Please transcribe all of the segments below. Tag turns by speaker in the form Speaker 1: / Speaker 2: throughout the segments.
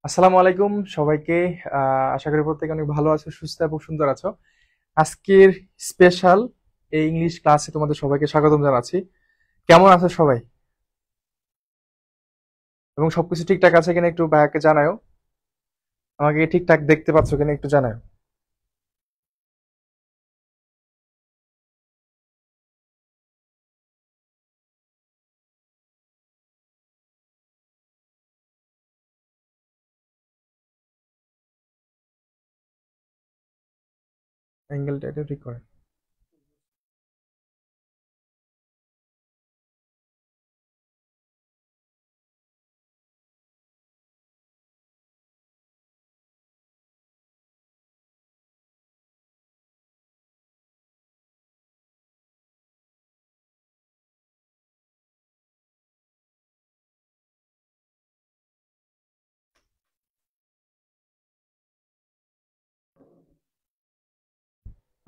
Speaker 1: আসসালামু আলাইকুম সবাইকে। আশা করি প্রত্যেকে অনেক ভালো আছো, সুস্থ এবং সুন্দর আছো। আজকের স্পেশাল এই ইংলিশ ক্লাসে তোমাদের সবাইকে স্বাগতম জানাচ্ছি। কেমন আছো সবাই এবং সবকিছু ঠিকঠাক আছে কিনা একটু ভাইয়াকে জানাও। আমাকে ঠিকঠাক দেখতে পাচ্ছ কিনা একটু জানাও। অ্যাঙ্গেলটা এটা ঠিক করে।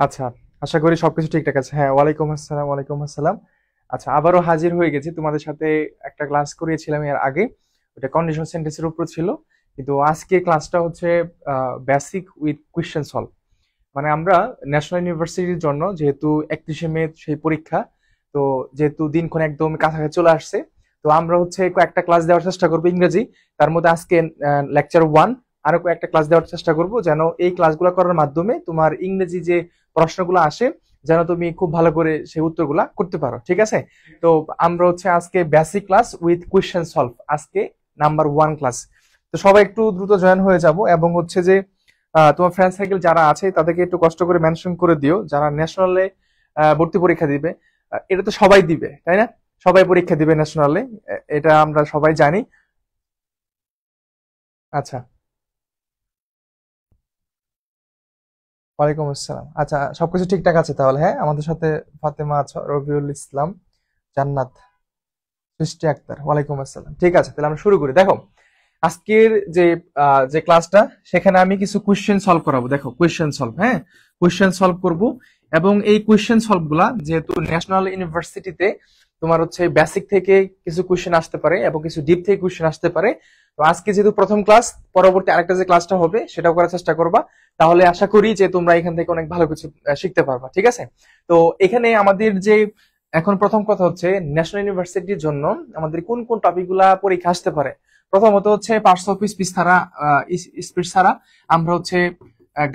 Speaker 1: আচ্ছা, আশা করি সবকিছু ঠিকঠাক আছে। হ্যাঁ, ওয়ালাইকুম আসসালাম, ওয়ালাইকুম আসসালাম। আচ্ছা, আবারও হাজির হয়ে গেছি তোমাদের সাথে। একটা ক্লাস করিয়েছিলাম এর আগে, ওটা কন্ডিশনাল সেন্টেন্সের উপর ছিল। কিন্তু আজকে ক্লাসটা হচ্ছে বেসিক উইথ কোয়েশ্চেন সলভ। মানে আমরা ন্যাশনাল ইউনিভার্সিটির জন্য যেহেতু 31শে মে সেই পরীক্ষা, তো যেহেতু দিনক্ষণ একদম কাছাকাছি চলে আসছে, তো আমরা হচ্ছে কয়েকটা ক্লাস দেওয়ার চেষ্টা করবো ইংরেজি। তার মধ্যে আজকে লেকচার 1 আরো কয়েকটা ক্লাস দেওয়ার চেষ্টা করব, যেন এই ক্লাসগুলো করার মাধ্যমে তোমার ইংরেজি যে প্রশ্নগুলো আসে যেন তুমি খুব ভালো করে সেই উত্তরগুলা করতে পারো। ঠিক আছে? তো আমরা হচ্ছে আজকে basic class with question solve, আজকে নাম্বার 1 ক্লাস। তো সবাই একটু দ্রুত জয়েন হয়ে যাব, এবং হচ্ছে যে তোমার ফ্রেন্ড সার্কেল যারা আছে তাদেরকে একটু কষ্ট করে মেনশন করে দিও যারা ন্যাশনালে ভর্তি পরীক্ষা দিবে। এটা তো সবাই দিবে, তাই না? সবাই পরীক্ষা দিবে ন্যাশনালে, এটা আমরা সবাই জানি। আচ্ছা, ওয়ালাইকুম আসসালাম। আচ্ছা, সবকিছু ঠিকঠাক আছে তাহলে? হ্যাঁ, আমাদের সাথে ফাতেমা আছে, রবিউল ইসলাম, জান্নাত, সৃষ্টি আক্তার। ওয়ালাইকুম আসসালাম। ঠিক আছে, তাহলে আমরা শুরু করি। দেখো, আজকের যে ক্লাসটা, সেখানে আমি কিছু কোশ্চেন সলভ করাবো। দেখো, কোশ্চেন সলভ, হ্যাঁ, কোশ্চেন সলভ করব। এবং এই কোশ্চেন সলভ গুলা যেহেতু ন্যাশনাল ইউনিভার্সিটিতে তোমার হচ্ছে বেসিক থেকে কিছু কোশ্চেন আসতে পারে এবং কিছু ডিপ থেকে কোশ্চেন আসতে পারে। তো আজকে যেহেতু প্রথম ক্লাস, পরবর্তী আরেকটা যে ক্লাসটা হবে সেটাও করার চেষ্টা করবা। তাহলে আশা করি যে তোমরা এখান থেকে অনেক ভালো কিছু শিখতে পারবা। ঠিক আছে? তো এখানে আমাদের যে এখন প্রথম কথা হচ্ছে, ন্যাশনাল ইউনিভার্সিটির জন্য আমাদের কোন কোন টপিক গুলা পরীক্ষা আসতে পারে। প্রথমত হচ্ছে পার্টস অফ স্পিচ ছাড়া, স্পিচ ছাড়া আমরা হচ্ছে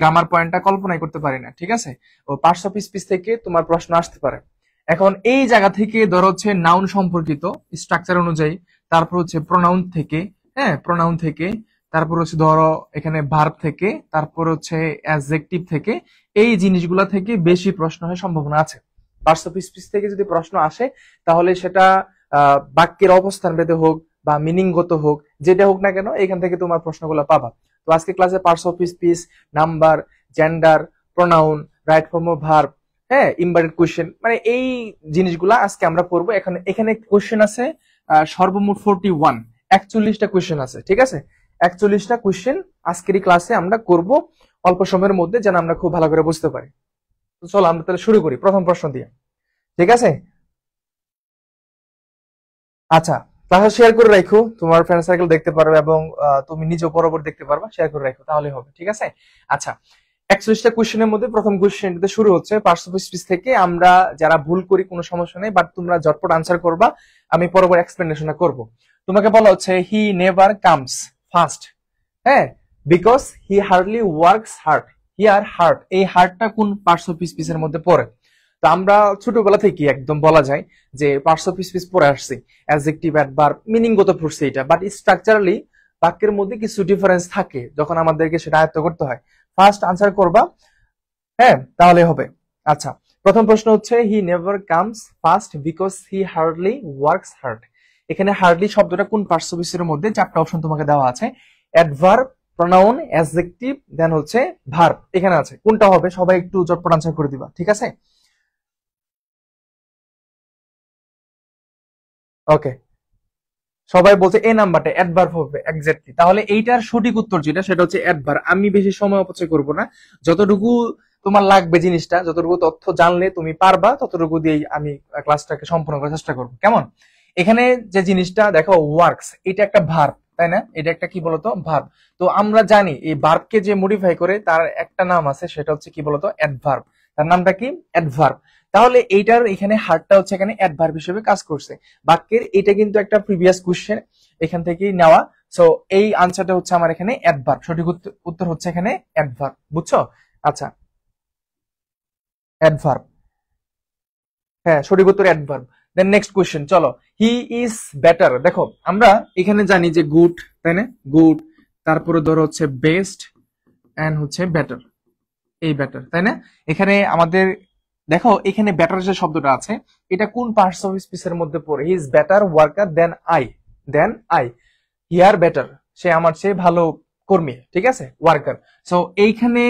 Speaker 1: গ্রামার পয়েন্টটা কল্পনাই করতে পারি না। ঠিক আছে? ও পার্টস অফ স্পিচ থেকে তোমার প্রশ্ন আসতে পারে। এখন এই জায়গা থেকে ধরো হচ্ছে নাউন সম্পর্কিত স্ট্রাকচার অনুযায়ী, তারপর হচ্ছে প্রোনাউন থেকে, হ্যাঁ, প্রোনাউন থেকে, তারপর হচ্ছে ধরো এখানে ভার্ব থেকে, তারপর হচ্ছে অ্যাডজেক্টিভ থেকে, এই জিনিসগুলা থেকে বেশি প্রশ্ন হওয়ার সম্ভাবনা আছে। পার্টস অফ স্পিচ থেকে যদি প্রশ্ন আসে, তাহলে সেটা বাক্যের অবস্থান ভেদে হোক বা মিনিংগত হোক, যেটা হোক না কেন, এখান থেকে তোমার প্রশ্নগুলো পাবা। তো আজকে ক্লাসে parts of speech, number, gender, pronoun, right form of verb, হ্যাঁ, ইম্পারেন্ট কোশ্চেন, মানে এই জিনিসগুলা আজকে আমরা পড়বো। এখানে এখানে কোশ্চেন আছে সর্বমোট 41, 41টা কোশ্চেন আছে। ঠিক আছে? 41টা কোশ্চেন আজকের এই ক্লাসে আমরা করব অল্প সময়ের মধ্যে, যেন আমরা খুব ভালো করে বুঝতে পারি। তো চলো আমরা তাহলে শুরু করি প্রথম প্রশ্ন দিয়ে। ঠিক আছে? আচ্ছা, তাহলে শেয়ার করে রাখো, তোমার ফ্রেন্ড সার্কেল দেখতে পারবে এবং তুমি নিজেও বরাবর দেখতে পারবা। শেয়ার করে রাখো, তাহলে হবে। ঠিক আছে? আচ্ছা, 41টা কোশ্চেনের মধ্যে প্রথম কোশ্চেনটা শুরু হচ্ছে পার্টস অফ স্পিচ থেকে। আমরা যারা ভুল করি কোনো সমস্যা নেই, বাট তোমরা ঝটপট আনসার করবা, আমি পরবর্তী এক্সপ্লেনেশনটা করব। তোমাকে বলা হচ্ছে হি নেভার কামস ফার্স্ট, হ্যাঁ, because he hardly works hard. Here hard, এই হার্ডটা কোন পার্টস অফ স্পিচের মধ্যে পড়ে? তো আমরা ছোটবেলা থেকে একদম বলা যায় যে পার্টস অফ স্পিচ পড়ে আসছি, অ্যাডজেক্টিভ, অ্যাডভার্ব, মিনিংগত পড়ছে এটা, বাট স্ট্রাকচারালি বাক্যের মধ্যে কিছু ডিফারেন্স থাকে যখন আমাদেরকে সেটা আয়ত্ত করতে হয়। ফার্স্ট আনসার করবা, হ্যাঁ, তাহলে হবে। আচ্ছা, প্রথম প্রশ্ন হচ্ছে he never comes first because he hardly works hard. এখানে হার্ডলি শব্দটা কোন পার্টস অফ স্পিচের মধ্যে? চারটা অপশন তোমাকে দেওয়া আছে, অ্যাডভার্ব, প্রোনাউন, অ্যাডজেক্টিভ, দেন হচ্ছে ভার্ব। এখানে আছে, কোনটা হবে? সবাই একটু চটপট আনসার করে দিবা। ঠিক আছে? ওকে, সবাই বলছে এ নাম্বারটা অ্যাডভার্ব হবে এক্স্যাক্টলি। তাহলে এইটার সঠিক উত্তর যেটা, সেটা হচ্ছে অ্যাডভার্ব। আমি বেশি সময় অপচয় করব না, যতটুকু তোমার লাগবে জিনিসটা, যতটুকু তথ্য জানলে তুমি পারবা, ততটুকু দিয়েই আমি ক্লাসটাকে সম্পূর্ণ করার চেষ্টা করব। কেমন? এখানে যে জিনিসটা দেখো, ওয়ার্কস, এটা একটা ভার্ব। তাই না? এটা একটা কি বলতো ভার্ব। তো আমরা জানি এই ভার্বকে যে মডিফাই করে তার একটা নাম আছে, সেটা হচ্ছে কি বলতো অ্যাডভার্ব। তার নামটা কি? অ্যাডভার্ব। তাহলে এইটার এখানে হারটা হচ্ছে এখানে অ্যাডভার্ব হিসেবে কাজ করছে বাক্যের। এটা কিন্তু একটা প্রিভিয়াস কোশ্চেন এখান থেকেই নেওয়া। সো এই আনসারটা হচ্ছে আমার এখানে অ্যাডভার্ব। সঠিক উত্তর হচ্ছে এখানে অ্যাডভার্ব। বুঝছো? আচ্ছা, অ্যাডভার্ব। হ্যাঁ, সঠিক উত্তর অ্যাডভার্ব। দেন নেক্সট কোশ্চেন, চলো। হি ইজ বেটার। দেখো আমরা এখানে জানি যে গুড, তাই না? গুড, তারপরে ধরো হচ্ছে বেস্ট এন্ড হচ্ছে বেটার। এই বেটার, তাই না? এখানে আমাদের দেখো এখানে বেটার যে শব্দটা আছে এটা কোন পার্টস অফ স্পিচ এর মধ্যে পড়ে? He is better worker than I. Here better, সে আমার চেয়ে ভালো কর্মী, ঠিক আছে? ওয়ার্কার। সো এইখানে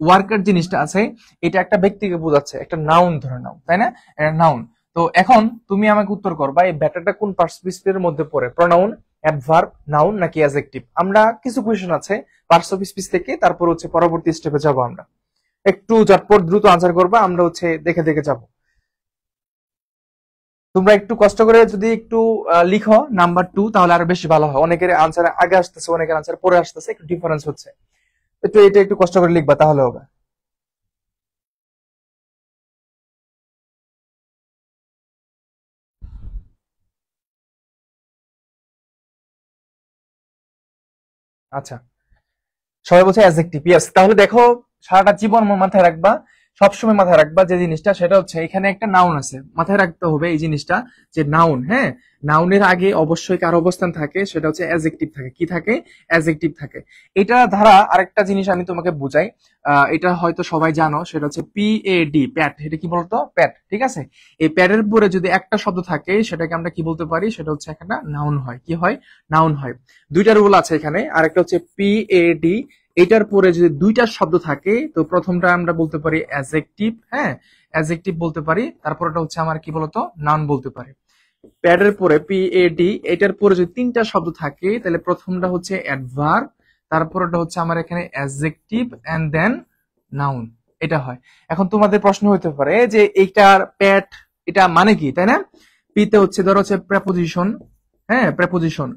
Speaker 1: ওয়ার্কার জিনিসটা আছে, এটা একটা ব্যক্তিকে বোঝাচ্ছে, একটা নাউন ধরে নাও, তাই না? একটা নাউন। তো এখন তুমি আমাকে উত্তর করবা এই বেটারটা কোন পার্টস এর মধ্যে পড়ে? প্রোনাউন, অ্যাডভার্ব, নাউন নাকি অ্যাডজেক্টিভ? আমরা কিছু কোয়েশ্চেন আছে পার্টস অফ স্পিচ থেকে, তারপর হচ্ছে পরবর্তী স্টেপে যাব আমরা। একটু ঝটপট দ্রুত আনসার করবা, আমরা হচ্ছে দেখে দেখে যাব। তোমরা একটু কষ্ট করে যদি একটু লিখো নাম্বার 2, তাহলে আরো বেশি ভালো হয়। অনেকের আনসার আগে আসতেছে, অনেকের আনসার পরে আসতেছে, একটু ডিফারেন্স হচ্ছে। এটা একটু কষ্ট করে লিখবা, তাহলে হবে। আচ্ছা, সবাই বলছে অ্যাডজেক্টিভ। ইয়েস, তাহলে দেখো সারাটা জীবন মাথায় রাখবা, সবসময় মাথায় রাখবা যে জিনিসটা, সেটা হচ্ছে এখানে একটা নাউন আছে, মাথায় রাখতে হবে এই জিনিসটা, যে নাউন, হ্যাঁ, নাউনের আগে অবশ্যই কার অবস্থান থাকে? সেটা হচ্ছে অ্যাডজেক্টিভ থাকে। কি থাকে? অ্যাডজেক্টিভ থাকে। এটা ধারা আরেকটা জিনিস আমি তোমাকে বুঝাই, এটা হয়তো সবাই জানো, সেটা হচ্ছে PAD, প্যাট। এটা কি বলতো? প্যাট, ঠিক আছে? এই প্যাটের পরে যদি একটা শব্দ থাকে সেটাকে আমরা কি বলতে পারি? সেটা হচ্ছে একটা নাউন হয়। কি হয়? নাউন হয়। দুইটা রুল আছে এখানে। আরেকটা হচ্ছে PAD, এটার পরে যদি দুইটা শব্দ থাকে তো প্রথমটা আমরা বলতে পারি অ্যাডজেক্টিভ, হ্যাঁ, অ্যাডজেক্টিভ বলতে পারি। তারপরটা হচ্ছে আমার কি বলতো নাউন বলতে পারি। প্যাডের পরে PAD, এটার পরে যদি তিনটা শব্দ থাকে তাহলে প্রথমটা হচ্ছে অ্যাডভার্ব, তারপরটা হচ্ছে আমার এখানে অ্যাডজেক্টিভ এন্ড দেন নাউন। এটা হয়। এখন তোমাদের প্রশ্ন হতে পারে যে এইটার প্যাট এটা মানে কি, তাই না? পিতে হচ্ছে ধরো হচ্ছে প্রেপোজিশন, হ্যাঁ, প্রেপোজিশন,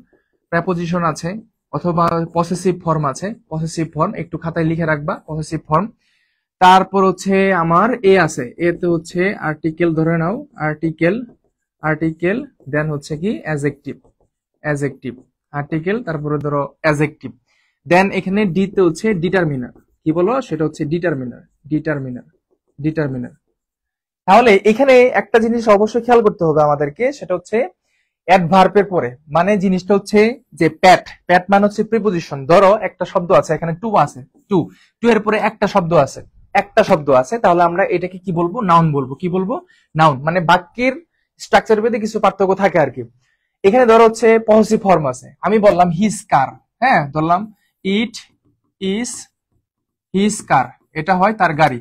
Speaker 1: প্রেপোজিশন আছে, অথবা পসেসিভ ফর্ম আছে। পসেসিভ ফর্ম একটু খাতায় লিখে রাখবা, পসেসিভ ফর্ম। তারপর হচ্ছে আমার এ আছে, এতে হচ্ছে আর্টিকেল ধরে নাও, আর্টিকেল, আর্টিকেল, দেন হচ্ছে কি অ্যাডজেক্টিভ, অ্যাডজেক্টিভ, আর্টিকেল, তারপরে ধরো অ্যাডজেক্টিভ। দেন এখানে ডি তে হচ্ছে ডিটারমিনার। কি বলো? সেটা হচ্ছে ডিটারমিনার, ডিটারমিনার, ডিটারমিনার। তাহলে এখানে একটা জিনিস অবশ্যই খেয়াল করতে হবে আমাদেরকে, সেটা হচ্ছে অ্যাডভার্বের পরে, মানে জিনিসটা হচ্ছে যে প্যাট, প্যাট মানে হচ্ছে প্রিপোজিশন। ধরো একটা শব্দ আছে এখানে, টু আছে, টু, টু এর পরে একটা শব্দ আছে, একটা শব্দ আছে, তাহলে আমরা এটাকে কি বলবো? নাউন বলবো। কি বলবো? নাউন। মানে বাক্যের স্ট্রাকচার ভেদে কিছু পার্থক্য থাকে আর কি। এখানে ধরো হচ্ছে পসেসিভ ফর্ম আছে, আমি বললাম হিজ কার, হ্যাঁ, ধরলাম ইট ইজ হিজ কার, এটা হয় তার গাড়ি।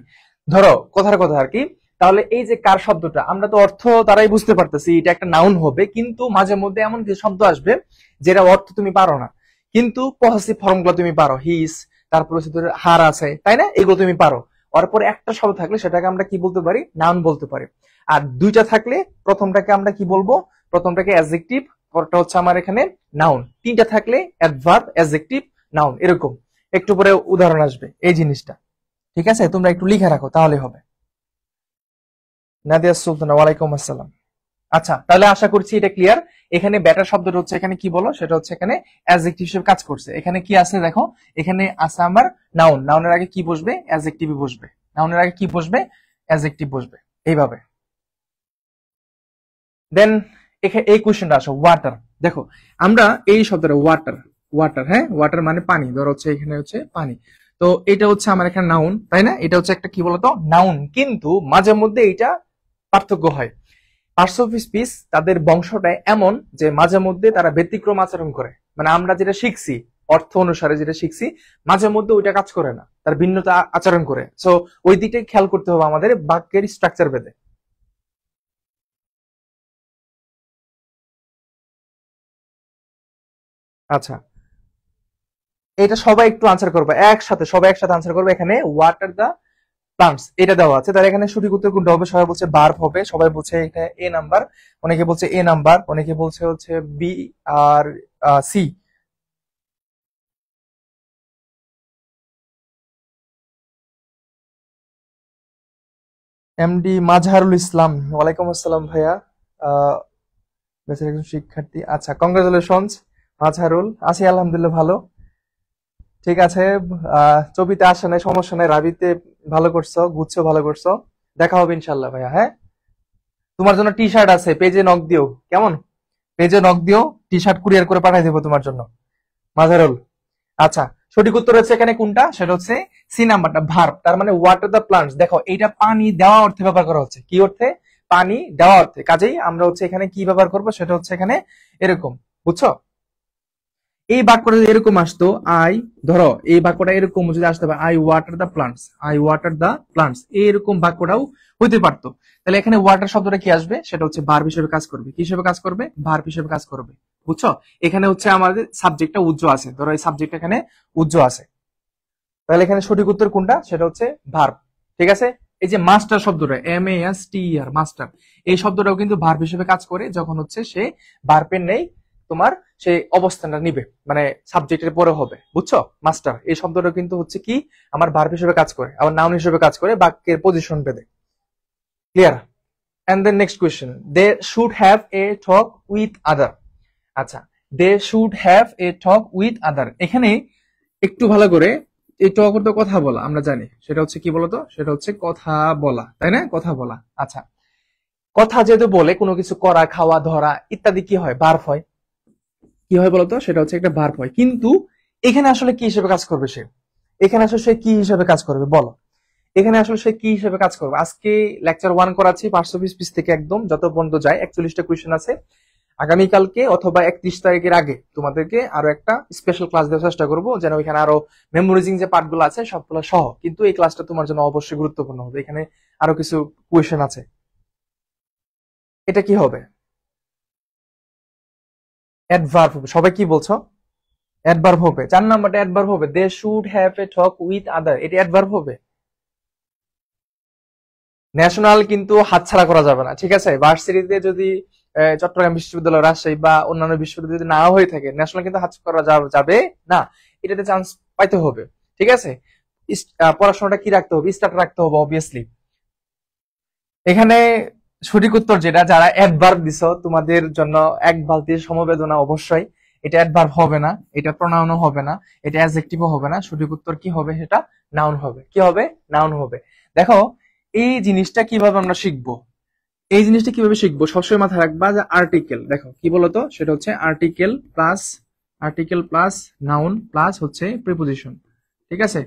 Speaker 1: ধরো কথার কথা আর কি। তাহলে এই যে কার শব্দটা, আমরা তো অর্থ দ্বারাই বুঝতে পারতেছি এটা একটা নাউন হবে, কিন্তু মাঝে মধ্যে এমন কিছু শব্দ আসবে যেটা অর্থ তুমি পারো না, কিন্তু পসেসিভ ফর্ম গুলো তুমি পারো। হিজ, তারপর হচ্ছে হার আছে, তাই না? এগুলো তুমি পারো। ওর পরে একটা শব্দ থাকলে সেটাকে আমরা কি বলতে পারি? নাউন বলতে পারি। আর দুইটা থাকলে প্রথমটাকে আমরা কি বলবো? প্রথমটাকে অ্যাডজেক্টিভ, পরটা হচ্ছে আমার এখানে নাউন। তিনটা থাকলে অ্যাডভার্ব, অ্যাডজেক্টিভ, নাউন, এরকম। একটু পরে উদাহরণ আসবে এই জিনিসটা। ঠিক আছে, তোমরা একটু লিখে রাখো তাহলে হবে। নাদিয়া সুলতানা, ওয়ালাইকুম আসসালাম। আচ্ছা, তাহলে আশা করছি এটা ক্লিয়ার। এখানে ব্যাটার শব্দটা হচ্ছে এখানে কি বলো? সেটা হচ্ছে এখানে অ্যাডজেক্টিভ হিসেবে কাজ করছে। এখানে কি আছে দেখো, এখানে আছে আমার নাউন। নাউনের আগে কি বসবে? অ্যাডজেক্টিভ বসবে। নাউনের আগে কি বসবে? অ্যাডজেক্টিভ বসবে। এইভাবে। দেন এই কোশ্চেনটা আসো, ওয়াটার। দেখো আমরা এই শব্দটা ওয়াটার, ওয়াটার, হ্যাঁ, ওয়াটার মানে পানি। ধরো হচ্ছে এখানে হচ্ছে পানি। তো এটা হচ্ছে আমার এখানে নাউন, তাই না? এটা হচ্ছে একটা কি বলতো নাউন, কিন্তু মাঝে মধ্যে এটা পার্থক্য হয়। পার্টস অফ স্পিচ তাদের বংশটা এমন যে মাঝে মধ্যে তারা ব্যতিক্রম আচরণ করে। মানে আমরা যেটা শিখছি, অর্থ অনুসারে যেটা শিখছি, মাঝে মধ্যে ওইটা কাজ করে না, তার ভিন্নতা আচরণ করে। সো ওই দিকটাই খেয়াল করতে হবে আমাদের বাক্যের স্ট্রাকচার ভেদে। আচ্ছা, এটা সবাই একটু আনসার করবে একসাথে, সবাই একসাথে আনসার করবে। এখানে ওয়াটার দা প্লান্টস এটা দেওয়া আছে, তার এখানে সঠিক উত্তর কোনটা হবে? সবাই বলছে ভার্ব হবে, সবাই বলছে এটা এ নাম্বার, অনেকে বলছে এ নাম্বার, অনেকে বলছে হচ্ছে বি আর সি। এমডি মাজহারুল ইসলাম, ওয়ালাইকুম আসসালাম ভাইয়া। আহ বেচার একজন শিক্ষার্থী, আচ্ছা কংগ্রাচুলেশনস মাজহারুল। আছি আলহামদুলিল্লাহ ভালো। ঠিক আছে, ছবিতে আসে নাই সমস্যা নাই, রাবিতে ভালো করছো, গুচ্ছ ভালো করছো। দেখা হবে ইনশাল্লাহ ভাইয়া। হ্যাঁ, তোমার জন্য টি শার্ট আছে, পেজে নক দিও কেমন, পেজে নক দিও, টি শার্ট কুরিয়ার করে পাঠিয়ে দেবো তোমার জন্য মাজহারুল। আচ্ছা, সঠিক উত্তর হচ্ছে এখানে কোনটা, সেটা হচ্ছে সি নাম্বারটা, ভার্ব। তার মানে ওয়াটার দ্য প্লান্টস। দেখো এইটা পানি দেওয়া অর্থে ব্যবহার করা হচ্ছে, কি অর্থে, পানি দেওয়া অর্থে। কাজেই আমরা হচ্ছে এখানে কি ব্যবহার করব, সেটা হচ্ছে এখানে এরকম, বুঝছো। এই বাক্যটা যদি এরকম আসতো, আই, ধরো এই বাক্যটা এরকম যদি আসতে হবে, I water the plants, I water the plants, এরকম বাক্যটাও হইতে পারতো। তাহলে এখানে ওয়াটার শব্দটা কি আসবে, সেটা হচ্ছে ভার্ব হিসেবে কাজ করবে। কি হিসেবে কাজ করবে, ভার্ব হিসেবে কাজ করবে, বুঝছো। এখানে হচ্ছে আমাদের সাবজেক্টটা উজ্জ্ব আছে, ধরো এই সাবজেক্ট এখানে উজ্জ্ব আছে। তাহলে এখানে সঠিক উত্তর কোনটা, সেটা হচ্ছে ভার্ব। ঠিক আছে, এই যে মাস্টার শব্দটা, MASTER, মাস্টার, এই শব্দটাও কিন্তু ভার্ব হিসেবে কাজ করে যখন হচ্ছে সে ভার্বের নেই তোমার সেই অবস্থানটা নিবে, মানে সাবজেক্টের পরে হবে, বুঝছো। মাস্টার এই শব্দটা কিন্তু হচ্ছে কি, আমার ভার্ব হিসেবে কাজ করে, আবার নাউন হিসেবে কাজ করে বাক্যের পজিশন বেঁধে। Clear? And then next question, they should have a talk with other. আচ্ছা, they should have a talk with other, এখানে একটু ভালো করে, এই টক তো কথা বলা আমরা জানি, সেটা হচ্ছে কি বলতো, সেটা হচ্ছে কথা বলা, তাই না, কথা বলা। আচ্ছা, কথা যেহেতু বলে কোনো কিছু করা, খাওয়া, ধরা ইত্যাদি কি হয়, ভার্ব হয়। কি হয় বলতো, সেটা হচ্ছে একটা ভার্ব হয়। কিন্তু এখানে আসলে কি হিসেবে কাজ করবে সে, এখানে আসলে সে কি হিসেবে কাজ করবে বলো, এখানে আসলে সে কি হিসেবে কাজ করবে। আজকে লেকচার 1 করাচ্ছি 520 পিস থেকে একদম যত পর্যন্ত যায়, 41টা কোয়েশ্চেন আছে। আগামীকালকে অথবা 31 তারিখের আগে তোমাদেরকে আরো একটা স্পেশাল ক্লাস দেওয়ার চেষ্টা করবো, যেন ওইখানে আরো মেমোরাইজিং যে পার্টগুলো আছে সবগুলো সহ। কিন্তু এই ক্লাসটা তোমার জন্য অবশ্যই গুরুত্বপূর্ণ হবে, এখানে আরো কিছু কোয়েশ্চেন আছে। এটা কি হবে, অ্যাডভার্ব হবে। সবাই কি বলছো, অ্যাডভার্ব হবে। 4 নাম্বারটা অ্যাডভার্ব হবে, they should have a talk with other, এটা অ্যাডভার্ব হবে। ন্যাশনাল কিন্তু হাতছাড়া করা যাবে না, ঠিক আছে। ভার্সিটিতে যদি চট্টগ্রাম বিশ্ববিদ্যালয়, রাজশাহী বা অন্যান্য বিশ্ববিদ্যালয় যদি না হয়ে থাকে, ন্যাশনাল কিন্তু হাত করা যাবে না, এটাতে চান্স পাইতে হবে, ঠিক আছে। পড়াশোনাটা কি রাখতে হবে, স্টার্ট রাখতে হবে অবভিয়াসলি। এখানে সঠিক উত্তর যেটা, যারা অ্যাডভার্ব দিছো তোমাদের জন্য এক বালতির সমবেদনা অবশ্যই। এটা অ্যাডভার্ব হবে না, এটা প্রোনাউনও হবে না, এটা অ্যাডজেক্টিভও হবে না। সঠিক উত্তর কি হবে, সেটা নাউন হবে। কি হবে, নাউন হবে। দেখো এই জিনিসটা কিভাবে আমরা শিখবো, এই জিনিসটা কিভাবে শিখবো, সবসময় মাথায় রাখবা যে আর্টিকেল, দেখো কি বলতো, সেটা হচ্ছে আর্টিকেল প্লাস নাউন প্লাস হচ্ছে প্রিপোজিশন, ঠিক আছে।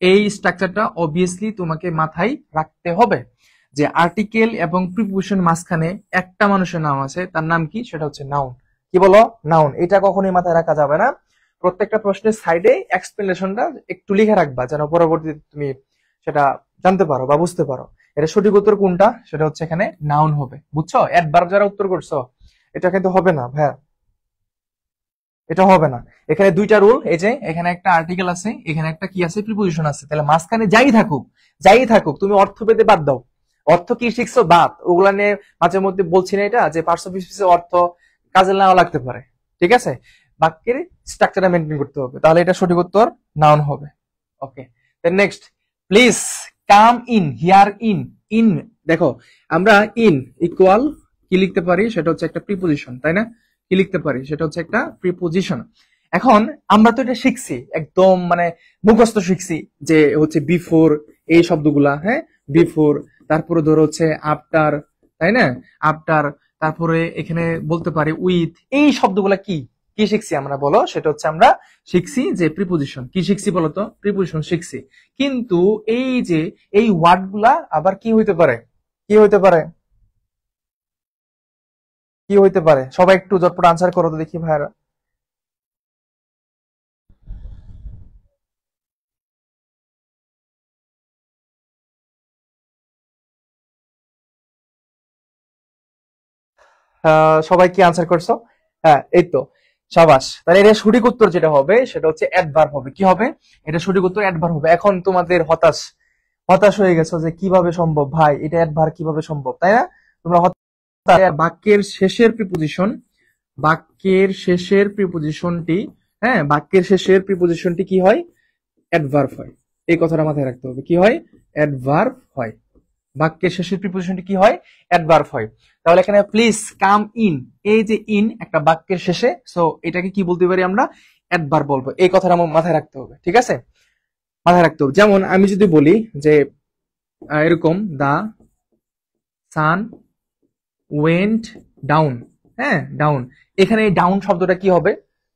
Speaker 1: এই স্ট্রাকচারটা অবভিয়াসলি তোমাকে মাথায় রাখতে হবে, যে আর্টিকেল এবং প্রিপোজিশন মাঝখানে একটা মানুষের নাম আছে, তার নাম কি, সেটা হচ্ছে নাউন। কি বলো, নাউন। এটা কখনোই মাথায় রাখা যাবে না। প্রত্যেকটা প্রশ্নের সাইডে এক্সপ্লেনেশনটা একটু লিখে রাখবা, যেন পরবর্তীতে তুমি সেটা জানতে পারো বা বুঝতে পারো। এটা সঠিক উত্তর কোনটা, সেটা হচ্ছে এখানে নাউন হবে, বুঝছো। অ্যাডভার্ব যারা উত্তর করছো, এটা কিন্তু হবে না ভাইয়া, এটা হবে না। এখানে দুইটা রুল, এই যে এখানে একটা আর্টিকেল আছে, এখানে একটা কি আছে, প্রিপোজিশন আছে। তাহলে মাঝখানে যাই থাকুক তুমি অর্থ পেতে বাদ দাও। অর্থ কি শিখছো বাদ, ওগুলা নিয়ে মাঝে মধ্যে বলছি না এটা, যে 520 পিসের অর্থ কাজে নাও লাগতে পারে, ঠিক আছে। বাক্যের স্ট্রাকচারটা মেনটেন করতে হবে, তাহলে এটা সঠিক উত্তর নাউন হবে। Okay, then next, please come in here. In দেখো, আমরা ইন ইকুয়াল কি লিখতে পারি, সেটা হচ্ছে একটা প্রিপোজিশন, তাই না। কি লিখতে পারি, সেটা হচ্ছে একটা প্রিপোজিশন। এখন আমরা তো এটা শিখছি একদম, মানে মুখস্থ শিখছি, যে হচ্ছে বিফোর, এই শব্দগুলা, হ্যাঁ, বিফোর, তারপরে ধরো হচ্ছে আফটার, তাই না, আফটার, তারপরে এখানে বলতে পারি উইথ, এই শব্দগুলা কি কি শিখছি আমরা বলো, সেটা হচ্ছে আমরা শিখছি যে প্রিপোজিশন। কি শিখছি বলতো, প্রিপোজিশন শিখছি। কিন্তু এই যে এই ওয়ার্ড গুলা আবার কি হইতে পারে, কি হইতে পারে, কি হইতে পারে, সবাই একটু ঝটপট আনসার করো তো দেখি ভাইরা। সবাই কি আনসার করছো, হ্যাঁ এই তো, সাবাস। তাহলে এটা সঠিক উত্তর যেটা হবে, সেটা হচ্ছে অ্যাডভার্ব হবে। কি হবে, এটা সঠিক উত্তর অ্যাডভার্ব হবে। এখন তোমাদের হতাশ হতাশ হয়ে গেছো যে কিভাবে সম্ভব ভাই, এটা অ্যাডভার্ব কিভাবে সম্ভব, তাই না। তোমরা বাক্যের শেষের প্রিপোজিশন, বাক্যের শেষের প্রিপোজিশনটি, হ্যাঁ, বাক্যের শেষের প্রিপোজিশনটি কি হয়, অ্যাডভার্ব হয়। এই কথাটা মাথায় রাখতে হবে, কি হয়, অ্যাডভার্ব হয়, বাক্যের শেষের প্রিপোজিশনটি কি হয়? অ্যাডভার্ব হয়। তাহলে এখানে প্লিজ কাম ইন, এই যে ইন একটা বাক্যের শেষে, সো এটাকে কি বলতে পারি আমরা? অ্যাডভার্ব বলবো। এই কথাটা আমার মাথায় রাখতে হবে, ঠিক আছে? মাথায় রাখতে হবে। যেমন আমি যদি বলি যে এরকম, দা সান ওয়েন্ট ডাউন, হ্যাঁ ডাউন, এখানে এই ডাউন শব্দটা কি হবে?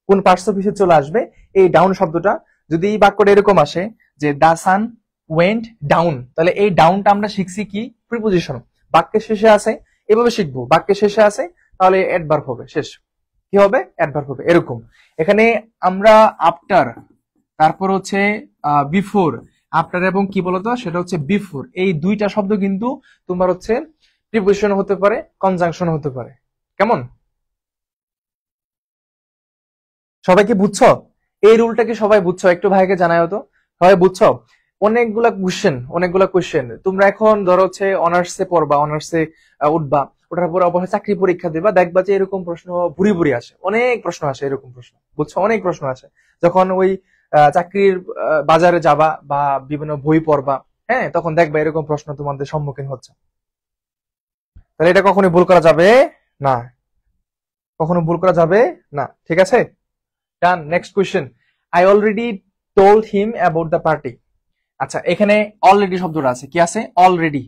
Speaker 1: কোন পার্টস অফ স্পিচে চলে আসবে? এই ডাউন শব্দটা যদি এই বাক্যটা এরকম আসে যে দা সান ওয়েন্ট ডাউন, তাহলে এই ডাউনটা আমরা শিখছি কি? প্রিপোজিশন। বাক্যের শেষে আছে, এভাবে শিখবো, বাক্যের শেষে আছে তাহলে অ্যাডভার্ব হবে, শেষ কি হবে? অ্যাডভার্ব হবে। এরকম এখানে আমরা আফটার, তারপর হচ্ছে বিফোর, আফটার এবং কি বলতো সেটা হচ্ছে বিফোর, এই দুইটা শব্দ কিন্তু তোমার হচ্ছে প্রিপোজিশন হতে পারে, কনজাংশন হতে পারে। কেমন? সবাই কি বুঝছো? এই রুলটা কি সবাই বুঝছো? একটু ভাইকে জানাও তো, সবাই বুঝছো? অনেকগুলা কোশ্চেন তোমরা এখন ধরো হচ্ছে অনার্সে পড়বা, অনার্সে উঠবা, ওঠার পরে অবশ্যই চাকরি পরীক্ষা দিবা, দেখবা যে এরকম প্রশ্ন ভুরি ভুরি আসে, অনেক প্রশ্ন আসে, এরকম প্রশ্ন, বুঝছো? অনেক প্রশ্ন আসে যখন ওই চাকরির বাজারে যাবা বা বিভিন্ন বই পড়বা, হ্যাঁ, তখন দেখবা এরকম প্রশ্ন তোমাদের সম্মুখীন হচ্ছে। তাহলে এটা কখনোই ভুল করা যাবে না, কখনো ভুল করা যাবে না, ঠিক আছে? Done, next question. I already told him about the party. আচ্ছা, এখানে অলরেডি শব্দটা আছে, কি আছে? অলরেডি।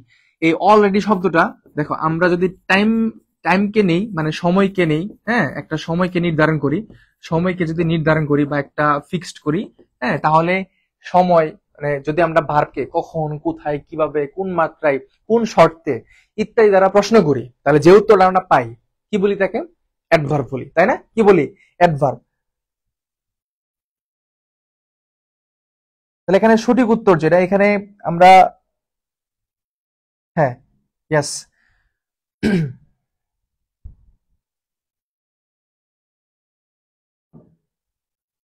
Speaker 1: এই অলরেডি শব্দটা দেখো, আমরা যদি টাইমকে নেই, মানে সময়কে নেই, হ্যাঁ, একটা সময়কে নির্ধারণ করি, সময়কে যদি নির্ধারণ করি বা একটা ফিক্সড করি, হ্যাঁ, তাহলে সময়, মানে যদি আমরা ভার্বকে কখন, কোথায়, কিভাবে, কোন মাত্রায়, কোন শর্তে ইত্যাদি দ্বারা প্রশ্ন করি, তাহলে যে উত্তরটা আমরা পাই কি বলি? তাকে অ্যাডভার্ব বলি, তাই না? কি বলি? অ্যাডভার্ব। তাহলে এখানে সঠিক উত্তর যেটা, এখানে আমরা, হ্যাঁ, ইয়েস,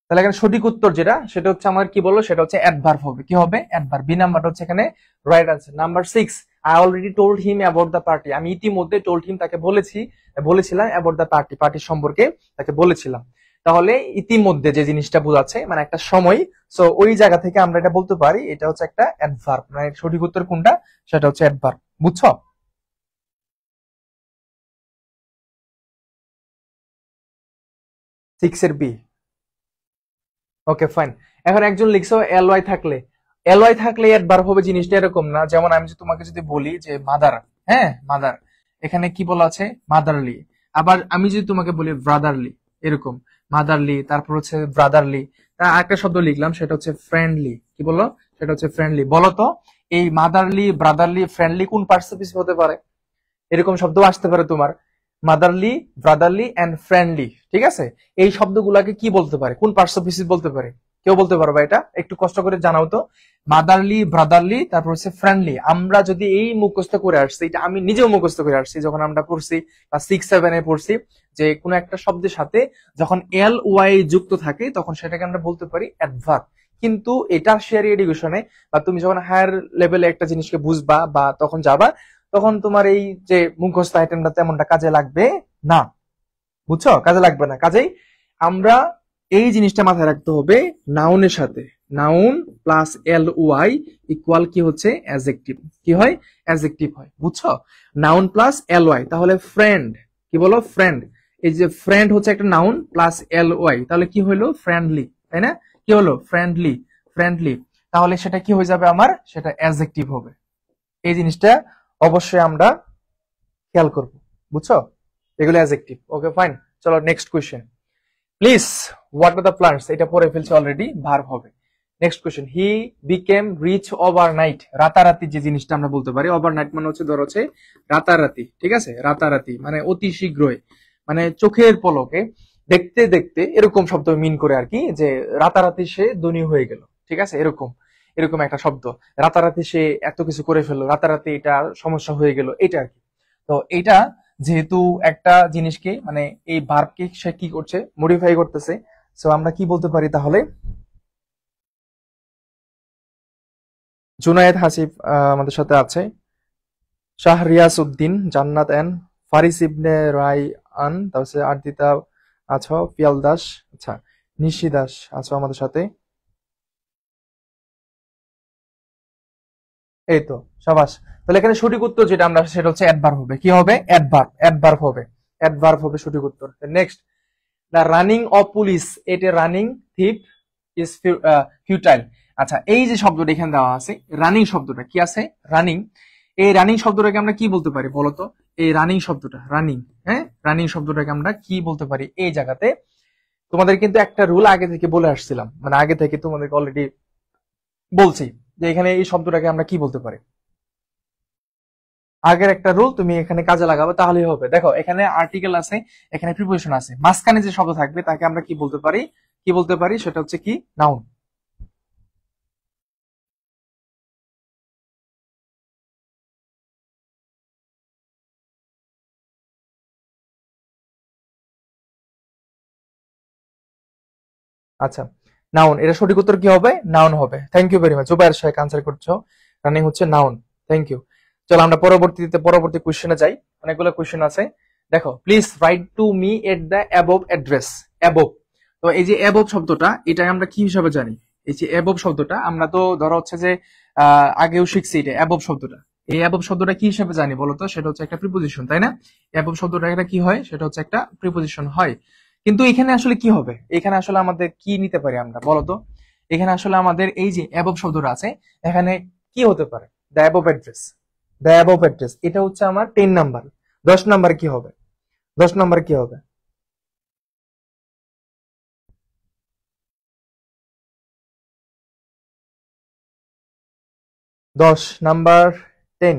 Speaker 1: তাহলে এখানে সঠিক উত্তর যেটা, সেটা হচ্ছে আমার কি বললো, সেটা হচ্ছে অ্যাডভার্ব হবে। কি হবে? অ্যাডভার্ব। বি নাম্বারটা হচ্ছে এখানে right answer. Number 6, I already told him about the party. আমি ইতিমধ্যে টোল্ড হিম, তাকে বলেছিলাম অ্যাবাউট দ্য পার্টি, পার্টির সম্পর্কে তাকে বলেছিলাম। তাহলে ইতিমধ্যে যে জিনিসটা বোঝাচ্ছে, মানে একটা সময়, সো ওই জায়গা থেকে আমরা এটা বলতে পারি এটা হচ্ছে একটা অ্যাডভার্ব। মানে সঠিক উত্তর কোনটা, সেটা হচ্ছে অ্যাডভার্ব। বুঝছো? 6 এর বি। Okay fine. এখন একজন লিখছো এলওয়াই থাকলে, এলওয়াই থাকলে অ্যাডভার্ব হবে, জিনিসটা এরকম না। যেমন আমি যদি তোমাকে যদি বলি যে মাদার, হ্যাঁ মাদার, এখানে কি বলা আছে? মাদারলি। আবার আমি যদি তোমাকে বলি ব্রাদারলি, এরকম মাদারলি, তারপর হচ্ছে ব্রাদারলি, তা একটা শব্দ লিখলাম সেটা হচ্ছে ফ্রেন্ডলি। কি বললো? সেটা হচ্ছে ফ্রেন্ডলি। বলো তো এই মাদারলি, ব্রাদারলি, ফ্রেন্ডলি কোন পার্টিসিপেট হতে পারে? এরকম শব্দ আসতে পারে তোমার, মাদারলি, ব্রাদারলি এন্ড ফ্রেন্ডলি, ঠিক আছে? এই শব্দগুলাকে কি বলতে পারে, কোন পার্টস অফ স্পিচ বলতে পারে? কেউ বলতে পারবা এটা? একটু কষ্ট করে জানাও তো। মাদারলি, ব্রাদারলি, তারপর হচ্ছে ফ্রেন্ডলি। আমরা যদি এই মুখস্থ করে আসছি, এটা আমি নিজেও মুখস্থ করে আসছি যখন আমরা পড়ছি বা 6-7 এ পড়ছি, যে কোনো একটা শব্দের সাথে যখন এল ওয়াই যুক্ত থাকে তখন সেটাকে আমরা বলতে পারি অ্যাডভার্ব। কিন্তু এটা টারশিয়ারি এডুকেশনে বা তুমি যখন হায়ার লেভেলে একটা জিনিসকে বুঝবা বা তখন যাবা, তখন তোমার এই যে মুখস্থ আইটেমটা তেমনটা কাজে লাগবে না। বুঝছো? কাজে লাগবে না। কাজেই আমরা এই জিনিসটা মাথায় রাখতে হবে, নাউনের সাথে noun plus L Y equal কি হচ্ছে? অ্যাডজেক্টিভ। কি হয়? অ্যাডজেক্টিভ হয়। বুঝছো? নাউন প্লাস এল ওয়াই, তাহলে ফ্রেন্ড, কি বলো? ফ্রেন্ড। এই যে ফ্রেন্ড হচ্ছে একটা নাউন প্লাস এল ওয়াই, তাহলে কি হলো? ফ্রেন্ডলি, তাই না? কি হলো? Friendly, friendly. তাহলে সেটা কি হয়ে যাবে আমার? সেটা অ্যাডজেক্টিভ হবে। এই জিনিসটা অবশ্যই আমরা খেয়াল করব। বুঝছো? এগুলো অ্যাডজেক্টিভ। Okay fine. চলো next question. Please what are the plants, এটা পড়ে ফেলছে অলরেডি, ভার্ব হবে। Next question, he became rich overnight. রাতারাতি যে জিনিসটা আমরা বলতে পারি, ওভারনাইট মানে হচ্ছে ধরো হচ্ছে রাতারাতি, ঠিক আছে? রাতারাতি মানে অতি শীঘ্রই, মানে চোখের পলকে, দেখতে দেখতে, এরকম শব্দ মিন করে আর কি, যে রাতারাতি সে ধনী হয়ে গেল, ঠিক আছে? এরকম এরকম একটা শব্দ, রাতারাতি সে এত কিছু করে ফেললো, রাতারাতি এটা সমস্যা হয়ে গেল, এটা আর কি। তো এটা যেহেতু একটা জিনিসকে, মানে এই ভার্বকে সে কি করছে? মডিফাই করতেছে। সো আমরা কি বলতে পারি তাহলে? জুনায়েদ হাসিফ আমাদের সাথে আছে, শাহরিয়াজ উদ্দিন, জান্নাত এন, ফারিস ইবনে রায়আন, তারপর আরদিতা আছো, পিয়াল দাস, আচ্ছা, নিশি দাস আছো আমাদের সাথে। এই তো, সাবাস। তো তাহলে এখানে সঠিক উত্তর যেটা আমরা সেটা হচ্ছে অ্যাডভার্ব হবে। কি হবে? অ্যাডভার্ব, অ্যাডভার্ব হবে, অ্যাডভার্ব হবে সঠিক উত্তর। Next, the running of police at A running থিপ is futile. আচ্ছা, এই যে শব্দটা এখানে দেওয়া আছে, রানিং শব্দটা কি আছে? রানিং। এই রানিং শব্দটাকে আমরা কি বলতে পারি বলতো? এই রানিং শব্দটা, রানিং, হ্যাঁ, রানিং শব্দটাকে আমরা কি বলতে পারি এই জায়গাতে? তোমাদের কিন্তু একটা রুল আগে থেকে বলে আসছিলাম, মানে আগে থেকে তোমাদেরকে অলরেডি বলছি যে এখানে এই শব্দটাকে আমরা কি বলতে পারি। আগের একটা রুল তুমি এখানে কাজে লাগাবে তাহলেই হবে। দেখো এখানে আর্টিকেল আছে, এখানে প্রিপোজিশন আছে, মাঝখানে যে শব্দ থাকবে তাকে আমরা কি বলতে পারি? কি বলতে পারি সেটা হচ্ছে কি? নাউন। আচ্ছা, নাউন। এটা সঠিক উত্তর কি হবে? নাউন হবে। Thank you very much. Zubair Sheikh answer করছো, রানিং হচ্ছে নাউন। Thank you. চলো আমরা পরবর্তী কোশ্চেনে যাই। অনেকগুলো কোশ্চেন আছে। দেখো, please write to me at the above address. Above, তো এই যে অ্যাবভ শব্দটা, এটা আমরা কি হিসাবে জানি? এই যে অ্যাবভ শব্দটা আমরা তো ধরো হচ্ছে যে আগেও শিখছি এটা অ্যাবভ শব্দটা। এই অ্যাবভ শব্দটা কি হিসাবে জানি বলতো? সেটা হচ্ছে একটা প্রিপোজিশন, তাই না? অ্যাবভ শব্দটা এটা কি হয়? সেটা হচ্ছে একটা প্রিপোজিশন হয়। কিন্তু এখানে আসলে কি হবে? এখানে আসলে আমাদের কি নিতে পারি আমরা বলতো? এখানে আসলে আমাদের এই যে অ্যাবভ শব্দটা আছে, এখানে কি হতে পারে? The above address. The above address এটা হচ্ছে আমার 10 নাম্বার। 10 নাম্বার কি হবে? 10 নাম্বার কি হবে? 10 নাম্বার 10।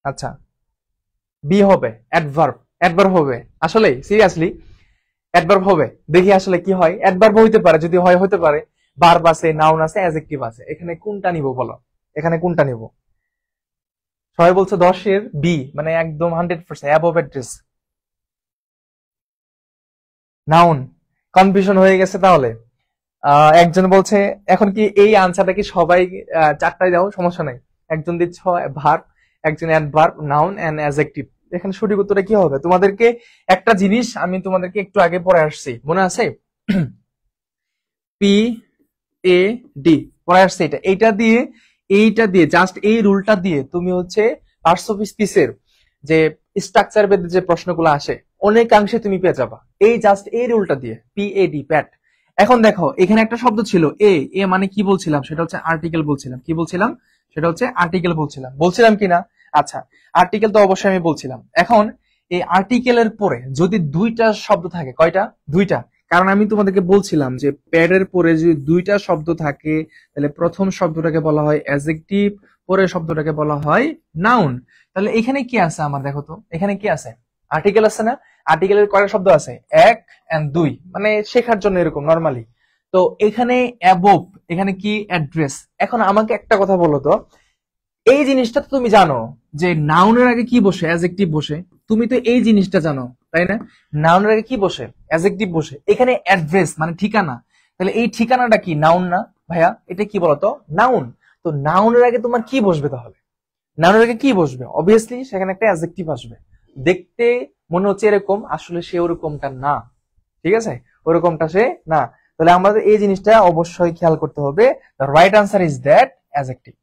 Speaker 1: আচ্ছা, বি হবে অ্যাডভার্ব। অ্যাডভার্ব হবে আসলে, সিরিয়াসলি অ্যাডভার্ব হবে। দেখি আসলে কি হয়। অ্যাডভার্ব হইতে পারে, যদি হয় হতে পারে। ভার্ব আছে, নাউন আছে, অ্যাডজেক্টিভ আছে। এখানে কোনটা নিব বলো? এখানে কোনটা নিব? সবাই বলছে 10-এর বি, মানে একদম 100% অ্যাবভ অ্যাড্রেস। নাউন। কনফিউশন হয়ে গেছে তাহলে। একজন বলছে এখন কি এই আনসারটা কি সবাই চারটায় দাও, সমস্যা নাই। একজন দিচ্ছ ভার্ব, একজন অ্যাডভার্ব, নাউন এন্ড অ্যাডজেক্টিভ। এখানে সঠিক উত্তরটা কি হবে? তোমাদেরকে একটা জিনিস আমি তোমাদেরকে একটু আগে পড়ে আসছি, মনে আছে? পি এ ডি পড়ে আসছে। এটা এইটা দিয়ে জাস্ট এই রুলটা দিয়ে তুমি হচ্ছে পার্টস অফ স্পিচের যে স্ট্রাকচার বেদ যে প্রশ্নগুলো আসে অনেকাংশে তুমি পেয়ে যাবা, এই জাস্ট এই রুলটা দিয়ে। পিএডি, প্যাট। এখন দেখো এখানে একটা শব্দ ছিল এ। এ মানে কি বলছিলাম? সেটা হচ্ছে আর্টিকেল বলছিলাম। কি বলছিলাম? সেটা হচ্ছে আর্টিকেল বলছিলাম। বলছিলাম কিনা? আচ্ছা, আর্টিকেল তো অবশ্যই আমি বলছিলাম। এখন এই আর্টিকেলের পরে যদি দুইটা শব্দ থাকে, কয়টা? দুইটা। কারণ আমি তোমাদেরকে বলছিলাম যে প্যাডের পরে যদি দুইটা শব্দ থাকে তাহলে প্রথম শব্দটাকে বলা হয় অ্যাডজেক্টিভ, পরের শব্দটাকে বলা হয় নাউন। তাহলে এখানে কি আছে আমার? দেখো তো এখানে কি আছে? আর্টিকেল আছে না? আর্টিকেলের কয়টা শব্দ আছে? এক এন্ড দুই, মানে শেখার জন্য এরকম নরমালি। তো এখানে অ্যাবভ, এখানে কি? অ্যাড্রেস। এখন আমাকে একটা কথা বলো তো, এই জিনিসটা তো তুমি জানো যে নাউনের আগে কি বসে? অ্যাডজেক্টিভ বসে। তুমি তো এই জিনিসটা জানো, তাই না? নাউনের আগে কি বসে? অ্যাডজেক্টিভ বসে। এখানে অ্যাড্রেস মানে ঠিকানা। তাহলে এই ঠিকানাটা কি? নাউন না ভাইয়া? এটা কি বলতো? নাউন। তো নাউনের আগে তোমার কি বসবে তাহলে? নাউনের আগে কি বসবে? অবভিয়াসলি সেখানে একটা অ্যাডজেক্টিভ আসবে। দেখতে মনে হচ্ছে এরকম, আসলে সে ওরকমটা না। ঠিক আছে? ওরকমটা সে না। তাহলে আমাদের এই জিনিসটা অবশ্যই খেয়াল করতে হবে। The right answer is that adjective.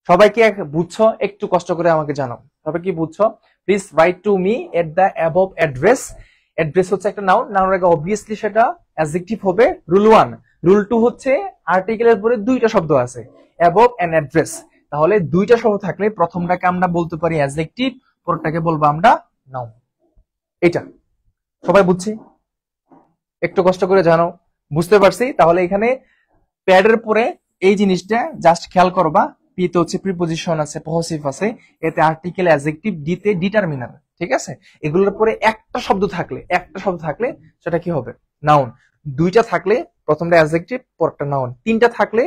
Speaker 1: সবাই কি বুঝছো? একটু কষ্ট করে আমাকে জানাও, সবাই কি বুঝছো? Please write to me at the above address. Address হচ্ছে একটা নাউন, নাউনের আগে অবভিয়াসলি সেটা অ্যাডজেক্টিভ হবে। রুল 1। রুল 2 হচ্ছে আর্টিকেলের পরে দুইটা শব্দ আছে, অ্যাবভ এন্ড অ্যাড্রেস। তাহলে দুইটা শব্দ থাকলে প্রথমটাকে আমরা বলতে পারি অ্যাডজেক্টিভ, পরেরটাকে বলবো আমরা নাউন। এটা সবাই বুঝছি? একটু কষ্ট করে জানো। বুঝতে পারছি? তাহলে এখানে প্যাডের পরে এই জিনিসটা জাস্ট খেয়াল করবা। পি তে হচ্ছে প্রিপোজিশন আছে, পসেসিভ আছে, এতে আর্টিকেল, অ্যাডজেক্টিভ, ডি তে ডিটারমিনার। ঠিক আছে? এগুলোর পরে একটা শব্দ থাকলে সেটা কি হবে? নাউন। দুইটা থাকলে প্রথমটা অ্যাডজেক্টিভ, পরটা নাউন। তিনটা থাকলে,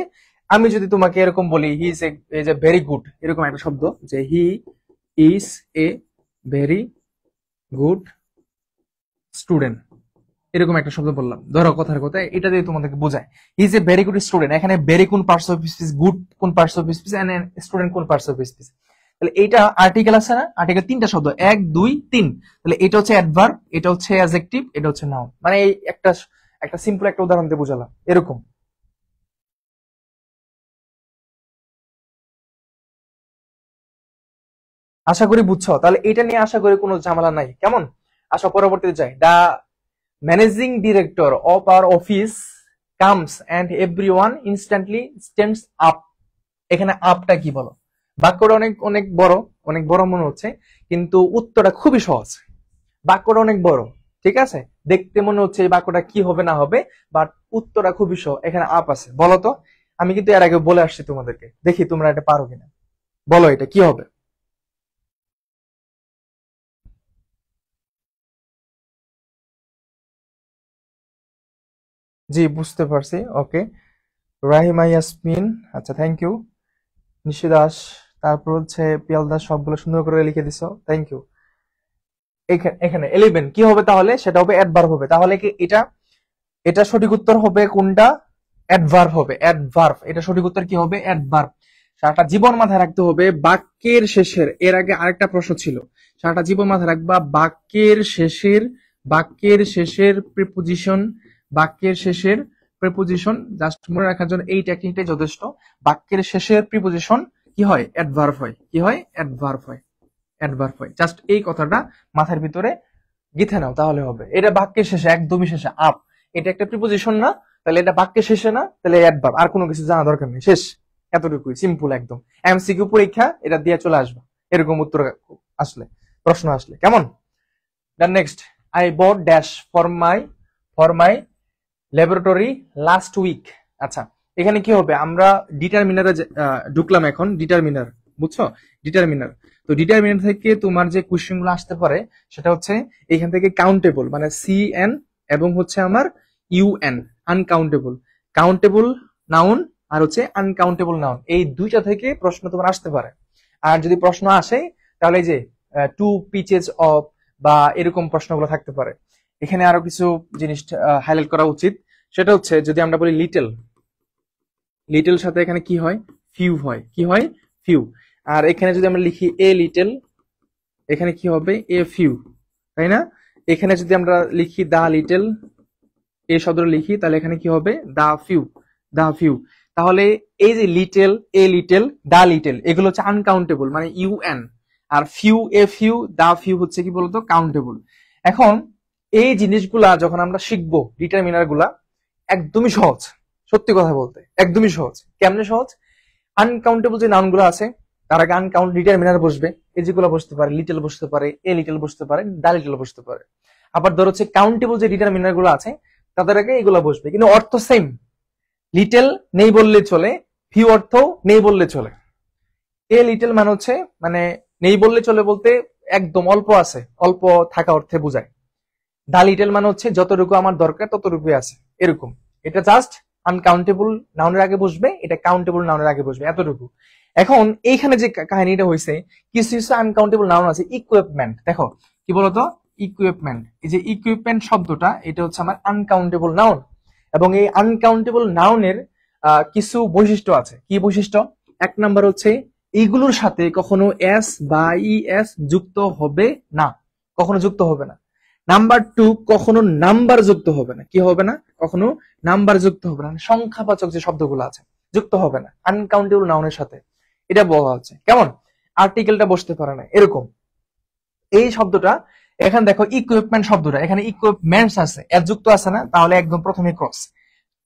Speaker 1: আমি যদি তোমাকে এরকম বলি হি ইজ এ ভেরি গুড, এরকম একটা শব্দ, যে হি is a very good student, এরকম একটা শব্দ বললাম, ধরো কথার কথা, এটা দিয়ে তোমাদেরকে বোঝায় he is a very good student. এখানে ভেরি কোন পার্টস অফ স্পিচ, গুড কোন parts of speech, and student কোন পার্টস অফ স্পিচ। তাহলে এইটা আর্টিকেল আছে না? আর্টিকেল তিনটা শব্দ, 1 2 3। তাহলে এটা হচ্ছে অ্যাডভার্ব, এটা হচ্ছে অ্যাডজেক্টিভ, এটা হচ্ছে নাউন। মানে এই একটা একটা সিম্পল একটা উদাহরণ দিয়ে বোঝালাম এরকম। আশা করি বুঝছো। তাহলে এটা নিয়ে আশা করি কোনো ঝামেলা নাই, কেমন? আসো পরবর্তীতে যাই। The managing director of our office comes and everyone instantly stands up. এখানে আপটা কি বলো? বাক্যটা অনেক অনেক বড়, অনেক বড় মনে হচ্ছে, কিন্তু উত্তরটা খুবই সহজ। বাক্যটা অনেক বড়, ঠিক আছে, দেখতে মনে হচ্ছে এই বাক্যটা কি হবে না হবে, বাট উত্তরটা খুবই সহজ। এখানে আপ আছে, বলো তো। আমি কিন্তু এর আগে বলে আসছি তোমাদেরকে, দেখি তোমরা এটা পারো কিনা। বলো এটা কি হবে? জি, বুঝতে পারছি। ওকে, রাহিমা ইয়াসমিন, আচ্ছা থ্যাংক ইউ। নিশি দাস, তারপর হচ্ছে পিয়াল দাস, সবগুলো সুন্দর করে লিখে দিছো, থ্যাংক ইউ। এখানে 11 কি হবে তাহলে? সেটা হবে অ্যাডভার্ব হবে। তাহলে কি এটা, এটা সঠিক উত্তর হবে কোনটা? অ্যাডভার্ব হবে, অ্যাডভার্ব। এটা সঠিক উত্তর কি হবে? অ্যাডভার্ব। সারাটা জীবন মাথায় রাখতে হবে বাক্যের শেষের, এর আগে আরেকটা প্রশ্ন ছিল, সারাটা জীবন মাথায় রাখবা বাক্যের শেষের, বাক্যের শেষের প্রিপোজিশন, বাক্যের শেষের প্রিপোজিশন জাস্ট মনে রাখার জন্য এই টেকনিকটাই যথেষ্ট। বাক্যের শেষের প্রিপোজিশন কি হয়? অ্যাডভার্ব হয়। কি হয়? অ্যাডভার্ব হয়। অ্যাডভার্ব হয়। জাস্ট এই কথাটা মাথার ভিতরে গিথে নাও, তাহলে হবে। এটা বাক্যের শেষে, একদমই শেষে আপ, এটা একটা প্রিপোজিশন না, তাহলে এটা বাক্যের শেষে না, তাহলে অ্যাডভার্ব। আর কোনো কিছু জানা দরকার নেই, শেষ। এতটুকুই, সিম্পল একদম। এমসিকিউ পরীক্ষা এটা দিয়ে চলে আসবে এরকম উত্তর আসলে, প্রশ্ন আসলে, কেমন? Then next, I bought dash for my laboratory last week. আচ্ছা, এখানে কি হবে? আমরা ডিটারমিনারে ঢুকলাম এখন। ডিটারমিনার, বুঝছো? ডিটারমিনার। তো ডিটারমিনার থেকে তোমার যে কোশ্চেন গুলো আসতে পারে সেটা হচ্ছে এখান থেকে কাউন্টেবল, মানে CN এবং হচ্ছে আমার UN, আনকাউন্টেবল। কাউন্টেবল নাউন আর হচ্ছে আনকাউন্টেবল নাউন, এই দুইটা থেকে প্রশ্ন তোমার আসতে পারে। আর যদি প্রশ্ন আসে তাহলে এই যে টু পিচেস অফ বা এরকম প্রশ্নগুলো থাকতে পারে। এখানে আরো কিছু জিনিস হাইলাইট করা উচিত। সেটা হচ্ছে যদি আমরা বলি লিটল, লিটল সাথে এখানে কি হয়? ফিউ হয়। কি হয়? ফিউ। আর এখানে যদি আমরা লিখি এ লিটল, এখানে কি হবে? এ ফিউ, তাই না? এখানে যদি আমরা লিখি দা লিটল, এই শব্দটা লিখি, তাহলে এখানে কি হবে? The few, the few. তাহলে এই যে little, a little, the little, এগুলো হচ্ছে আনকাউন্টেবল, মানে UN। আর few, a few, the few হচ্ছে কি বলতো? কাউন্টেবল। এখন এই জিনিসগুলা যখন আমরা শিখবো, ডিটারমিনার গুলা, একদমই সহজ। সত্যি কথা বলতে একদমই সহজ। কেমনে সহজ? আনকাউন্টেবল যে নাউন গুলো আছে তার আগে আনকাউন্ট ডিটারমিনার বসবে। এই যেগুলো বসতে পারে, লিটল বসতে পারে, এ লিটল বসতে পারে, দা লিটল বসতে পারে। আবার ধর হচ্ছে কাউন্টেবল যে ডিটারমিনার গুলো আছে তাদের আগে এগুলো বসবে, কিন্তু অর্থ সেম। লিটল নেই বললে চলে, ফিউ অর্থ নেই বললে চলে। এ লিটল মানে হচ্ছে, মানে নেই বললে চলে বলতে একদম অল্প আছে, অল্প থাকা অর্থে বোঝায়। দা লিটল মানে হচ্ছে যতটুকু আমার দরকার ততটুকু আছে, এরকম। এটা জাস্ট আনকাউন্টেবল নাউনের আগে বসবে, এটা কাউন্টেবল নাউনের আগে বসবে, এতটুকু। এখন এইখানে যে কাহিনীটা হয়েছে, কিছু কিছু আনকাউন্টেবল নাউন আছে। ইকুইপমেন্ট, দেখো কি বলতো? ইকুইপমেন্ট, এই যে ইকুইপমেন্ট শব্দটা, এটা হচ্ছে আমার আনকাউন্টেবল নাউন। এবং এই আনকাউন্টেবল নাউনের কিছু বৈশিষ্ট্য আছে। কি বৈশিষ্ট্য? এক নাম্বার হচ্ছে এইগুলোর সাথে কখনো এস বা ইএস যুক্ত হবে না, কখনো যুক্ত হবে না। নাম্বার টু, কখনো নাম্বার যুক্ত হবে না। কি হবে না? কখনো নাম্বার যুক্ত হবে না, সংখ্যাবাচক যে শব্দগুলো আছে যুক্ত হবে না আনকাউন্টেবল নাউনের সাথে, এটা বলা হচ্ছে। কেমন? আর্টিকেলটা বসতে পারে না, এরকম। এই শব্দটা এখানে দেখো, ইকুইপমেন্ট শব্দটা এখানে ইকুইপমেন্টস আছে, এর যুক্ত আছে না, তাহলে একদম প্রথমে ক্রস।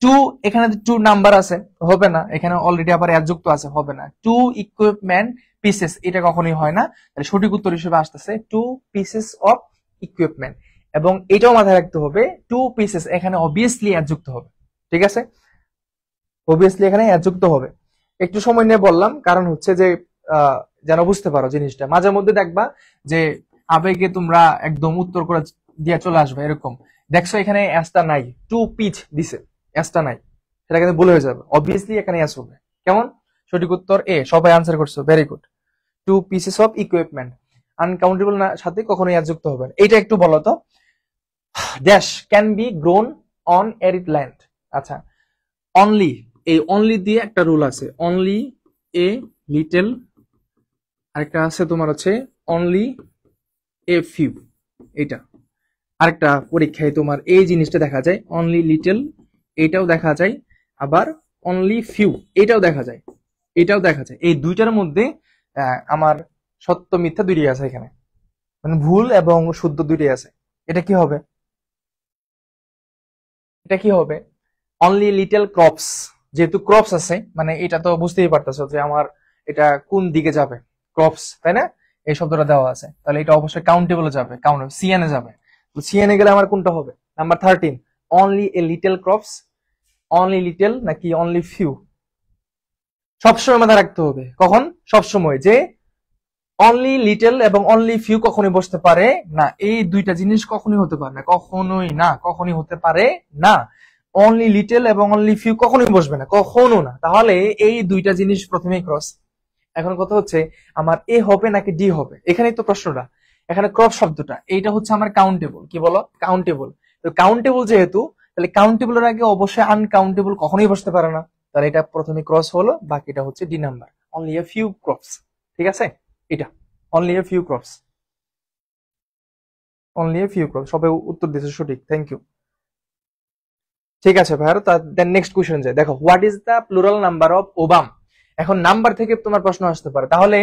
Speaker 1: টু, এখানে টু নাম্বার আছে, হবে না। এখানে অলরেডি আবার এর যুক্ত আছে, হবে না। টু ইকুইপমেন্ট পিসেস, এটা কখনোই হয় না। তাহলে সঠিক উত্তর হিসেবে আসতেছে টু পিসেস অফ ইকুইপমেন্ট। এবং এটাও মাথায় রাখতে হবে, টু পিসেস এখানে অবভিয়াসলি এর যুক্ত হবে, ঠিক আছে? অবভিয়াসলি এখানে এর যুক্ত হবে। একটু সময় নিয়ে বললাম, কারণ হচ্ছে যে যেন বুঝতে পারো জিনিসটা। মাঝে মধ্যে দেখবা যে আবেগে তোমরা একদম উত্তর করে দিয়ে চলে আসবে, এরকম। দেখছো এখানে এসটা নাই, টু পিচ দিছে, এসটা নাই, সেটা কিন্তু ভুল হয়ে যাবে। অবভিয়াসলি এখানে এস হবে। কেমন? সঠিক উত্তর এ, সবাই আনসার করছো, very good. Two pieces of equipment, uncountable না সাথে কখনোই এর যুক্ত হবে না। এটা একটু বলো তো। Dash can be grown on arid land. আচ্ছা, অনলি, এই অনলি দিয়ে একটা রুল আছে। অনলি এ লিটল, আরেকটা আছে তোমার হচ্ছে অনলি এ ফিউ। এটা আরেকটা পরীক্ষায় তোমার এই জিনিসটা দেখা যায়, অনলি লিটল, এটাও দেখা যায়। আবার অনলি ফিউ, এটাও দেখা যায়, এটাও দেখা যায়। এই দুইটার মধ্যে আমার সত্য মিথ্যা দুইটাই আছে এখানে, মানে ভুল এবং শুদ্ধ দুইটাই আছে। এটা কি হবে? এটা কি হবে? অনলি লিটল ক্রপস, যেহেতু ক্রপস আছে মানে এটা তো বুঝতেই পারতেছো যে আমার এটা কোন দিকে যাবে, ক্রপস, তাই না? এই শব্দটা দেওয়া আছে, তাহলে এটা অবশ্যই কাউন্টেবলে যাবে, কাউন্ট সিএনএ যাবে। তো সিএনএ গেলে আমার কোনটা হবে? Number 13, only a little crops, only little নাকি অনলি ফিউ? সবসময় মাথায় রাখতে হবে, কখন? সবসময়, যে অনলি লিটল এবং অনলি ফিউ কখনোই বসতে পারে না, এই দুইটা জিনিস কখনোই হতে পারে না, কখনোই না, কখনোই হতে পারে না। অনলি লিটল এবং অনলি ফিউ কখনোই বসবে না, কখনো না। তাহলে এই দুইটা জিনিস প্রথমেই ক্রস। এখন কথা হচ্ছে আমার এ হবে নাকি ডি হবে, এখানেই তো প্রশ্নটা। এখানে ক্রপ শব্দটা এইটা হচ্ছে আমার কাউন্টেবল, কি বলো? কাউন্টেবল। তো কাউন্টেবল যেহেতু, তাহলে কাউন্টেবলের আগে অবশ্যই আনকাউন্টেবল কখনোই বসতে পারে না, তাহলে এটা প্রথমে ক্রস হলো, বাকিটা হচ্ছে D number, only a few crops. ঠিক আছে, এটা only a few crops, only a few crops, সবাই উত্তর দিয়েছে সঠিক, থ্যাংক ইউ। ঠিক আছে ভাইয়ার, দেন নেক্সট কোশ্চেন যায়, দেখো what is the plural number of ovum. এখন নাম্বার থেকে তোমার প্রশ্ন আসতে পারে, তাহলে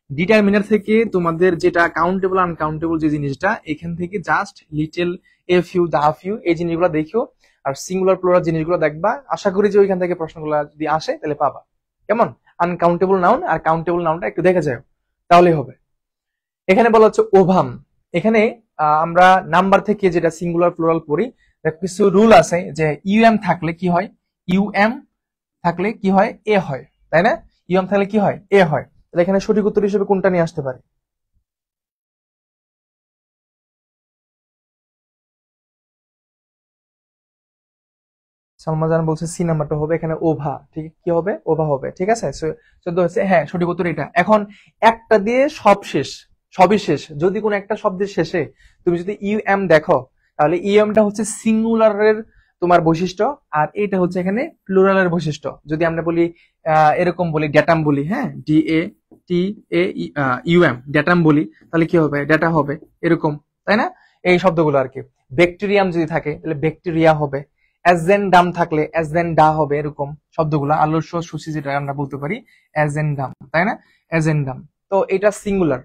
Speaker 1: ডিটারমিনার থেকে তোমাদের যেটা কাউন্টেবল আনকাউন্টেবল যে জিনিসটা, এখান থেকে just little, a few, the few, এই জিনিসগুলো দেখিও, আর সিঙ্গুলার প্লুরাল জিনিসগুলো দেখবা। আশা করি যে ওইখান থেকে প্রশ্নগুলো যদি আসে তাহলে পাবা। কেমন? আনকাউন্টেবল নাউন আর কাউন্টেবল নাউনটা একটু দেখে যাও, তাহলেই হবে। এখানে বলা হচ্ছে ওভাম। এখানে আমরা নাম্বার থেকে যেটা সিঙ্গুলার প্লুরাল পড়ি, কিছু রুল আছে যে ইউএম থাকলে কি হয়, ইউএম থাকলে কি হয়, এ হয়, তাই না? ইউএম থাকলে কি হয়, এ হয়। তাহলে এখানে সঠিক উত্তর হিসেবে কোনটা নিয়ে আসতে পারে? সালমা জান বলছে সি নাম্বারটা হবে, এখানে ওভা, ঠিক কি হবে, ওভা হবে। ঠিক আছে, চোদ্দ হচ্ছে, হ্যাঁ সঠিক উত্তর এটা। এখন একটা দিয়ে সব শেষ, সবই শেষ, যদি কোনো একটা শব্দের শেষে তুমি যদি ইউএম দেখো, তাহলে ইউএমটা হচ্ছে সিঙ্গুলারের তোমার বৈশিষ্ট্য, আর এটা হচ্ছে এখানে প্লুরালের বৈশিষ্ট্য। যদি আমরা বলি এরকম বলি, ড্যাটাম বলি, হ্যাঁ, D A T A UM, datum বলি, তাহলে কি হবে, ডেটা হবে, এরকম, তাই না? এই শব্দগুলো আর কি। ব্যাকটেরিয়াম যদি থাকে তাহলে ব্যাকটেরিয়া হবে, অ্যাজেন্ডাম থাকলে অ্যাজেন্ডা হবে, এরকম শব্দগুলো। আলস্য সূচি যেটা আমরা বলতে পারি অ্যাজেন্ডাম, তাই না? অ্যাজেন্ডাম। তো এটা সিঙ্গুলার,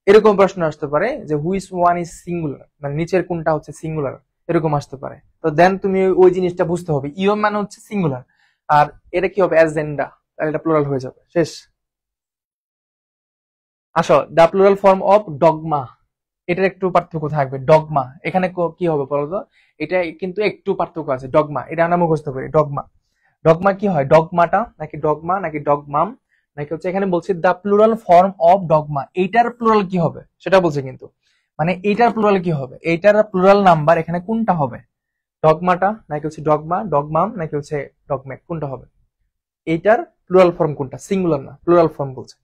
Speaker 1: এরকম প্রশ্ন আসতে পারে যে হুইচ ওয়ান ইজ সিঙ্গুলার, মানে নিচের কোনটা হচ্ছে সিঙ্গুলার, এরকম আসতে পারে। তো দেন তুমি ওই জিনিসটা বুঝতে হবে, ইয়ম মানে হচ্ছে সিঙ্গুলার, আর এটা কি হবে, অ্যাজেন্ডা, তাহলে এটা প্লুরাল হয়ে যাবে, শেষ। আসো, the plural form of dogma, এটার একটু পার্থক্য থাকবে। ডগমা এখানে কি হবে বলতো, এটা কিন্তু একটু পার্থক্য আছে। ডগমা এটা আমরা মুখস্থ করি, ডগমা, ডগমা কি হয়, ডগমাটা নাকি ডগমা নাকি ডগমাম, নাকি হচ্ছে এখানে বলছে the plural form of dogma, এইটার প্লুরাল কি হবে সেটা বলছে কিন্তু, মানে এইটার প্লুরাল কি হবে, এইটার প্লুরাল নাম্বার এখানে কোনটা হবে, ডগমাটা নাকি হচ্ছে ডগমা, ডগমাম নাকি হচ্ছে ডগমেট, কোনটা হবে? এইটার প্লুরাল ফর্ম কোনটা, সিঙ্গুলার না, প্লুরাল ফর্ম বলছে।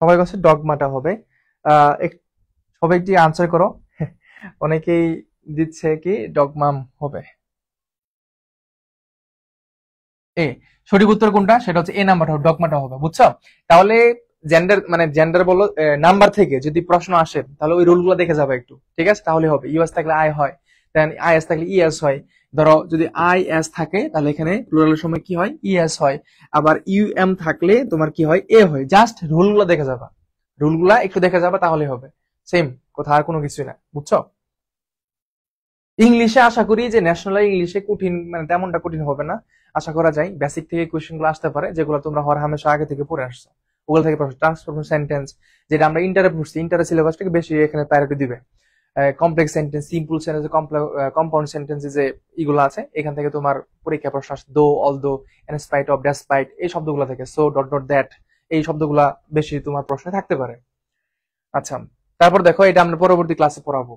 Speaker 1: সবাই কাছে ডগমাটা হবে। আহ এক- সবাই একটি আনসার করো। অনেকেই দিচ্ছে কি ডগমাম হবে। এ, সঠিক উত্তর কোনটা, সেটা হচ্ছে এ নাম্বারটা হবে, ডগমাটা হবে, বুঝছো? তাহলে জেন্ডার, মানে জেন্ডার বলো, নাম্বার থেকে যদি প্রশ্ন আসে তাহলে ওই রুলগুলো দেখে যাবে একটু, ঠিক আছে? তাহলে হবে, ইউএস থাকলে আই হয়, দেন আই এস থাকলে ইএস হয়। ধরো যদি আই এস থাকে তাহলে এখানে প্লুরালের সময় কি হয়, ইএস হয়। আবার ইউএম থাকলে তোমার কি হয়, এ হয়। জাস্ট রুলগুলো দেখে যাবা, রুলগুলা একটু দেখে যাবা, তাহলে হবে। সেম কথা, আর কোনো কিছুই না, বুঝছো? ইংলিশে আশা করি যে ন্যাশনাল ইংলিশে কঠিন, মানে তেমনটা কঠিন হবে না, আশা করা যায়। বেসিক থেকে কোয়েশ্চেন গুলো আসতে পারে, যেগুলো তোমরা হর হামেশা আগে থেকে পড়ে আসছো, ওগুলো থেকে ট্রান্সফরমেশন সেন্টেন্স, যেটা আমরা ইন্টারে পড়ছি, ইন্টারে সিলেবাসটাকে বেশি এখানে প্রায়োরিটি দিবে। Complex sentence, simple sentence, compound sentence, যে এগুলো আছে, এখান থেকে তোমার পরীক্ষা প্রশ্ন আসে, দো, although, in spite of, despite, এই শব্দগুলো থেকে, সো, ডট ডট দ্যাট, এই শব্দগুলা বেশি তোমার প্রশ্নে থাকতে পারে। আচ্ছা, তারপর দেখো, এটা আমরা পরবর্তী ক্লাসে পড়াবো।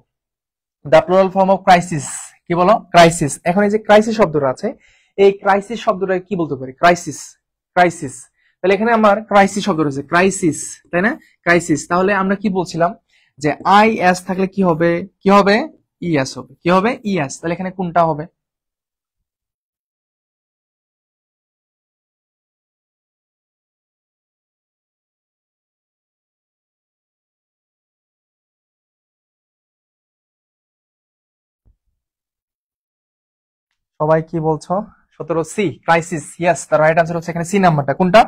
Speaker 1: The plural form of crisis, কি বলো, ক্রাইসিস। এখন এই যে ক্রাইসিস শব্দটা আছে, এই ক্রাইসিস শব্দটা কি বলতে পারি, ক্রাইসিস, ক্রাইসিস। তাহলে এখানে আমার ক্রাইসিস শব্দ রয়েছে, ক্রাইসিস, তাই না? ক্রাইসিস, তাহলে আমরা কি বলছিলাম যে আই এস থাকলে কি হবে, কি হবে, ইএস হবে, কি হবে, ইএস। তাহলে এখানে কোনটা হবে? সবাই কি বলছো? 17 C, crisis. Yes, the right answer হচ্ছে এখানে সি নাম্বারটা। কোনটা?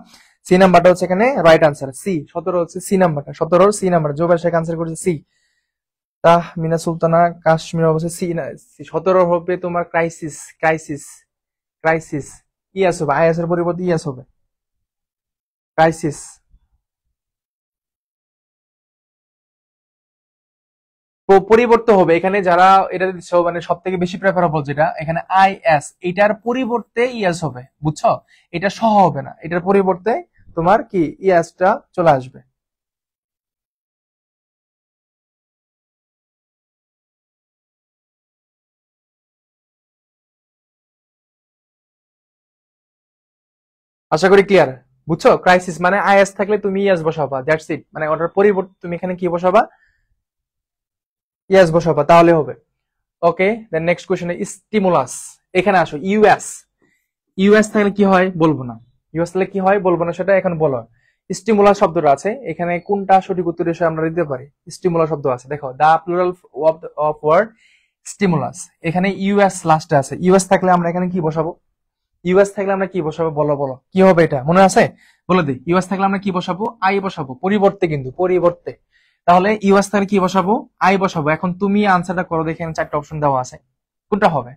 Speaker 1: সি নাম্বারটা হচ্ছে এখানে রাইট আনসার। সি 17 হচ্ছে সি নাম্বারটা, 17 সি নাম্বার। জোবাই শেখ আনসার করেছে সি। মিনা সুলতানা কাশ্মীর অবশ্যই সি না, 17 হবে তোমার ক্রাইসিস। Crisis, crisis. ইয়াস হবে, আইএস এর পরিবর্তে ইয়াস হবে, ক্রাইসিস। পরিবর্তে হবে এখানে যারা এটা দিচ্ছ, মানে সব থেকে বেশি প্রেফারেবল যেটা এখানে আইএস, এটার পরিবর্তে ইয়াস হবে, বুঝছো? এটা সহ হবে না, এটার পরিবর্তে তোমার কি ইয়াসটা চলে আসবে। আশা করি ক্লিয়ার, বুঝছো? ক্রাইসিস মানে আইএস থাকলে তুমি ইয়াস বসাবা, দ্যাটস ইট। মানে ওটার পরিবর্তে তুমি এখানে কি বসাবা? ইয়াস বসাবা, তাহলে হবে। Okay, then next question, stimulus. এখানে আসো, ইউএস। ইউএস থাকলে কি হয় বলবো না, ইউএস থাকলে কি হয় বলবো না, সেটা এখন বলো। স্টিমুলাস শব্দটা আছে এখানে, কোনটা সঠিক উত্তর হিসেবে আমরা দিতে পারি? স্টিমুলাস শব্দ আছে, দেখো দা প্লুরাল অফ ওয়ার্ড স্টিমুলাস। এখানে ইউএস লাস্টে আছে, ইউএস থাকলে আমরা এখানে কি বসাবো? ইউএস থাকলে আমরা কি বসাবো বলো, বলো কি হবে এটা, মনে আছে? বলে দিই, ইউএস থাকলে আমরা কি বসাবো? আই বসাবো, পরিবর্তে, কিন্তু পরিবর্তে। তাহলে ইউএস থাকলে কি বসাবো? আই বসাবো। এখন তুমি আনসারটা করো, দেখে চারটা অপশন দেওয়া আছে, কোনটা হবে?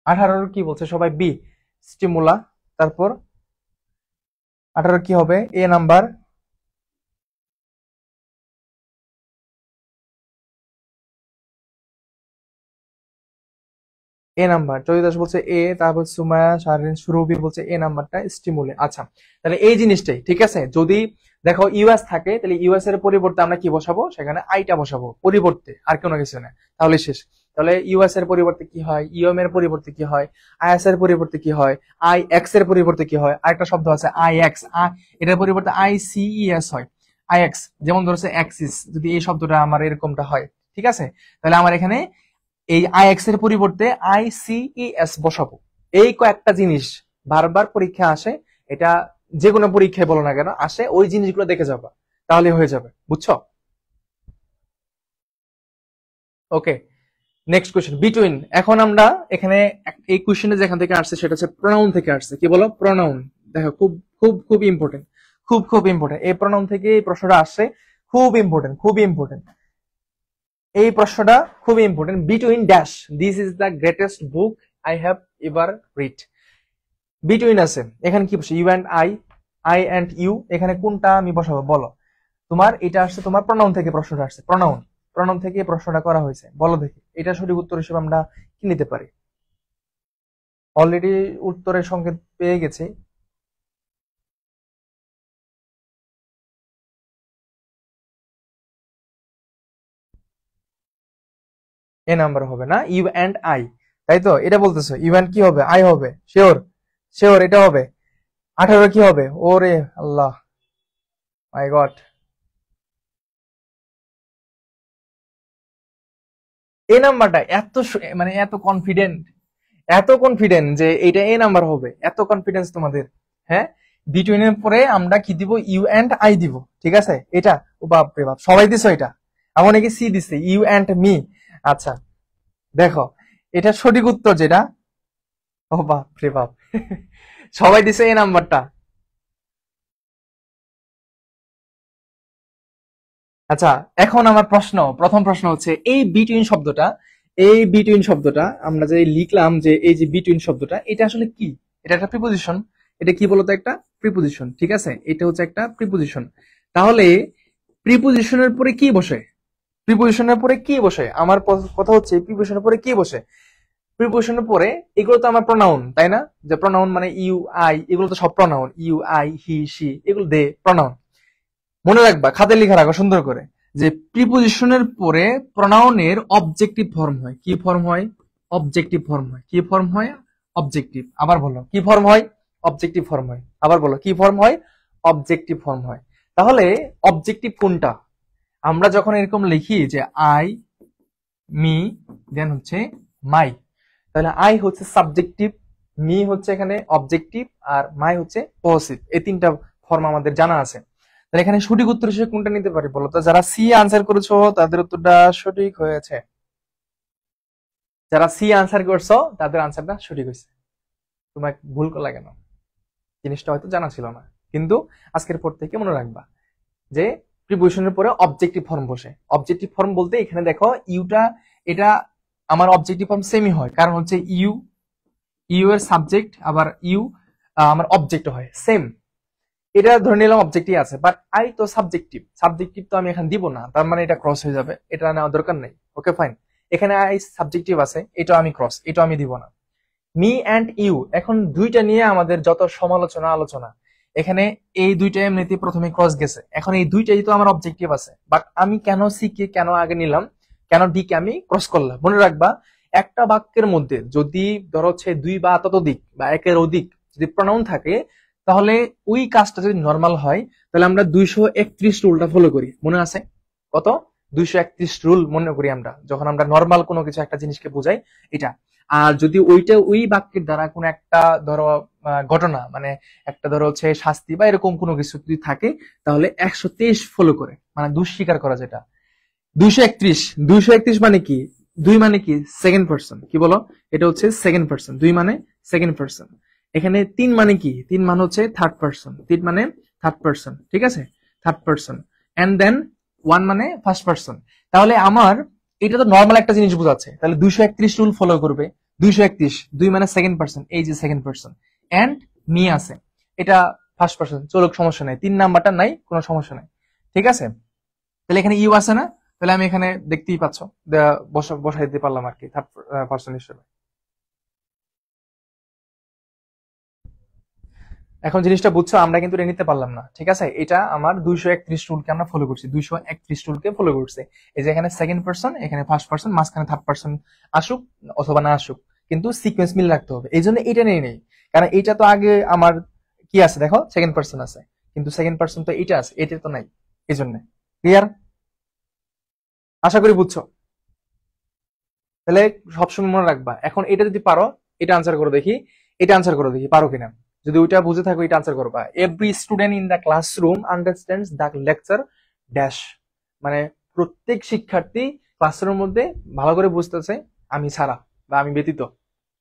Speaker 1: 18 কি বলছে সবাই? বি, স্টিমুলা। তারপর 18 কি হবে? এ নাম্বার। এ নাম্বার, চৈতাস বলছে এ, তারপর সুমায়া, শারীন, সুরভি বলছে এ নাম্বারটা স্টিমুলে। আচ্ছা, তাহলে এই জিনিসটাই ঠিক আছে। যদি দেখো ইউএস থাকে, তাহলে ইউএস এর পরিবর্তে আমরা কি বসাবো? সেখানে আইটা বসাবো, পরিবর্তে, আর কোনো কিছু না, তাহলে শেষ। তাহলে ইউএস এর পরিবর্তে কি হয়? ইউএম এর পরিবর্তে কি হয়? আইএস এর পরিবর্তে কি হয়? আই এক্স এর পরিবর্তে কি হয়? আরেকটা শব্দ আছে আই এক্স, এটার পরিবর্তে আই সিইএস হয়। আই এক্স, যেমন ধরছে অ্যাক্সিস, যদি এই শব্দটা আমার এরকমটা হয়, ঠিক আছে, তাহলে আমার এখানে এই আইএক্স এর পরিবর্তে আইসিইএস বসাবো। এই কয়েকটা জিনিস বারবার পরীক্ষা আসে, এটা যে কোনো পরীক্ষায় বলো না কেন আসে, ওই জিনিসগুলো দেখে যাবা, তাহলে হয়ে যাবে, বুঝছো? ওকে, নেক্সট কোশ্চেন, বিটুইন। এখন আমরা এখানে এই কোশ্চেনে যেখান থেকে আসছে সেটা হচ্ছে প্রোনাউন থেকে আসছে। কি বলো? প্রোনাউন। দেখো, খুব খুব খুব ইম্পর্টেন্ট, খুব খুব ইম্পর্টেন্ট। এই প্রোনাউন থেকে এই প্রশ্নটা আসছে, খুব ইম্পর্টেন্ট, খুব ইম্পর্টেন্ট। এই প্রশ্নটা খুব important. Between dash, this is the greatest book I have ever read. Between আছে, এখানে কি বসে? You and I and you, এখানে কোনটা আমি বসাবো বলো? তোমার এটা আসছে, তোমার প্রনাউন থেকে প্রশ্নটা আসছে, প্রনাউন, প্রনাউন থেকে প্রশ্নটা করা হয়েছে, বলো দেখি এটা সঠিক উত্তর হিসেবে আমরা কি নিতে পারি? অলরেডি উত্তরের সংকেত পেয়ে গেছি। এ নাম্বার হবে না, ইউ অ্যান্ড আই, তাই তো? এটা বলতেছো, ইউ অ্যান্ড কি হবে? আই হবে, শিওর? শিওর এটা হবে? 18 কি হবে? ওরে আল্লাহ, মাই গড। এই নাম্বারটা এত মানে এত কনফিডেন্ট, এত কনফিডেন্ট যে এটা এ নাম্বার হবে, এত কনফিডেন্স তোমাদের? হ্যাঁ, বিটুইন এর পরে আমরা কি দিব? ইউ অ্যান্ড আই দিব, ঠিক আছে? এটা, ও বাপ রে বাপ, সবাই দিছো এটা? এমন নাকি সি দিছে, ইউ অ্যান্ড মি। আচ্ছা, দেখো এটা সঠিক উত্তর যেটা, ও বাপ রে বাপ, সবাই দিছে এই নাম্বারটা। আচ্ছা, এখন আমার প্রশ্ন, প্রথম প্রশ্ন হচ্ছে, এই বিটুইন শব্দটা, এই বিটুইন শব্দটা আমরা যে লিখলাম, যে এই যে বিটুইন শব্দটা, এটা আসলে কি? এটা একটা প্রিপোজিশন। এটা কি বলতো? একটা প্রিপোজিশন, ঠিক আছে? এটা হচ্ছে একটা প্রিপোজিশন। তাহলে প্রিপোজিশনের পরে কি বসে? প্রিপোজিশনের পরে কি বসে? আমার কথা হচ্ছে প্রিপোজিশনের পরে কি বসে? প্রিপোজিশনের পরে, এগুলো তো আমার প্রনাউন, তাই না? যে প্রনাউন মানে ইউ আই, এগুলো তো সব pronoun, you I he she, এগুলো দে প্রনাউন। মনে রাখবা, খাতে লিখে রাখো সুন্দর করে, যে প্রিপোজিশনের পরে প্রনাউনের অবজেক্টিভ ফর্ম হয়। কি ফর্ম হয়? অবজেক্টিভ ফর্ম হয়। কি ফর্ম হয়? অবজেক্টিভ। আবার বলো, কি ফর্ম হয়? অবজেক্টিভ ফর্ম হয়। আবার বলো, কি ফর্ম হয়? অবজেক্টিভ ফর্ম হয়। তাহলে অবজেক্টিভ কোনটা? আমরা যখন এরকম লিখি যে আই, মি, দেন হচ্ছে মাই, তাহলে আই হচ্ছে সাবজেক্টিভ, মি হচ্ছে এখানে অবজেক্টিভ, আর মাই হচ্ছে পসিভ। এই তিনটা ফর্ম আমাদের জানা আছে। তাহলে এখানে সঠিক উত্তর হিসেবে কোনটা নিতে পারি বলো তো? যারা সি আনসার করেছো তাদের উত্তরটা সঠিক হয়েছে। যারা সি আনসার করছো তাদের আনসারটা সঠিক হয়েছে। তোমার ভুল করলা কেন? জিনিসটা হয়তো জানা ছিল না, কিন্তু আজকের পর থেকে মনে রাখবা যে প্রিপোজিশনের পরে অবজেক্টিভ ফর্ম বসে। অবজেক্টিভ ফর্ম বলতে এখানে দেখো ইউটা, এটা আমার অবজেক্টিভ ফর্ম সেমই হয়, কারণ হচ্ছে ইউ, ইউ এর সাবজেক্ট আবার ইউ আমার অবজেক্ট হয় সেম। এটা ধরে নিলাম অবজেক্টিভ আছে, বাট আই তো সাবজেক্টিভ, সাবজেক্টিভ তো আমি এখানে দিব না, তার মানে এটা ক্রস হয়ে যাবে, এটা নেওয়ার দরকার নেই। ওকে ফাইন, এখানে আই সাবজেক্টিভ আছে, এটা আমি ক্রস, এটা আমি দিব না। মি অ্যান্ড ইউ, এখন দুইটা নিয়ে আমাদের যত সমালোচনা আলোচনা, এখানে এই দুইটা এমনিতে প্রথমে ক্রস গেছে, এখন এই দুইটাই তো আমার অবজেক্টিভ আছে, বাট আমি কেন সি কে কেন আগে নিলাম, কেন ডি কে আমি ক্রস করলাম? মনে রাখবা একটা বাক্যের মধ্যে যদি ধরো হচ্ছে দুই বা ততোধিক বা একের অধিক যদি প্রনাউন থাকে, তাহলে ওই কাজটা যদি নর্মাল হয়, তাহলে আমরা 231 রুলটা ফলো করি। মনে আছে কত? 231 রুল মনে করি আমরা যখন আমরা নর্মাল কোনো কিছু একটা জিনিসকে বোঝাই এটা। আর যদি ওইটা ওই বাক্যের দ্বারা কোনো একটা ধরো ঘটনা, মানে একটা ধরো হচ্ছে শাস্তি বা এরকম কোনো কিছু যদি থাকে, তাহলে 123 ফলো করে, মানে দুঃস্বীকার করা, যেটা 231। 231 মানে কি? দুই মানে কি? Second person. কি বলো? এটা হচ্ছে সেকেন্ড পার্সন। দুই মানে সেকেন্ড পার্সন। এখানে তিন মানে কি? তিন মানে হচ্ছে থার্ড পার্সন। তিন মানে থার্ড পার্সন, ঠিক আছে, third person. And then one মানে ফার্স্ট পার্সন। তাহলে আমার এটা তো নর্মাল একটা জিনিস বোঝাচ্ছে, তাহলে 231 রুল ফলো করবে। 231, দুই মানে সেকেন্ড পার্সন, এই যে সেকেন্ড পার্সন, এন্ড মি আছে, এটা ফার্স্ট পার্সন, চলুক, সমস্যা নাই, তিন নাম্বারটা নাই, কোনো সমস্যা নাই, ঠিক আছে। তাহলে এখানে ইউ আছে না? তাহলে আমি এখানে দেখতেই পাচ্ছ বসাই দিতে পারলাম আর কি থার্ড পার্সন হিসেবে। এখন জিনিসটা বুঝছো, আমরা কিন্তু এটা নিতে পারলাম না, ঠিক আছে। এটা আমার 231 রুলকে আমরা ফলো করছি, 231 রুলকে ফলো করছে। এই যে এখানে সেকেন্ড পার্সন, এখানে ফার্স্ট পার্সন, মাঝখানে থার্ড পার্সন আসুক অথবা না আসুক, কিন্তু সিকোয়েন্স মিল রাখতে হবে। এই জন্য এটা নেই, কারণ এটা তো আগে আমার কি আছে দেখো, সেকেন্ড পার্সন আছে, কিন্তু সেকেন্ড পার্সন তো এটা আছে, এটা তো নাই, এই জন্য। ক্লিয়ার? আশা করি বুঝছো। তাহলে সবসময় মনে রাখবা, এখন এটা যদি পারো এটা আনসার করো দেখি, এটা আনসার করো দেখি পারো কিনা। যদি ওইটা বুঝে থাকো এটা আনসার করবা। Every student in the classroom understands the lecture dash, মানে প্রত্যেক শিক্ষার্থী ক্লাসরুমের মধ্যে ভালো করে বুঝতেছে আমি ছাড়া বা আমি ব্যতীত,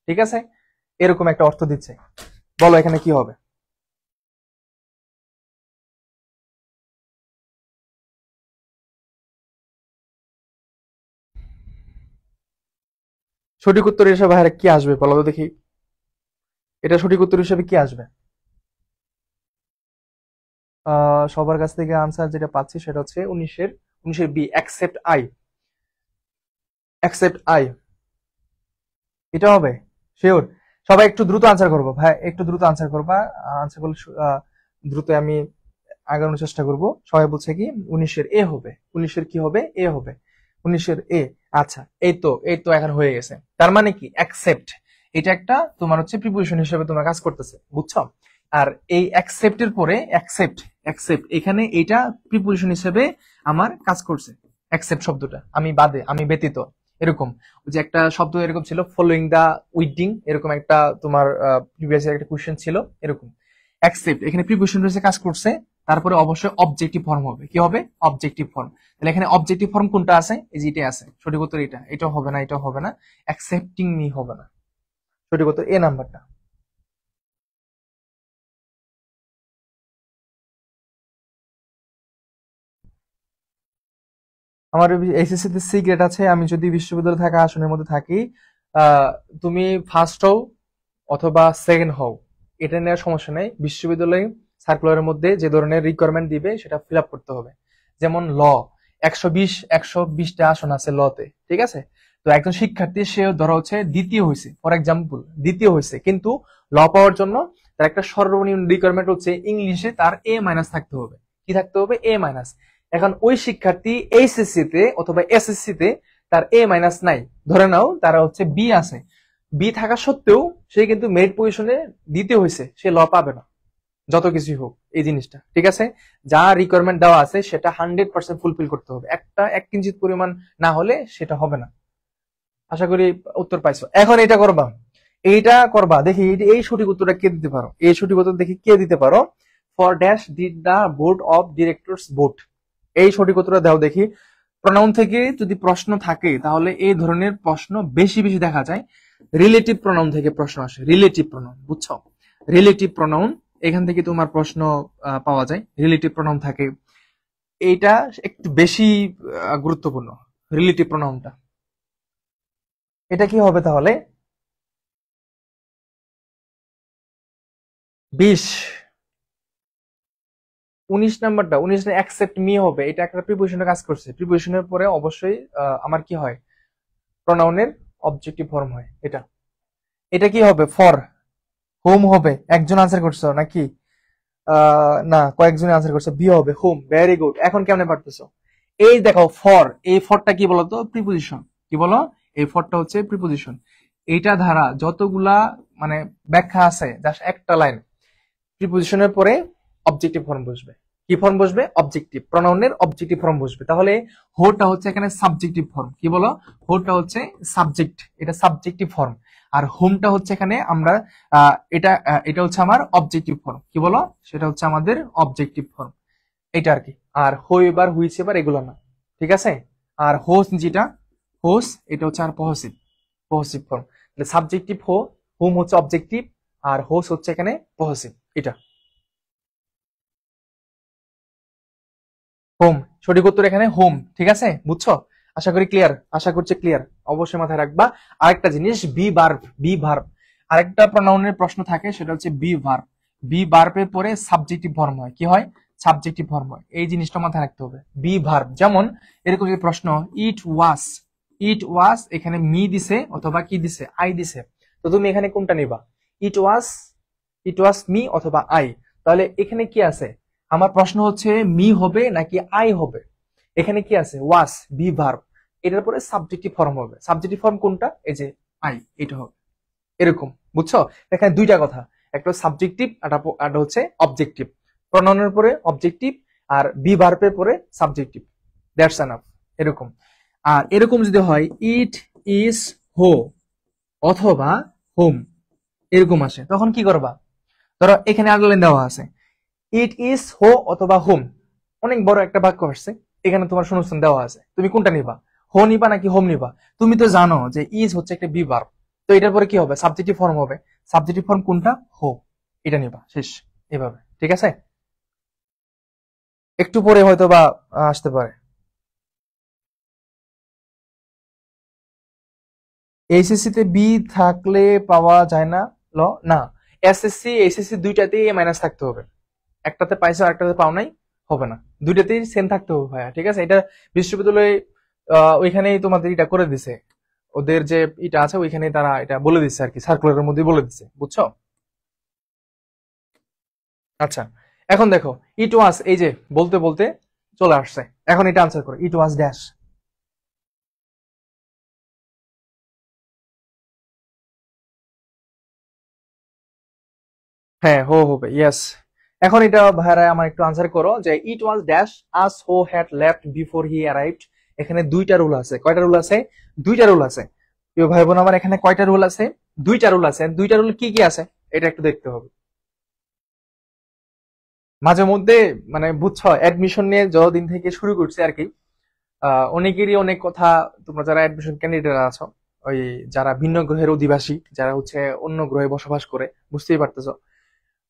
Speaker 1: ঠিক আছে, এরকম একটা অর্থ দিচ্ছে। বলো এখানে কি হবে? সঠিক উত্তর হিসেবে ভাইরা কি আসবে বলো তো দেখি, এটা সঠিক উত্তর হিসেবে কি আসবে? সবার কাছ থেকে আনসার যেটা পাচ্ছি সেটা হচ্ছে 19-এর B, accept I, accept I, এটা হবে শিওর। সবাই একটু দ্রুত আনসার করবো ভাই, একটু দ্রুত আনসার করবা, আনসার করলে দ্রুত আমি আগানোর চেষ্টা করব। সবাই বলছে কি 19-এর এ হবে, 19-এর কি হবে? এ হবে, 19-এর এ। আচ্ছা, এই তো এখন হয়ে গেছে। তার মানে কি অ্যাকসেপ্ট, এটা একটা তোমার হচ্ছে প্রিপোজিশন হিসেবে তোমার কাজ করতেছে, বুঝছো? আর এই অ্যাকসেপ্টের পরে অ্যাকসেপ্ট, অ্যাকসেপ্ট এখানে এটা প্রিপোজিশন হিসেবে আমার কাজ করছে। অ্যাকসেপ্ট শব্দটা আমি বাদে, আমি ব্যতীত, এরকম। ওই যে একটা শব্দ এরকম ছিল, ফলোইং দা উইডিং, এরকম একটা তোমার প্রিভিয়াস একটা কোশ্চেন ছিল এরকম। অ্যাকসেপ্ট এখানে প্রিপোজিশন হিসেবে কাজ করছে, তারপরে অবশ্যই অবজেক্টিভ ফর্ম হবে। কি হবে? Objective form. তাহলে এখানে অবজেক্টিভ ফর্ম কোনটা আছে? এই যে এটা আছে, সঠিক উত্তর এটা। এটাও হবে না, এটাও হবে না, অ্যাকসেপ্টিং মি হবে না, সঠিক উত্তর এ নাম্বারটা। আমার এইচএসসি তে সি গ্রেড আছে, আমি যদি বিশ্ববিদ্যালয়ে থাকা আসনের মধ্যে থাকি, আহ, তুমি ফার্স্ট হও অথবা সেকেন্ড হও, এটা নেওয়ার সমস্যা নেই। বিশ্ববিদ্যালয়ে সার্কুলারের মধ্যে যে ধরনের রিকোয়ারমেন্ট দিবে সেটা ফিল আপ করতে হবে। যেমন ল, 120টা আসন আছে লতে, ঠিক আছে। তো একজন শিক্ষার্থী সে ধরো হচ্ছে দ্বিতীয় হয়েছে, ফর এক্সাম্পল দ্বিতীয় হয়েছে, কিন্তু ল পাওয়ার জন্য তার একটা সর্বনিম্ন রিকোয়ারমেন্ট হচ্ছে ইংলিশে তার এ মাইনাস থাকতে হবে। কি থাকতে হবে? এ মাইনাস। এখন ওই শিক্ষার্থী এইচএসসি তে অথবা এসএসসি তে তার এ মাইনাস নাই, ধরে নাও তারা হচ্ছে বি আছে, বি থাকা সত্ত্বেও সে কিন্তু মেরিট পজিশনে দিতে হয়েছে, সে ল পাবে না, যত কিছুই হোক। এই জিনিসটা ঠিক আছে, যা রিকোয়ারমেন্ট দেওয়া আছে সেটা 100% ফুলফিল করতে হবে, একটা এক কিঞ্চিত পরিমাণ না হলে সেটা হবে না। আশা করি উত্তর পাইছো। এখন এটা করবা, এইটা করবা দেখি, এই সঠিক উত্তরটা কে দিতে পারো, এই সঠিক উত্তর দেখি কে দিতে পারো। For dash did the board of directors vote, এই সঠিক উত্তরটা দাও দেখি। প্রনাউন থেকে যদি প্রশ্ন থাকে তাহলে এই ধরনের প্রশ্ন বেশি বেশি দেখা যায় রিলেটিভ প্রনাউন থেকে প্রশ্ন আসে। রিলেটিভ প্রনাউন, বুঝছো? রিলেটিভ প্রনাউন, এখান থেকে তোমার প্রশ্ন পাওয়া যায়, রিলেটিভ প্রনাউন থাকে। এইটা একটু বেশি গুরুত্বপূর্ণ, রিলেটিভ প্রনাউনটা। এটা কি হবে তাহলে? 20 19 নাম্বারটা, 19 অ্যাকসেপ্ট মি হবে। এটা একটা প্রিপোজিশনের কাজ করছে। প্রিপোজিশনের পরে অবশ্যই আমার কি হয়, প্রনাউনের অবজেক্টিভ ফর্ম হয়। এটা এটা কি হবে? ফর হোম হবে। একজন আনসার করছো নাকি? না, কয়েকজনে আনসার করছে। বি হবে হোম। Very good. এখন কেমনে পারতেছো? এই দেখো ফর, এই ফরটা কি বলতো? প্রিপোজিশন। কি বলো? এই ফরটা হচ্ছে প্রিপোজিশন। এইটা ধারা যতগুলা মানে ব্যাখ্যা আছে, জাস্ট একটা লাইন, প্রিপোজিশনের পরে অবজেক্টিভ ফর্ম বসবে। কি ফর্ম বসবে? অবজেক্টিভ, প্রনাউনের অবজেক্টিভ ফর্ম বসবে। তাহলে হোটা হচ্ছে এখানে সাবজেক্টিভ ফর্ম। কি বলো? হোটা হচ্ছে সাবজেক্ট, এটা সাবজেক্টিভ ফর্ম। আর হোমটা হচ্ছে এখানে আমরা এটা হচ্ছে আমার অবজেক্টিভ ফর্ম। কি বলো? সেটা হচ্ছে আমাদের অবজেক্টিভ ফর্ম। এটা আর কি। আর হইবার হুইছে এবার এগুলো না, ঠিক আছে? আর হোস যেটা, হোস এটা হচ্ছে আর পহসিভ, পহসিভ ফর্ম। তাহলে সাবজেক্টিভ হোম হচ্ছে অবজেক্টিভ, আর হোস হচ্ছে এখানে পহসিভ। এটা হোম, সঠিক উত্তর এখানে হোম। ঠিক আছে, বুঝছো? আশা করি ক্লিয়ার, আশা করছি ক্লিয়ার। অবশ্যই মাথায় রাখবা। আরেকটা জিনিস, বি ভার্ব। বি ভার্ব, আরেকটা প্রনাউনের প্রশ্ন থাকে, সেটা হচ্ছে বি ভার্ব। বি ভার্বের পরে সাবজেক্টিভ ফর্ম হয়। কি হয়? সাবজেক্টিভ ফর্ম হয়। এই জিনিসটা মাথায় রাখতে হবে। বি ভার্ব, যেমন এরকম যে প্রশ্ন, ইট ওয়াস, ইট ওয়াস, এখানে মি দিছে অথবা কি দিছে? আই দিছে। তো তুমি এখানে কোনটা নিবা? ইট ওয়াস, ইট ওয়াস মি অথবা আই। তাহলে এখানে কি আছে? আমার প্রশ্ন হচ্ছে মি হবে নাকি আই হবে? এখানে কি আছে? ওয়াস, বি ভার্ব, এটার পরে সাবজেক্টিভ ফর্ম হবে। সাবজেক্টিভ ফর্ম কোনটা? এই যে আই, এটা হবে। এরকম, বুঝছো? এখানে দুইটা কথা, একটা সাবজেক্টিভ আর হচ্ছে অবজেক্টিভ। প্রনাউনের পরে অবজেক্টিভ আর বি ভার্বের পরে সাবজেক্টিভ। That's enough. এরকম। আর এরকম যদি হয়, ইট ইজ হো অথবা হোম, এরকম আসে, তখন কি করবা? ধরো এখানে আন্ডারলাইন দেওয়া আছে, ইট ইজ হো অথবা হোম, অনেক বড় একটা বাক্য আসছে, এখানে তোমার শূন্যস্থান দেওয়া আছে, তুমি কোনটা নিবা? হো নিবা নাকি হোম নিবা? তুমি তো জানো যে ইজ হচ্ছে একটা বি ভার্ব, তো এটার পরে কি হবে? সাবজেক্টিভ ফর্ম হবে। সাবজেক্টিভ ফর্ম কোনটা? হো। এটা নিবা, শেষ। এভাবে, ঠিক আছে? একটু পরে হয়তো বা আসতে পারে। এইচএসসি তে বি থাকলে পাওয়া যায় না? ল না, এসএসসি এইচএসসি দুইটাতেই এ মাইনাস থাকতে হবে। একটাতে পাইছো আর একটাতে পাও নাই, হবে না। দুইটাতেই সেম থাকতে হবে ভাইয়া, ঠিক আছে? এটা বিশ্ববিদ্যালয়ে ওইখানেই তোমাদের এটা করে দিছে, ওদের যে এটা আছে ওইখানে তারা এটা বলে দিচ্ছে আর কি, সার্কুলারের মধ্যে বলে দিচ্ছে, বুঝছো? আচ্ছা, এখন দেখো, ইট ওয়াজ, এই যে বলতে বলতে চলে আসছে, এখন এটা আনসার করো, ইট ওয়াজ ড্যাশ। হ্যাঁ, হো হবে, ইয়েস। এখন এটা ভাইরা আমার একটু আনসার করো যে ইট ওয়াজ ড্যাশ আস হো had left before he arrived. এখানে দুইটা রুল আছে। কয়টা রুল আছে? দুইটা রুল আছে। প্রিয় ভাই বোন আমার, এখানে কয়টা রুল আছে? দুইটা রুল আছে। দুইটা রুল কি কি আছে এটা একটু দেখতে হবে। মাঝে মধ্যে মানে বুঝছো, অ্যাডমিশন নিয়ে যতদিন থেকে শুরু করছে আর কি, অনেকেরই অনেক কথা, তোমরা যারা অ্যাডমিশন ক্যান্ডিডেট আছো, ওই যারা ভিন্ন গ্রহের অধিবাসী, যারা হচ্ছে অন্য গ্রহে বসবাস করে, বুঝতেই পারতেছো।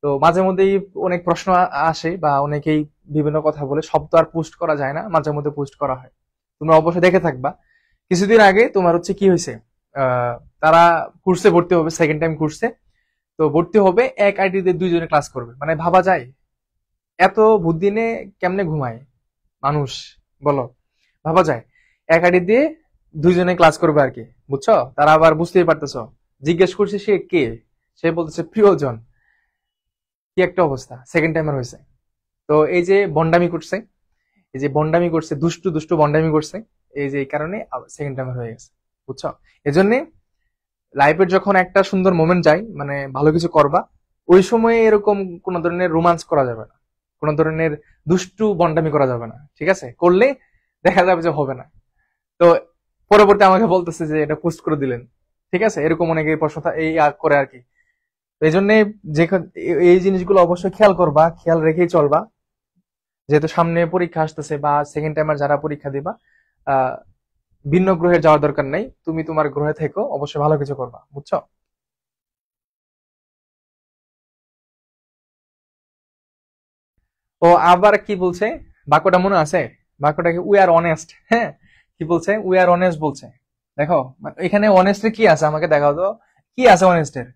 Speaker 1: তো মাঝে মধ্যেই অনেক প্রশ্ন আসে বা অনেকেই বিভিন্ন কথা বলে, সব তো আর পোস্ট করা যায় না, মাঝে মধ্যে পোস্ট করা হয়। তোমরা অবশ্যই দেখে থাকবা। কিছুদিন আগে তোমার হচ্ছে কি হয়েছে, তারা কোর্সে ভর্তি হবে, সেকেন্ড টাইম কোর্সে। তো ভর্তি হবে, এক আইডিতে দুইজনে ক্লাস করবে, মানে ভাবা যায় এত বুদ্ধি নিয়ে কেমনে ঘুমায় মানুষ, বলো? ভাবা যায় এক আইডি দিয়ে দুইজনে ক্লাস করবে আর কি, বুঝছো? তারা আবার বুঝতেই পারতেছো, জিজ্ঞেস করছে সে কে, সে বলতেছে প্রিয়জন। কি একটা অবস্থা, সেকেন্ড টাইমার হয়েছে। তো এই যে বন্ডামি করছে, এই যে বন্ডামি করছে, দুষ্টু দুষ্টু বন্ডামি করছে, এই যে এই কারণে সেকেন্ড টাইমার হয়ে গেছে, বুঝছো? এজন্য লাইফের যখন একটা সুন্দর মোমেন্ট যায়, মানে ভালো কিছু করবা, ওই সময়ে এরকম কোন ধরনের রোমান্স করা যাবে না, কোন ধরনের দুষ্টু বন্ডামি করা যাবে না, ঠিক আছে? করলে দেখা যাবে যে হবে না। তো পরবর্তী আমাকে বলতেছে যে এটা পোস্ট করে দিলেন, ঠিক আছে? এরকম অনেকে প্রশ্ন এই করে আর কি। তো এই জন্য যে এই জিনিসগুলো অবশ্যই খেয়াল করবা, খেয়াল রেখেই চলবা, যেহেতু সামনে পরীক্ষা আসতেছে বা সেকেন্ড টাইমার যারা পরীক্ষা দিবা, আহ ভিন্ন গ্রহে যাওয়ার দরকার নেই, তুমি তোমার গ্রহে থেকো, অবশ্যই ভালো কিছু করবা, বুঝছো? ও আবার কি বলছে, বাক্যটা মনে আছে? বাক্যটা কি উই আর অনেস্ট, হ্যাঁ। কি বলছে? উই আর অনেস্ট বলছে। দেখো মানে এখানে অনেস্টের কি আছে আমাকে দেখাও তো, কি আছে অনেস্টের?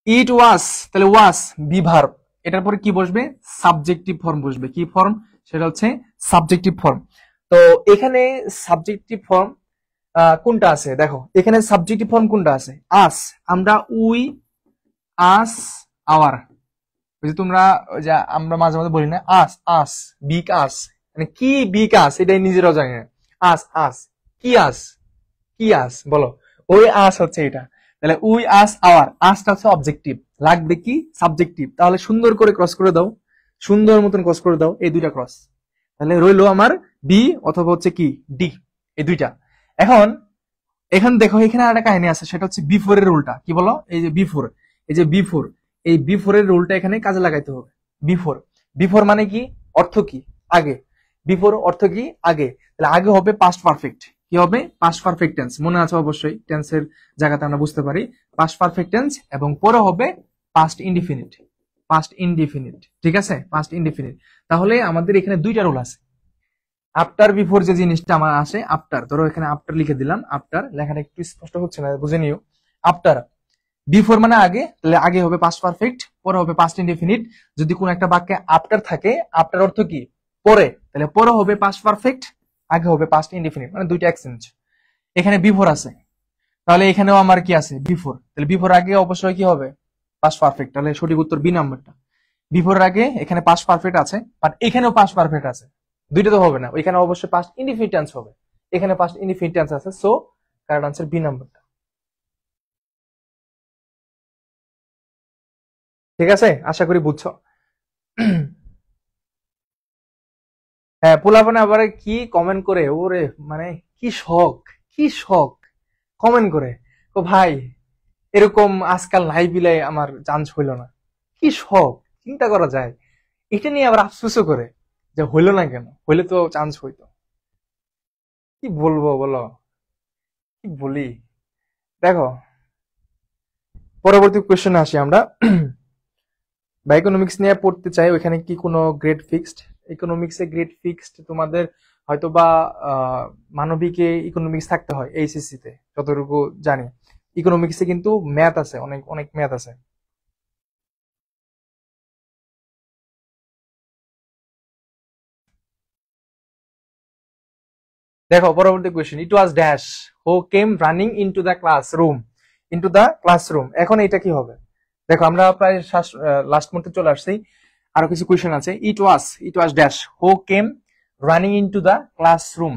Speaker 1: ইট ওয়াজ, তাহলে ওয়াজ বি ভার্ব, এটার পরে কি বসবে? সাবজেক্টিভ ফর্ম বসবে। কি ফর্ম? সেটা হচ্ছে সাবজেক্টিভ ফর্ম। তো এখানে সাবজেক্টিভ ফর্ম কোনটা আছে দেখো, এখানে সাবজেক্টিভ ফর্ম কোনটা আছে? আস। আমরা উই, আস, আওয়ার, ওই যে তোমরা, ওই যে আমরা মাঝে মাঝে বলি না, আস আস, বিগ আস, মানে কি বিগ আস এটাই নিজেরাও জানি না। আস আস, কি আস, কি আস বলো? ওই আস হচ্ছে এটা। তাহলে উই আস আওয়ার, আসটা হচ্ছে অবজেক্টিভ, লাগবে কি? সাবজেক্টিভ। তাহলে সুন্দর করে ক্রস করে দাও, সুন্দর মতন ক্রস করে দাও এই দুইটা ক্রস। তাহলে রইলো আমার বি অথবা হচ্ছে কি ডি, এই দুইটা। এখন এখানে দেখো, এখানে একটা কাহিনী আছে, সেটা হচ্ছে বিফোর এর রুলটা কি বলো? এই যে বিফোর, এই যে বিফোর, এই বিফোর এর রুলটা এখানে কাজে লাগাইতে হবে। বিফোর, বিফোর মানে কি? অর্থ কি? আগে। বিফোর অর্থ কি? আগে। তাহলে আগে হবে পাস্ট পারফেক্ট। কি হবে? পাস্ট পারফেক্ট টেন্স, মনে আছে অবশ্যই, টেন্সের জায়গাতে আমরা বুঝতে পারি পাস্ট পারফেক্ট টেন্স, এবং পরে হবে পাস্ট ইনডিফিনিট। পাস্ট ইনডিফিনিট, ঠিক আছে, পাস্ট ইনডিফিনিট। তাহলে আমাদের এখানে দুইটা রুল আছে। আফটার বিফোর যে জিনিসটা আমার আসে, আফটার, ধরো এখানে আফটার লিখে দিলাম, আফটার লেখাটা একটু স্পষ্ট হচ্ছে না, বুঝে নিও। আফটার, বিফোর মানে আগে, তাহলে আগে হবে পাস্ট পারফেক্ট, পরে হবে পাস্ট ইনডেফিনিট। যদি কোন একটা বাক্যে আফটার থাকে, আফটার অর্থ কি? পরে, তাহলে পরে হবে পাস্ট পারফেক্ট, আগে হবে পাস্ট ইনডেফিনিট, মানে দুইটা এক্সচেঞ্জ। এখানে বিফোর আছে, তাহলে এখানেও আমার কি আছে? বিফোর। তাহলে বিফোর আগে অবশ্যই কি হবে? Past perfect. তাহলে সঠিক উত্তর বি নাম্বারটা। বিফোরের আগে এখানে পাস্ট পারফেক্ট আছে, বাট এখানেও পাস্ট পারফেক্ট আছে। দুইটা তো হবে না, ওইখানে অবশ্যই পাস্ট ইনডিফিনিট টেন্স হবে, এখানে পাস্ট ইনডিফিনিট টেন্স আছে। সো কারেক্ট আনসার বি নাম্বারটা। ঠিক আছে, আশা করি বুঝছো। হ্যাঁ, পোলাপানে আবার কি কমেন্ট করে ওরে, মানে কি শখ, কি শখ কমেন্ট করে। ও ভাই, এরকম আজকাল নাই বিলাই আমার চান্স হইল না, কি শখ, চিন্তা করা যায়। এটা নিয়ে আবার আফসোসও করে যে হইলো না কেন, হইলে তো চান্স হইতো। কি বলবো বলো, কি বলি। দেখো, পরবর্তী কোয়েশ্চেনে আসি আমরা। বা ইকোনমিক্স নিয়ে পড়তে চাই, ওইখানে কি কোনো গ্রেড ফিক্সড? ইকোনমিক্সে গ্রেড ফিক্সড তোমাদের হয়তো বা মানবিকে ইকোনমিক্স থাকতে হয় এইচএসসি তে, যতটুকু জানি। ইকোনমিক্সে কিন্তু ম্যাথ আছে, অনেক অনেক ম্যাথ আছে। দেখো পরবর্তী question, it was dash who came running into the classroom, into the classroom. এখন এটা কি হবে? দেখো আমরা প্রায় লাস্ট মুহূর্তে চলে আসছি, আরো কিছু কোয়েশ্চেন আছে। It was dash who came running into the classroom.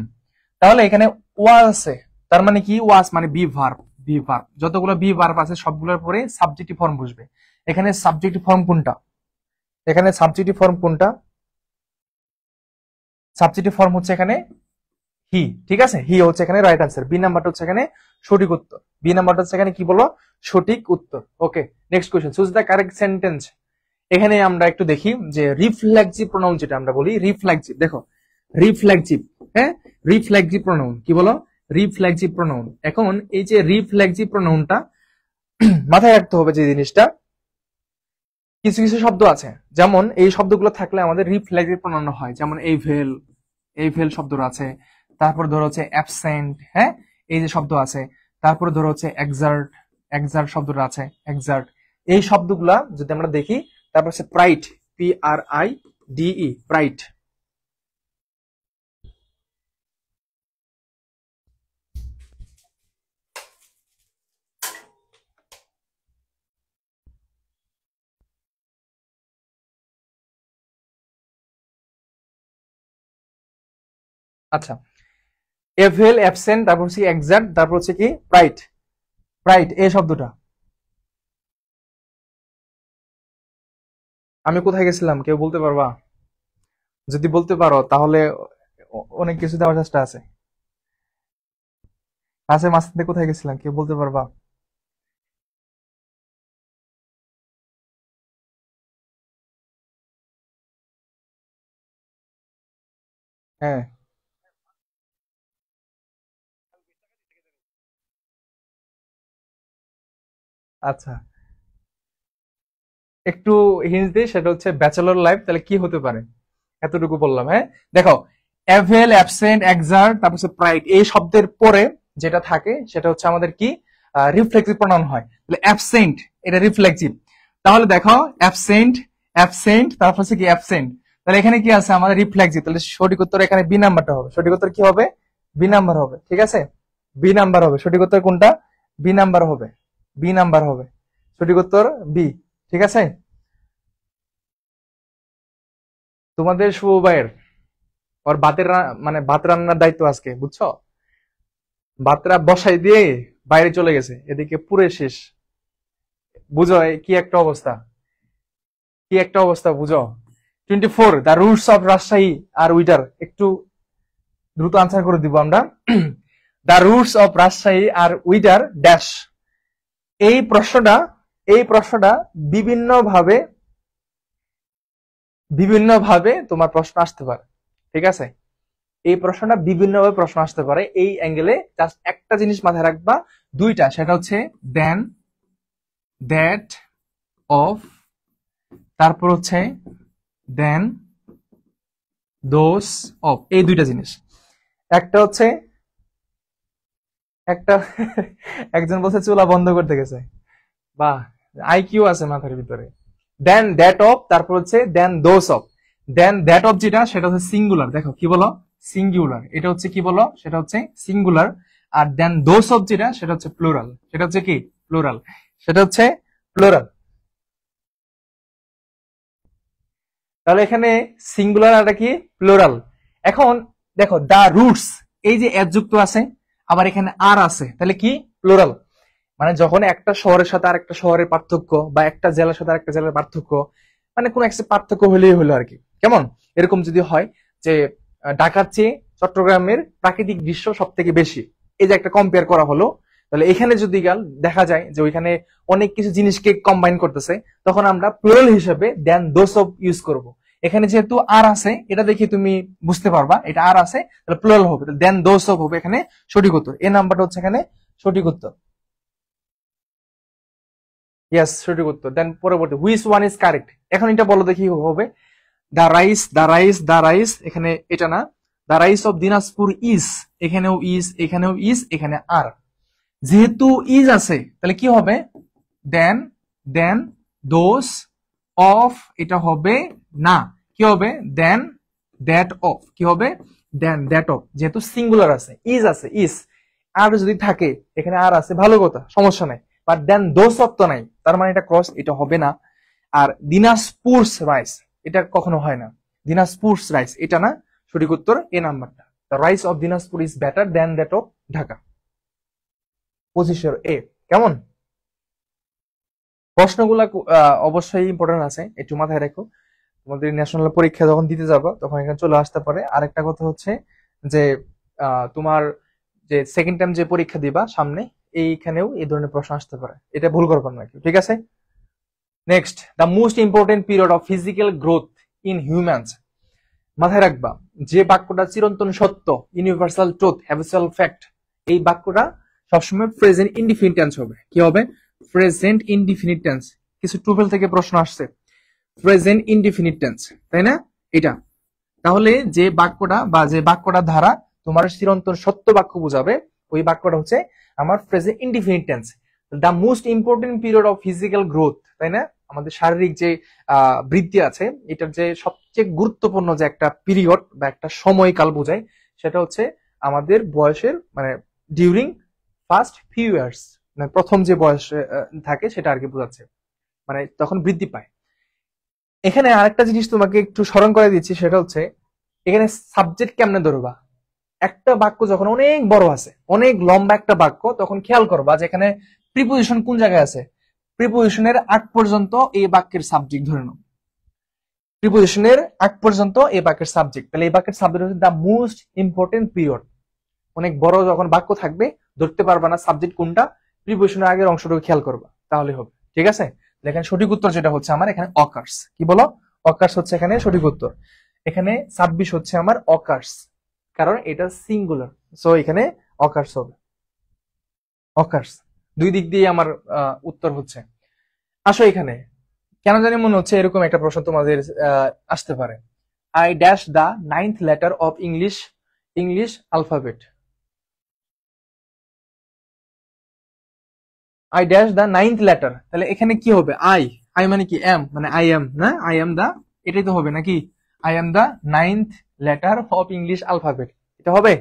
Speaker 1: তাহলে এখানে ওয়াজ আছে, তার মানে কি? ওয়াজ মানে বি ভার্ব, বি ভার্ব, যতগুলো বি ভার্ব আছে সবগুলোর পরে সাবজেক্টিভ ফর্ম বসবে। এখানে সাবজেক্টিভ ফর্ম কোনটা? এখানে সাবজেক্টিভ ফর্ম কোনটা? সাবজেক্টিভ ফর্ম হচ্ছে এখানে হি, ঠিক আছে, হি হচ্ছে এখানে রাইট আনসার। বি নাম্বারটা হচ্ছে এখানে সঠিক উত্তর। বি নাম্বারটা হচ্ছে এখানে কি বলো? সঠিক উত্তর। Okay, next question, choose the correct sentence. এখানে আমরা একটু দেখি যে রিফ্লেক্সিভ প্রোনাউন, যেটা আমরা বলি রিফ্লেক্সিভ। দেখো রিফ্লেক্সিভ, হ্যাঁ, রিফ্লেক্সিভ প্রোনাউন কি বলো? Reflexive pronoun. এখন এই যে রিফ্লেক্সিভ প্রোনাউনটা মাথায় রাখতে হবে যে জিনিসটা, কিছু কিছু শব্দ আছে, যেমন এই শব্দগুলো থাকলে আমাদের রিফ্লেক্সিভ প্রোনাউন হয়, যেমন এইভেল, এইভেল শব্দটা আছে। তারপর ধরো হচ্ছে অ্যাবসেন্ট, হ্যাঁ, এই যে শব্দ আছে। তারপরে ধরো হচ্ছে এক্সার্ট, এক্সার্ট শব্দটা আছে, এক্সার্ট। এই শব্দগুলা যদি আমরা দেখি, তারপর হচ্ছে প্রাইট, PRIDE, প্রাইট। আচ্ছা, এভেল, অ্যাবসেন্ট, তারপর হচ্ছে এক্সাক্ট, তারপর হচ্ছে কি প্রাইট। প্রাইট এই শব্দটা আমি কোথায় গেছিলাম কেউ বলতে পারবা? যদি বলতে পারো তাহলে অনেক কিছু দেওয়ার চেষ্টা আছে। ক্লাসের মাঝখান থেকে কোথায় গেছিলাম কেউ বলতে পারবা? হ্যাঁ, আচ্ছা, একটু হিন্ট দিই, সেটা হচ্ছে ব্যাচেলর লাইফ। তাহলে কি হতে পারে? এতটুকু বললাম। হ্যাঁ, দেখো, অ্যাভেল, অ্যাবসেন্ট, এক্সার্ট, তারপর প্রাইড, এই শব্দের পরে যেটা থাকে সেটা হচ্ছে আমাদের কি রিফ্লেক্সিভ প্রনাউন হয়। তাহলে অ্যাবসেন্ট, এটা রিফ্লেক্সিভ। তাহলে দেখো, অ্যাবসেন্ট, অ্যাবসেন্ট, তারপর হচ্ছে কি অ্যাবসেন্ট। তাহলে এখানে কি আছে আমাদের রিফ্লেক্সিভ। তাহলে সঠিক উত্তর এখানে বি নাম্বারটা হবে। সঠিক উত্তর কি হবে? বি নাম্বার হবে। ঠিক আছে, বি নাম্বার হবে সঠিক উত্তর। কোনটা? বি নাম্বার হবে, বি নাম্বার হবে সঠিক উত্তর, বি। ঠিক আছে, তোমাদের শুভ ভাইয়ের ওর মানে ভাত রান্নার দায়িত্ব আজকে, বুঝছো? ভাতটা বসাই দিয়ে বাইরে চলে গেছে, এদিকে পুরে শেষ। বুঝো কি একটা অবস্থা, কি একটা অবস্থা বুঝো। 24, the routes of Rajshahi are wider. একটু দ্রুত আনসার করে দিব আমরা। The routes of Rajshahi are wider dash. এই প্রশ্নটা, এই প্রশ্নটা বিভিন্ন ভাবে, বিভিন্ন ভাবে তোমার প্রশ্ন আসতে পারে। ঠিক আছে, এই প্রশ্নটা বিভিন্ন ভাবে প্রশ্ন আসতে পারে। এই অ্যাঙ্গেলে জাস্ট একটা জিনিস মাথায় রাখবা, দুইটা, সেটা হচ্ছে দেন, দ্যাট, অফ, তারপর হচ্ছে দেন, দোস, অফ। এই দুইটা জিনিস। একটা হচ্ছে, একটা একজন বলছে চুলা বন্ধ করতে গেছে। বাহ, আইকিউ আছে মাথার ভিতরে। দেন দ্যাট অফ, তারপর হচ্ছে than those of. Than that of যেটা, সেটা হচ্ছে সিঙ্গুলার। দেখো কি বলো, সিঙ্গুলার। এটা হচ্ছে কি বলো, সেটা হচ্ছে singular. R then those of যেটা, সেটা হচ্ছে প্লুরাল। সেটা হচ্ছে কি? প্লুরাল। সেটা হচ্ছে প্লুরাল। তাহলে এখানে সিঙ্গুলার আর কি প্লুরাল। এখন দেখো, দা রুটস, এই যে এস যুক্ত আছে, আবার এখানে আর আছে, তাহলে কি? প্লুরাল। মানে যখন একটা শহরের সাথে আরেকটা শহরের পার্থক্য, বা একটা জেলার সাথে আরেকটা জেলার পার্থক্য, মানে কোন একটা পার্থক্য হলেই হলো আর কি। কেমন এরকম যদি হয় যে ঢাকার চেয়ে চট্টগ্রামের প্রাকৃতিক দৃশ্য সব থেকে বেশি, এই যে একটা কম্পেয়ার করা হলো, তাহলে এখানে যদি দেখা যায় যে ওইখানে অনেক কিছু জিনিসকে কম্বাইন করতেছে, তখন আমরা প্লুরাল হিসেবে দেন দোস অফ ইউজ করব। এখানে যেহেতু আর আছে, এটা দেখে তুমি বুঝতে পারবা এটা আর আছে, তাহলে প্লুরাল হবে, দেন দোস অফ হবে এখানে সঠিক উত্তর। এই নাম্বারটা হচ্ছে এখানে সঠিক উত্তর। ইয়েস, সঠিক উত্তর। দেন পরবর্তী, হুইচ ওয়ান ইজ কারেক্ট। এখন এটা বলো দেখি হবে। The rice, the rice, the rice, এখানে এটা না। The rice of Dinajpur is, এখানেও ইজ, এখানেও ইজ, এখানে আর। যেহেতু ইজ আছে, তাহলে কি হবে? দেন, দেন দোস অফ, এটা হবে না। কি হবে? দেন দ্যাট অফ। কি হবে? দেন দ্যাট অফ। যেহেতু সিঙ্গুলার আছে, ইজ আছে, ইজ, আর যদি থাকে এখানে আর আছে, ভালো কথা, সমস্যা নাই। বাট দেন দোস অফ তো নাই, তার মানে এটা ক্রস, এটা হবে না। আর দিনাজপুরস রাইস, এটা কখনো হয় না। দিনাজপুরস রাইস, এটা না। সঠিক উত্তর এ নাম্বারটা। The rice of Dinajpur is better then that of Dhaka. 25 এ। কেমন? প্রশ্নগুলা অবশ্যই ইম্পর্টেন্ট আছে, একটু মাথায় রেখো। তোমাদের ন্যাশনাল পরীক্ষা যখন দিতে যাবো তখন এখানে চলে আসতে পারে। আরেকটা কথা হচ্ছে যে তোমার যে সেকেন্ড টাইম যে পরীক্ষা দিবা সামনে, এইখানেও এই ধরনের প্রশ্ন আসতে পারে, এটা ভুল করবেন না কেউ। ঠিক আছে, next, the most important period of physical growth in humans. মাথায় রাখবা, যে বাক্যটা চিরন্তন সত্য, ইউনিভার্সাল ট্রুথ, হ্যাবিচুয়াল ফ্যাক্ট, এই বাক্যটা সবসময় প্রেজেন্ট ইনডিফিনিট টেন্স হবে। কি হবে? Present indefinite tense. কিছু টুফেল থেকে প্রশ্ন আসছে, প্রেজেন্ট ইনডিফিনিট টেন্স, তাই না? এটা তাহলে যে বাক্যটা বা যে বাক্যটা দ্বারা তোমার চিরন্তন সত্য বাক্য বোঝাবে, ওই বাক্যটা হচ্ছে আমার present indefinite tense. The most important period of physical growth, তাই না? আমাদের শারীরিক যে বৃদ্ধি আছে, এটার যে সবচেয়ে গুরুত্বপূর্ণ যে একটা পিরিয়ড বা একটা সময়কাল বোঝায়, সেটা হচ্ছে আমাদের বয়সের, মানে ডিউরিং ফার্স্ট ফিউ ইয়ার্স, মানে প্রথম যে বয়স থাকে সেটা আর কি বোঝাচ্ছে, মানে তখন বৃদ্ধি পায়। এখানে আরেকটা জিনিস তোমাকে একটু স্মরণ করে দিচ্ছি, সেটা হচ্ছে এখানে সাবজেক্ট কেমনে ধরবা। একটা বাক্য যখন অনেক বড় আছে, অনেক লম্বা একটা বাক্য, তখন খেয়াল করবা যে এখানে প্রিপোজিশন কোন জায়গায় আছে। প্রিপোজিশনের আগ পর্যন্ত এই বাক্যের সাবজেক্ট ধরে নাও। প্রিপোজিশনের আগ পর্যন্ত এই বাক্যের সাবজেক্ট, তাহলে এই বাক্যের সাবজেক্ট হচ্ছে দ্য মোস্ট ইম্পর্টেন্ট পিরিয়ড। অনেক বড় যখন বাক্য থাকবে, ধরতে পারবা না সাবজেক্ট কোনটা, প্রিপোজিশনের আগের অংশটুকু খেয়াল করবা, তাহলে হবে। ঠিক আছে, এখানে সঠিক উত্তর যেটা হচ্ছে আমার এখানে অকার্স। কি বলো? অকার্স হচ্ছে এখানে সঠিক উত্তর। এখানে 26 হচ্ছে আমার অকার্স, কারণ এটা সিঙ্গুলার, সো এখানে অকার্স হবে, অকার্স। দুই দিক দিয়ে আমার উত্তর হচ্ছে। আসো এখানে, কেন জানি মনে হচ্ছে এরকম একটা প্রশ্ন তোমাদের আসতে পারে। I dash the ninth letter of English English alphabet. I dash the ninth letter, তাহলে এখানে কি হবে? আই, আই মানে কি? এম, মানে আই এম না, আই এম দা, এটাই তো হবে নাকি? I am the ninth letter of English alphabet, এটা হবে।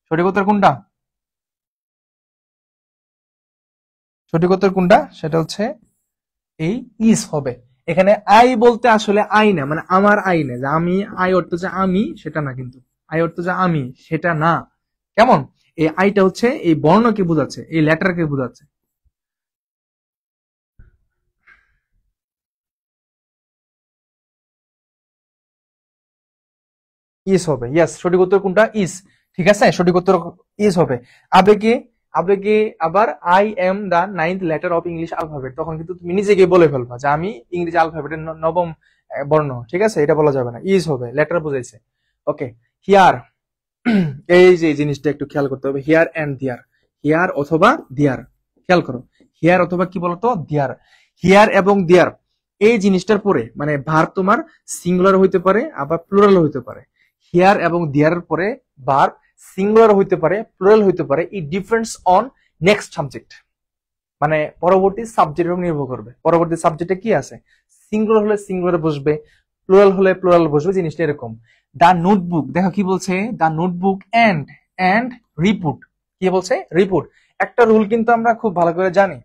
Speaker 1: সঠিক উত্তর কোনটা? সঠিক উত্তর কোনটা? সেটা হচ্ছে এই ইজ হবে। এখানে আই বলতে আসলে আই না, মানে আমার আই না, যে আমি আই অর্থ যে আমি সেটা না, কিন্তু আই অর্থ যে আমি সেটা না। কেমন? এই আইটা হচ্ছে এই বর্ণকে বোঝাচ্ছে, এই লেটারকে বোঝাচ্ছে। ইস হবে, ইয়েস, সঠিক উত্তর কোনটা? ইস। ঠিক আছে, সঠিক উত্তর ইস হবে। আবেগে, আবেগে আবার I am the ninth letter of English alphabet, তখন কিন্তু তুমি নিজেকে বলে ফেলবা যে আমি ইংরেজি অ্যালফাবেটের নবম বর্ণ। ঠিক আছে, এটা বলা যাবে না, ইজ হবে, লেটার বোঝাইছে। ওকে, হিয়ার, এই যে জিনিসটা একটু খেয়াল করতে হবে, হিয়ার এন্ড দিয়ার, হিয়ার অথবা দিয়ার, খেয়াল করো, হিয়ার অথবা কি বলতো, দিয়ার। হিয়ার এবং দিয়ার এই জিনিসটার পরে মানে ভার্ব তোমার সিঙ্গুলার হইতে পারে আবার প্লুরাল হইতে পারে। হিয়ার এবং দিয়ারের পরে ভার্ব সিঙ্গুলার হইতে পারে, প্লুরাল হইতে পারে। ইট ডিফারেন্স অন নেক্সট সাবজেক্ট, মানে পরবর্তী সাবজেক্টের উপর নির্ভর করবে। পরবর্তী সাবজেক্টে কি আছে, সিঙ্গুলার হলে সিঙ্গুলার বসবে, প্লুরাল হলে প্লুরাল বসবে, জিনিসটা এরকম। দা নোটবুক, দেখো কি বলছে, দা নোটবুক এন্ড রিপোর্ট, কি বলছে? রিপোর্ট। একটা রুল কিন্তু আমরা খুব ভালো করে জানি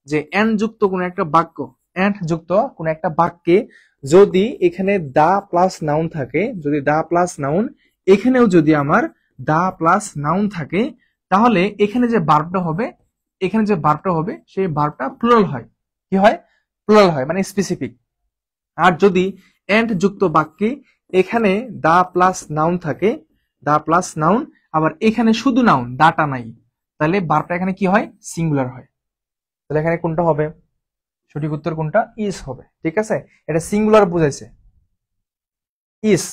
Speaker 1: যে এন্ড যুক্ত কোন একটা বাক্য, এন্ড যুক্ত কোন একটা বাক্যে যদি এখানে দা প্লাস নাউন থাকে, যদি দা প্লাস নাউন, এখানেও যদি আমার দা প্লাস নাউন থাকে, তাহলে এখানে যে ভার্বটা হবে, এখানে যে ভার্বটা হবে সেই ভার্বটা প্লুরাল হয়। কি হয়? প্লুরাল হয়, মানে স্পেসিফিক। আর যদি এন্ড যুক্ত বাক্যে এখানে দা প্লাস নাউন থাকে, দা প্লাস নাউন, আবার এখানে শুধু নাউন, দাটা নাই, তাহলে ভার্বটা এখানে কি হয়? সিঙ্গুলার হয়। তাহলে এখানে কোনটা হবে? সঠিক উত্তর কোনটা? ইজ হবে। ঠিক আছে, এটা সিঙ্গুলার বুঝাইছে, is.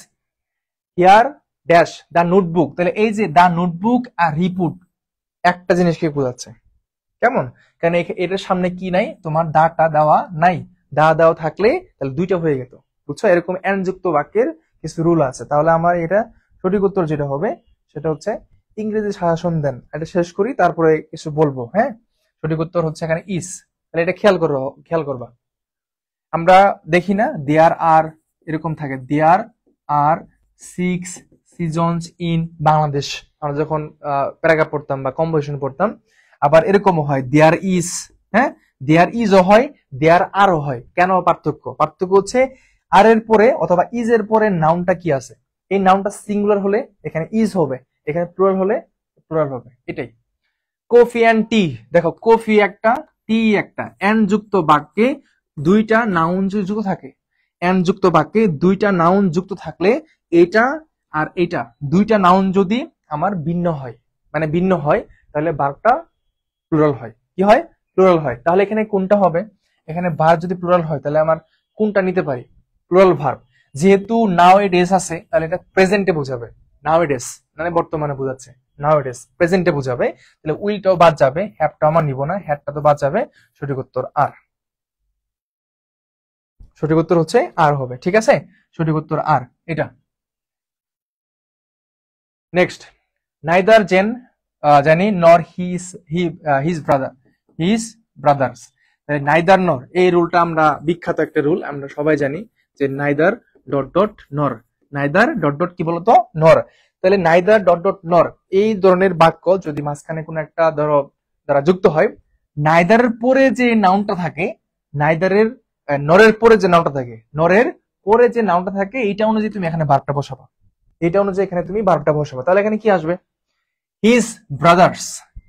Speaker 1: Here dash the notebook, তাহলে এই যে দা নোটবুক আর রিপোর্ট একটা জিনিসকে বোঝাচ্ছে। কেমন? কারণ এটার সামনে কি নাই, তোমার দাটা দেওয়া নাই। দা দেওয়া থাকলে তাহলে দুইটা হয়ে যেত, বুঝছো? এরকম এন্ড যুক্ত বাক্যের কিছু রুল আছে। তাহলে আমার এটা সঠিক উত্তর যেটা হবে সেটা হচ্ছে ইংরেজি শাসন দেন। এটা শেষ করি, তারপরে কিছু বলবো। হ্যাঁ, সঠিক উত্তর হচ্ছে এখানে ইস। তাহলে এটা খেয়াল করো, খেয়াল করবা। আমরা দেখি না দেয়ার আর এরকম থাকে, দেয়ার আর 6 সিজনস ইন বাংলাদেশ, আমরা যখন প্যারাগ্রাফ পড়তাম বা কম্পোজিশন পড়তাম। আবার এরকমও হয় দেয়ার ইজ, হ্যাঁ, দেয়ার ইজও হয়, দেয়ার আরও হয়। কেন পার্থক্য? পার্থক্য হচ্ছে আর এর পরে অথবা ইজ এর পরে নাউনটা কি আছে, এই নাউনটা সিঙ্গুলার হলে এখানে ইজ হবে, এখানে প্লুরাল হলে প্লুরাল হবে, এটাই। কফি অ্যান্ড টি, দেখো কফি একটা, টি একটা, এন্ড যুক্ত বাক্যে দুইটা নাউন যুক্ত থাকে, এন্ড যুক্ত বাক্যে দুইটা নাউন যুক্ত থাকলে এটা আর এটা দুইটা নাউন যদি আমার ভিন্ন হয়, মানে ভিন্ন হয়, তাহলে ভার্বটা প্লুরাল হয়। কি হয়? প্লুরাল হয়। তাহলে এখানে কোনটা হবে? এখানে ভার্ব যদি প্লুরাল হয় তাহলে আমার কোনটা নিতে পারি? Plural verb. যেহেতু নাও এ ডেস আছে, তাহলে এটা প্রেজেন্টে বোঝাবে। নাও এ ডেস মানে বর্তমানে বোঝাচ্ছে, নাও এ ডেস প্রেজেন্টে বোঝাবে। তাহলে উইলটাও বাদ যাবে, হ্যাভটা আমার নিব না, হ্যাডটা তো বাদ যাবে। সঠিক উত্তর আর, সঠিক উত্তর হচ্ছে আর হবে। ঠিক আছে, সঠিক উত্তর আর, এটা। নেক্সট, নাইদার জানি নর his brother, his brothers. Neither নর, এই রুলটা আমরা বিখ্যাত একটা রুল, আমরা সবাই জানি যে নাইদার ডট ডট নর, নাইদার ডট ডট কি বলতো, নর। তাহলে নাইদার ডট ডট নর এই ধরনের বাক্য যদি মাঝখানে কোনো একটা ধরো দ্বারা যুক্ত হয়, নাইদারের পরে যে নাউনটা থাকে, নাইদারের নরের পরে যে নাউনটা থাকে, নরের পরে যে নাউনটা থাকে, এইটা অনুযায়ী তুমি এখানে ভার্বটা বসাবা, এটা অনুযায়ী এখানে তুমি ভার্বটা বসাবা। তাহলে এখানে কি আসবে? হিজ ব্রাদার্স,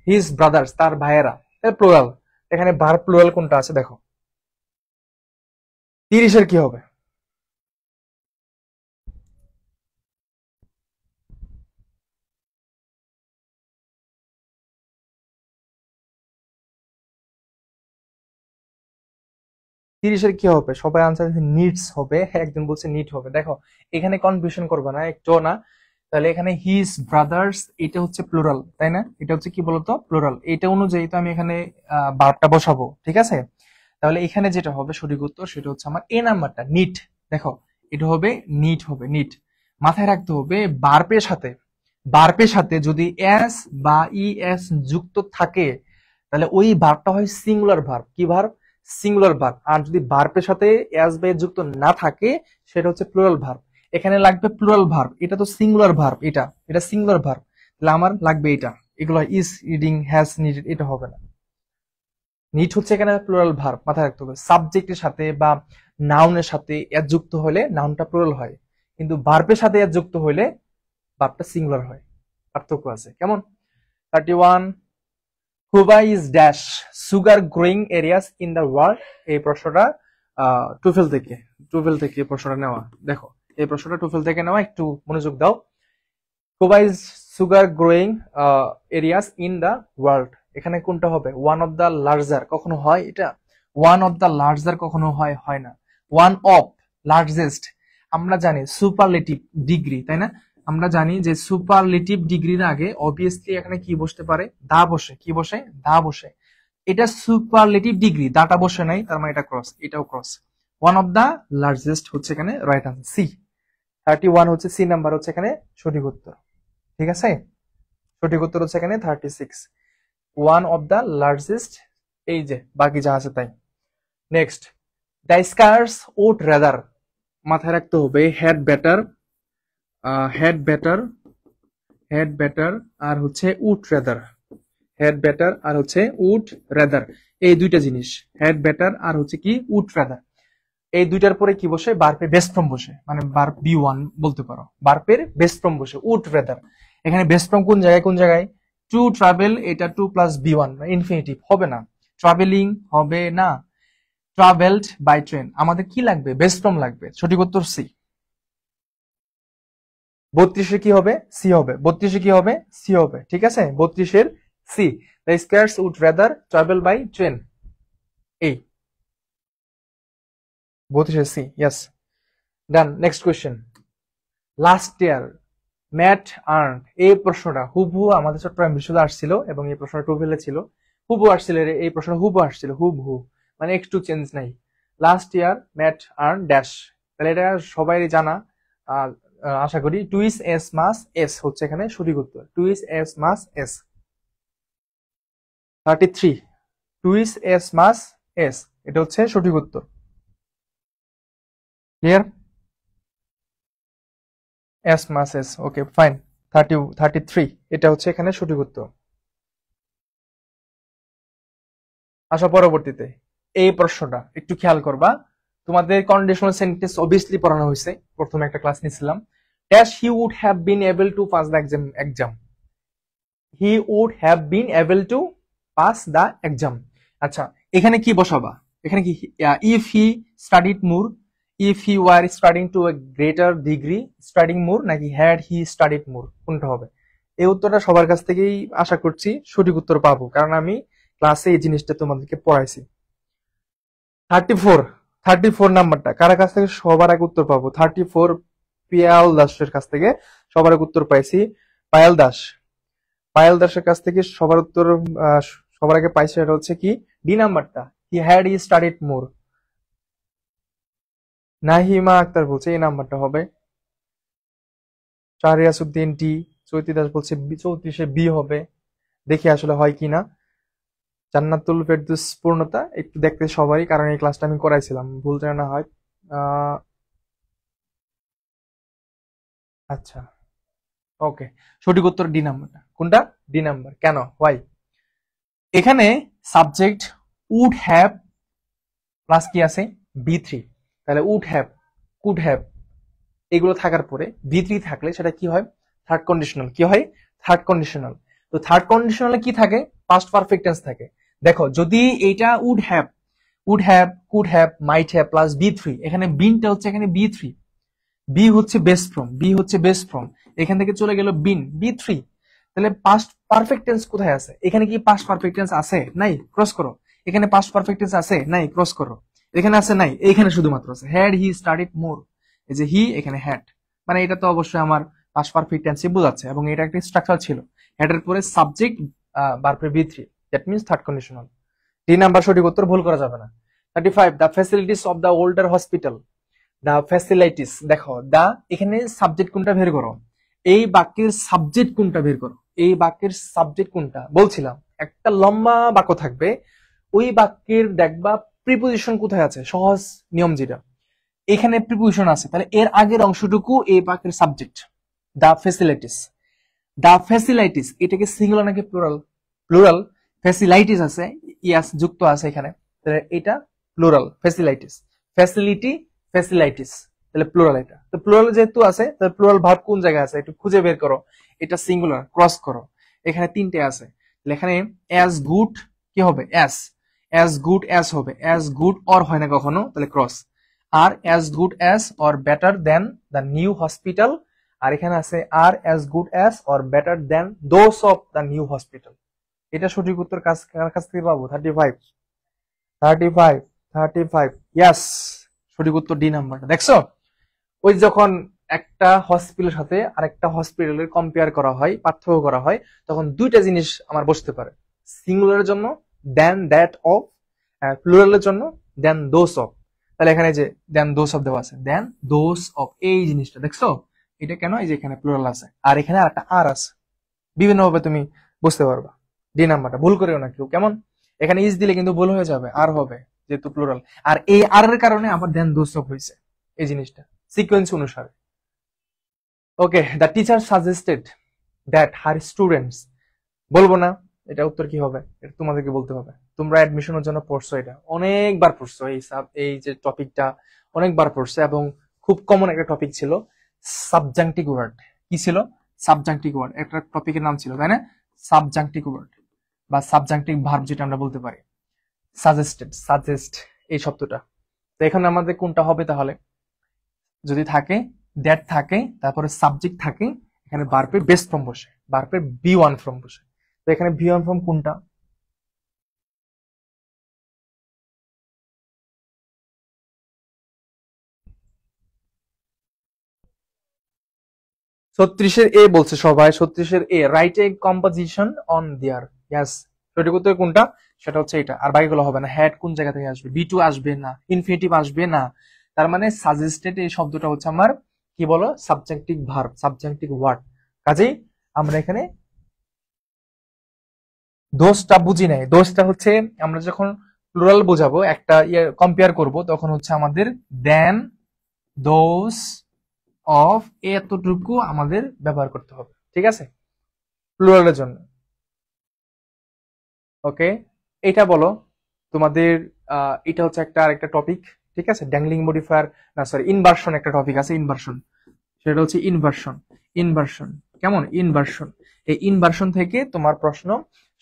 Speaker 1: হিজ ব্রাদার্স তার ভাইয়েরা, প্লুরাল। এখানে ভার্ব প্লুরাল কোনটা আছে দেখো, 30 কি হবে? তিরিশের কি হবে? সবাই আনসার নিডস হবে, একজন বলছে নিড হবে। দেখো এখানে কনফিউশন করবে না, একটু না। তাহলে এখানে হিজ ব্রাদার্স, এটা হচ্ছে প্লুরাল, তাই না? এটা হচ্ছে কি বলতো, প্লুরাল। এটা অনুযায়ী তো আমি এখানে ভার্বটা বসাবো, ঠিক আছে? তাহলে এখানে যেটা হবে সঠিক উত্তর সেটা হচ্ছে আমার এ নাম্বারটা, নিট। দেখো, এটা হবে নিট, হবে নিট। মাথায় রাখতে হবে ভার্বের সাথে যদি এস বা ইএস যুক্ত থাকে তাহলে ওই ভার্বটা হয় সিঙ্গুলার ভার্ব। কি ভার্ব? Singular verb. আর যদি ভার্বের সাথে এস বা যুক্ত না থাকে সেটা হচ্ছে প্লুরাল ভার্ব। এখানে লাগবে প্লুরাল ভার্ব, এটা তো সিঙ্গুলার ভার্ব, এটা সিঙ্গুলার ভার্ব, তাহলে আমার লাগবে এটা। এগুলো ইজ, রিডিং, হ্যাজ, নিডেড, এটা হবে না। নিট হচ্ছে এখানে প্লুরাল ভার্ব, মাথায় রাখতে হবে। সাবজেক্টের সাথে বা নাউনের সাথে এর যুক্ত হলে নাউনটা প্লুরাল হয়, কিন্তু ভার্বের সাথে এর যুক্ত হলে ভার্বটা সিঙ্গুলার হয়। পার্থক্য আছে, কেমন? 31, হুবা is dash sugar growing areas in the world. এই প্রশ্নটা টুফেল থেকে প্রশ্নটা নেওয়া। দেখো, এই প্রশ্নটা টুফেল থেকে নেওয়া, একটু মনোযোগ দাও। হুবা is sugar growing areas in the world, এখানে কোনটা হবে? ওয়ান অফ দ্য লার্জার কখনো হয়? এটা ওয়ান অফ দ্য লার্জার কখনো হয় না। ওয়ান অফ, লার্জেস্ট, আমরা জানি সুপারলেটিভ ডিগ্রি, তাই না? আমরা জানি যে সুপারলেটিভ ডিগ্রির আগে অবভিয়াসলি এখানে কি বসতে পারে? দা বসে। কি বসে? দা বসে। এটা সুপারলেটিভ ডিগ্রি, দাটা বসে নাই, তার মানে এটা ক্রস, এটাও cross. One of the largest হচ্ছে এখানে রাইট আনসার, সি। 31 হচ্ছে সি নাম্বার, হচ্ছে এখানে সঠিক উত্তর। ঠিক আছে, সঠিক উত্তর হচ্ছে এখানে 36, ওয়ান অফ দ্য লার্জেস্ট। এই যে বাকি যা আছে তাই। Next, the scars would rather, মাথায় রাখতে হবে হ্যাড বেটার, হ্যাড বেটার আর হচ্ছে উড রাদার। হ্যাড বেটার আর হচ্ছে উড রাদার, এই দুইটা জিনিস, হ্যাড বেটার আর হচ্ছে কি উড রাদার, এই দুইটার পরে কি বসে? ভার্বের বেস ফর্ম বসে, মানে ভার্ব বি1 বলতে পারো, ভার্বের বেস ফর্ম বসে উড রাদার। এখানে বেস ফর্ম কোন জায়গায়? টু ট্রাভেল, এটা টু প্লাস বি1, ইনফিনিটিভ হবে না, ট্রাভেলিং হবে না, ট্রাভেলড বাই ট্রেন। আমাদের কি লাগবে? বেস ফর্ম লাগবে। সঠিক উত্তর সি। 32 কি হবে? সি হবে। 32 কি হবে? সি হবে, ঠিক আছে? 32 C, the scars would rather travel by train. এই 32 C, yes, done. Next question, last year Matt earn, এই প্রশ্নটা হুবহু আমাদের চট্টগ্রাম বিশ্ববিদ্যালয়ে আসছিল এবং এই প্রশ্নটা টুভেলে ছিল, হুবহু আসছিল, এই প্রশ্নটা হুবহু আসছিল, হুবহু, মানে একটু চেঞ্জ নাই। Last year Matt earn dash, তাহলে এটা সবাই জানা, আশা করি। টুইস এস মাস এস হচ্ছে এখানে সঠিক উত্তর, টুইস এস মাস এস। 33, টুইস এস মাস এস, এটা হচ্ছে সঠিক উত্তর। ক্লিয়ার? এস মাস এস, ওকে ফাইন। 33 এটা হচ্ছে এখানে সঠিক উত্তর। আসা পরবর্তীতে এই প্রশ্নটা একটু খেয়াল করবা, তোমাদের কন্ডিশনাল সেন্টেন্স অবভিয়াসলি পড়ানো হয়েছে, প্রথমে একটা ক্লাস নিয়েছিলাম। Dash he would have been able to pass the exam, he would have been able to pass the exam. আচ্ছা, এখানে কি বসাবা? এখানে কি if he studied more, if he were studying to a greater degree, studying more, নাকি had he studied মোর, কোনটা হবে? এই উত্তরটা সবার কাছ থেকেই আশা করছি সঠিক উত্তর পাবো, কারণ আমি ক্লাসে এই জিনিসটা তোমাদেরকে পড়াইছি। 34 নাম্বারটা কার কাছ থেকে সবার আগে উত্তর পাবো? 34 পিয়াল দাসের কাছ থেকে সবার আগে উত্তর পাইছি। পায়েল দাসের কাছ থেকে সবার উত্তর সবার আগে পাইছি, এটা হচ্ছে কি ডি নাম্বারটা, হি হ্যাড হি স্টাডিড মোর। নাহিমা আক্তার বলছে এই নাম্বারটা হবে। শাহরিয়াসউদ্দিন ডি, চৈতি দাস বলছে 34 বি হবে, দেখি আসলে হয় কিনা। জান্নাতুল ফেরদৌস পূর্ণতা, একটু দেখতে সবারই, কারণ এই ক্লাসটা আমি করাইছিলাম, ভুল যেন না হয়। আচ্ছা, ওকে, সঠিক উত্তর ডি নাম্বারটা। কোনটা? D number. কেন? ওয়াই? এখানে সাবজেক্ট উড হ্যাভ প্লাস কি আছে? বি3, তাহলে উড হ্যাভ, কুড হ্যাভ, এগুলো থাকার পরে বি3 থাকলে সেটা কি হয়? Third conditional. কি হয়? Third conditional. তো থার্ড কন্ডিশনালে কি থাকে? পাস্ট পারফেক্ট টেন্স থাকে। দেখো, যদি এইটা would have, could have, might have plus বি3, এখানে বিনটা হচ্ছে এখানে বি3, বি হচ্ছে বেস ফর্ম, এখান থেকে চলে গেল বিন, বি3, তাহলে পাস্ট পারফেক্ট টেন্স কোথায় আছে? এখানে কি পাস্ট পারফেক্ট টেন্স আছে? নাই, ক্রস করো। এখানে পাস্ট পারফেক্ট টেন্স আছে? নাই, ক্রস করো। এখানে আছে? নাই, এখানে শুধুমাত্র আছে হ্যাড হি স্টাডিড মোর, এই যে হি, এখানে হ্যাড, মানে এটা তো অবশ্যই আমার পাস্ট পারফেক্ট টেন্সে বোঝাচ্ছে এবং এটা একটা স্ট্রাকচার ছিল। হেডের পরে সাবজেক্ট ভার্বের V3, that means third conditional. 3 number সঠিক উত্তর, ভুল করা যাবে না। 35, the facilities of the older hospital. The facilities, দেখো দা এখানে সাবজেক্ট কোনটা বের করো, এই বাক্যের সাবজেক্ট কোনটা বের করো, এই বাক্যের সাবজেক্ট কোনটা বলছিলাম। একটা লম্বা বাক্য থাকবে, ওই বাক্যের দেখবা প্রিপোজিশন কোথায় আছে, সহজ নিয়ম যেটা, এখানে প্রিপোজিশন আছে, তাহলে এর আগের অংশটুকু এই বাক্যের সাবজেক্ট। দা ফ্যাসিলিটিস, দা ফ্যাসিলিটিস এটাকে সিঙ্গুলার নাকি প্লুরাল? প্লুরাল। ফ্যাসিলাইটিস আছে, ইয়াস যুক্ত আছে এখানে, তাহলে এটা প্লুরাল। ফ্যাসিলাইটিস, ফ্যাসিলিটি, ফ্যাসিলাইটিস, তাহলে প্লুরাল। এটা তো প্লুরাল যেহেতু আছে, তাহলে প্লুরাল ভার্ব কোন জায়গায় আছে একটু খুঁজে বের করো। এটা সিঙ্গুলার, ক্রস করো, এখানে 3টে আছে, তাহলে এখানে অ্যাজ গুড কি হবে, অ্যাজ গুড অ্যাজ হবে, অ্যাজ গুড অর হয় না কখনো, তাহলে ক্রস। আর as good as or better than the new hospital, আর এখানে আছে আর as good as or better than those of the new hospital. এটা সঠিক উত্তর কার কাছ থেকে পাবো? 35, 35, 35, ইয়াস, সঠিক উত্তর ডি নাম্বারটা। দেখছো, ওই যখন একটা হসপিটালের সাথে আরেকটা হসপিটালের কম্পেয়ার করা হয়, পার্থক্য করা হয়, তখন দুইটা জিনিস আমার বসতে পারে, সিঙ্গুলারের জন্য দেন দ্যাট অফ, প্লুরালের জন্য দেন দোজ অফ। তাহলে এখানে যে দেন দোজ অফ দেওয়া আছে, দেন দোজ অফ, এই জিনিসটা দেখছো, এটা কেন, এই যে এখানে প্লুরাল আছে আর এখানে আরেকটা আর আছে, বিভিন্ন ভাবে তুমি বুঝতে পারবা। ডি নাম্বারটা ভুল করেও না কেউ, কেমন, এখানে ইজ দিলে কিন্তু ভুল হয়ে যাবে, আর হবে যেহেতু প্লুরাল, আর এই আর এর কারণে আবার দেন দোজ অফ হয়েছে, এই জিনিসটা সিকোয়েন্স অনুসারে। Okay, the teacher suggested that her students, বলবো না, এটা উত্তর কি হবে, এটা তোমাদেরকে বলতে হবে। তোমরা অ্যাডমিশনের জন্য পড়ছো, এটা অনেকবার পড়ছো, এই যে টপিকটা অনেকবার পড়ছো এবং খুব কমন একটা টপিক ছিল। সাবজাংটিভ ওয়ার্ড কি ছিল? সাবজাংটিভ ওয়ার্ড একটা টপিকের নাম ছিল, তাই না? সাবজাংটিভ ওয়ার্ড বা সাবজাংটিভ ভার্ব যেটা আমরা বলতে পারি। সাজেস্টেড, সাজেস্ট, এই শব্দটা। তো এখানে আমাদের কোনটা হবে তাহলে? যদি থাকে দ্যাট থাকে, তারপরে সাবজেক্ট থাকে, এখানে ভার্বের বেস ফর্ম বসে, ভার্বের B1 ফর্ম বসে। তো এখানে B1 ফর্ম কোনটা? ছত্রিশের এ বলছে সবাই, 36-এর A, write a composition on their, yes, সঠিক উত্তর কোনটা? সেটা হচ্ছে এটা। আর বাকিগুলো হবে না। হ্যাড কোন জায়গা থেকে আসবে? B2 আসবে না, ইনফিনিটিভ আসবে না। তার মানে সাজেস্টেড এই শব্দটা হচ্ছে আমার কি বলো, সাবজেক্টিভ ভার্ব, সাবজেক্টিভ ওয়ার্ড। কাজেই আমরা এখানে দোষটা বুঝি নাই। দোষটা হচ্ছে আমরা যখন প্লুরাল বোঝাবো, একটা ইয়ে কম্পেয়ার করব, তখন হচ্ছে আমাদের দেন দোজ অফ এতটুকু আমাদের ব্যবহার করতে হবে, ঠিক আছে, প্লুরালের জন্য। ওকে, এটা বলো তোমাদের, এটা হচ্ছে একটা আরেকটা টপিক, ঠিক আছে, ড্যাংলিং মডিফায়ার, না সরি, ইনভার্সন একটা টপিক আছে, ইনভার্সন, সেটা হচ্ছে ইনভার্সন। ইনভার্সন কেমন? ইনভার্সন, এই ইনভার্সন থেকে তোমার প্রশ্ন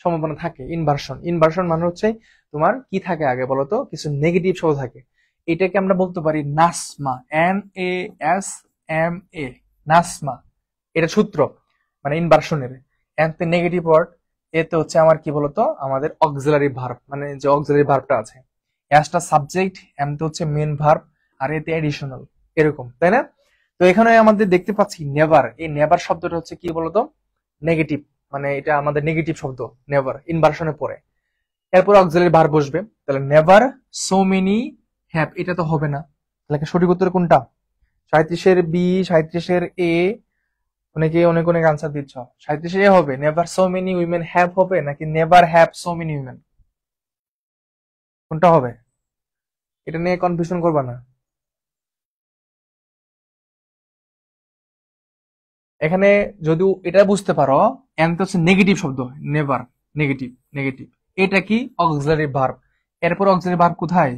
Speaker 1: সম্ভাবনা থাকে। ইনভার্সন, ইনভার্সন মানে হচ্ছে তোমার কি থাকে আগে বলো তো, কিছু নেগেটিভ শব্দ থাকে, এটাকে আমরা বলতে পারি নাসমা, NASMA, নাসমা, এটা সূত্র, মানে ইনভার্সনের। এতে নেগেটিভ ওয়ার্ড, এতে হচ্ছে আমার কি বলতো, আমাদের অক্সিলারি ভার্ব, মানে যে অক্সিলারি ভার্বটা আছে, এসটা সাবজেক্ট, এমতে হচ্ছে মেন ভার্ব, আর এতে এডিশনাল, এরকম, তাই না? তো এখানে আমাদের দেখতে পাচ্ছি নেভার, এই নেভার শব্দটা হচ্ছে কি বলতো, নেগেটিভ, মানে এটা আমাদের নেগেটিভ শব্দ, নেভার ইনভার্সনে পড়ে। এরপর অক্সিলারি ভার্ব বসবে, তাহলে নেভার সো মেনি হ্যাভ, এটা তো হবে না, তাহলে সঠিক উত্তর কোনটা? 37-এর বি, 37-এর এ, অনেকে অনেক অনেক আনসার দিচ্ছ। 37-এর এ হবে, never so many women have হবে, নাকি never have so many women, কোনটা হবে? এটা নিয়ে কনফিউশন করবা না। এখানে যদি এটা বুঝতে পারো, এন তো হচ্ছে নেগেটিভ শব্দ, নেভার, নেগেটিভ, নেগেটিভ, এটা কি অক্সিলারি ভার্ব, এরপর অক্সিলারি ভার্ব কোথায়?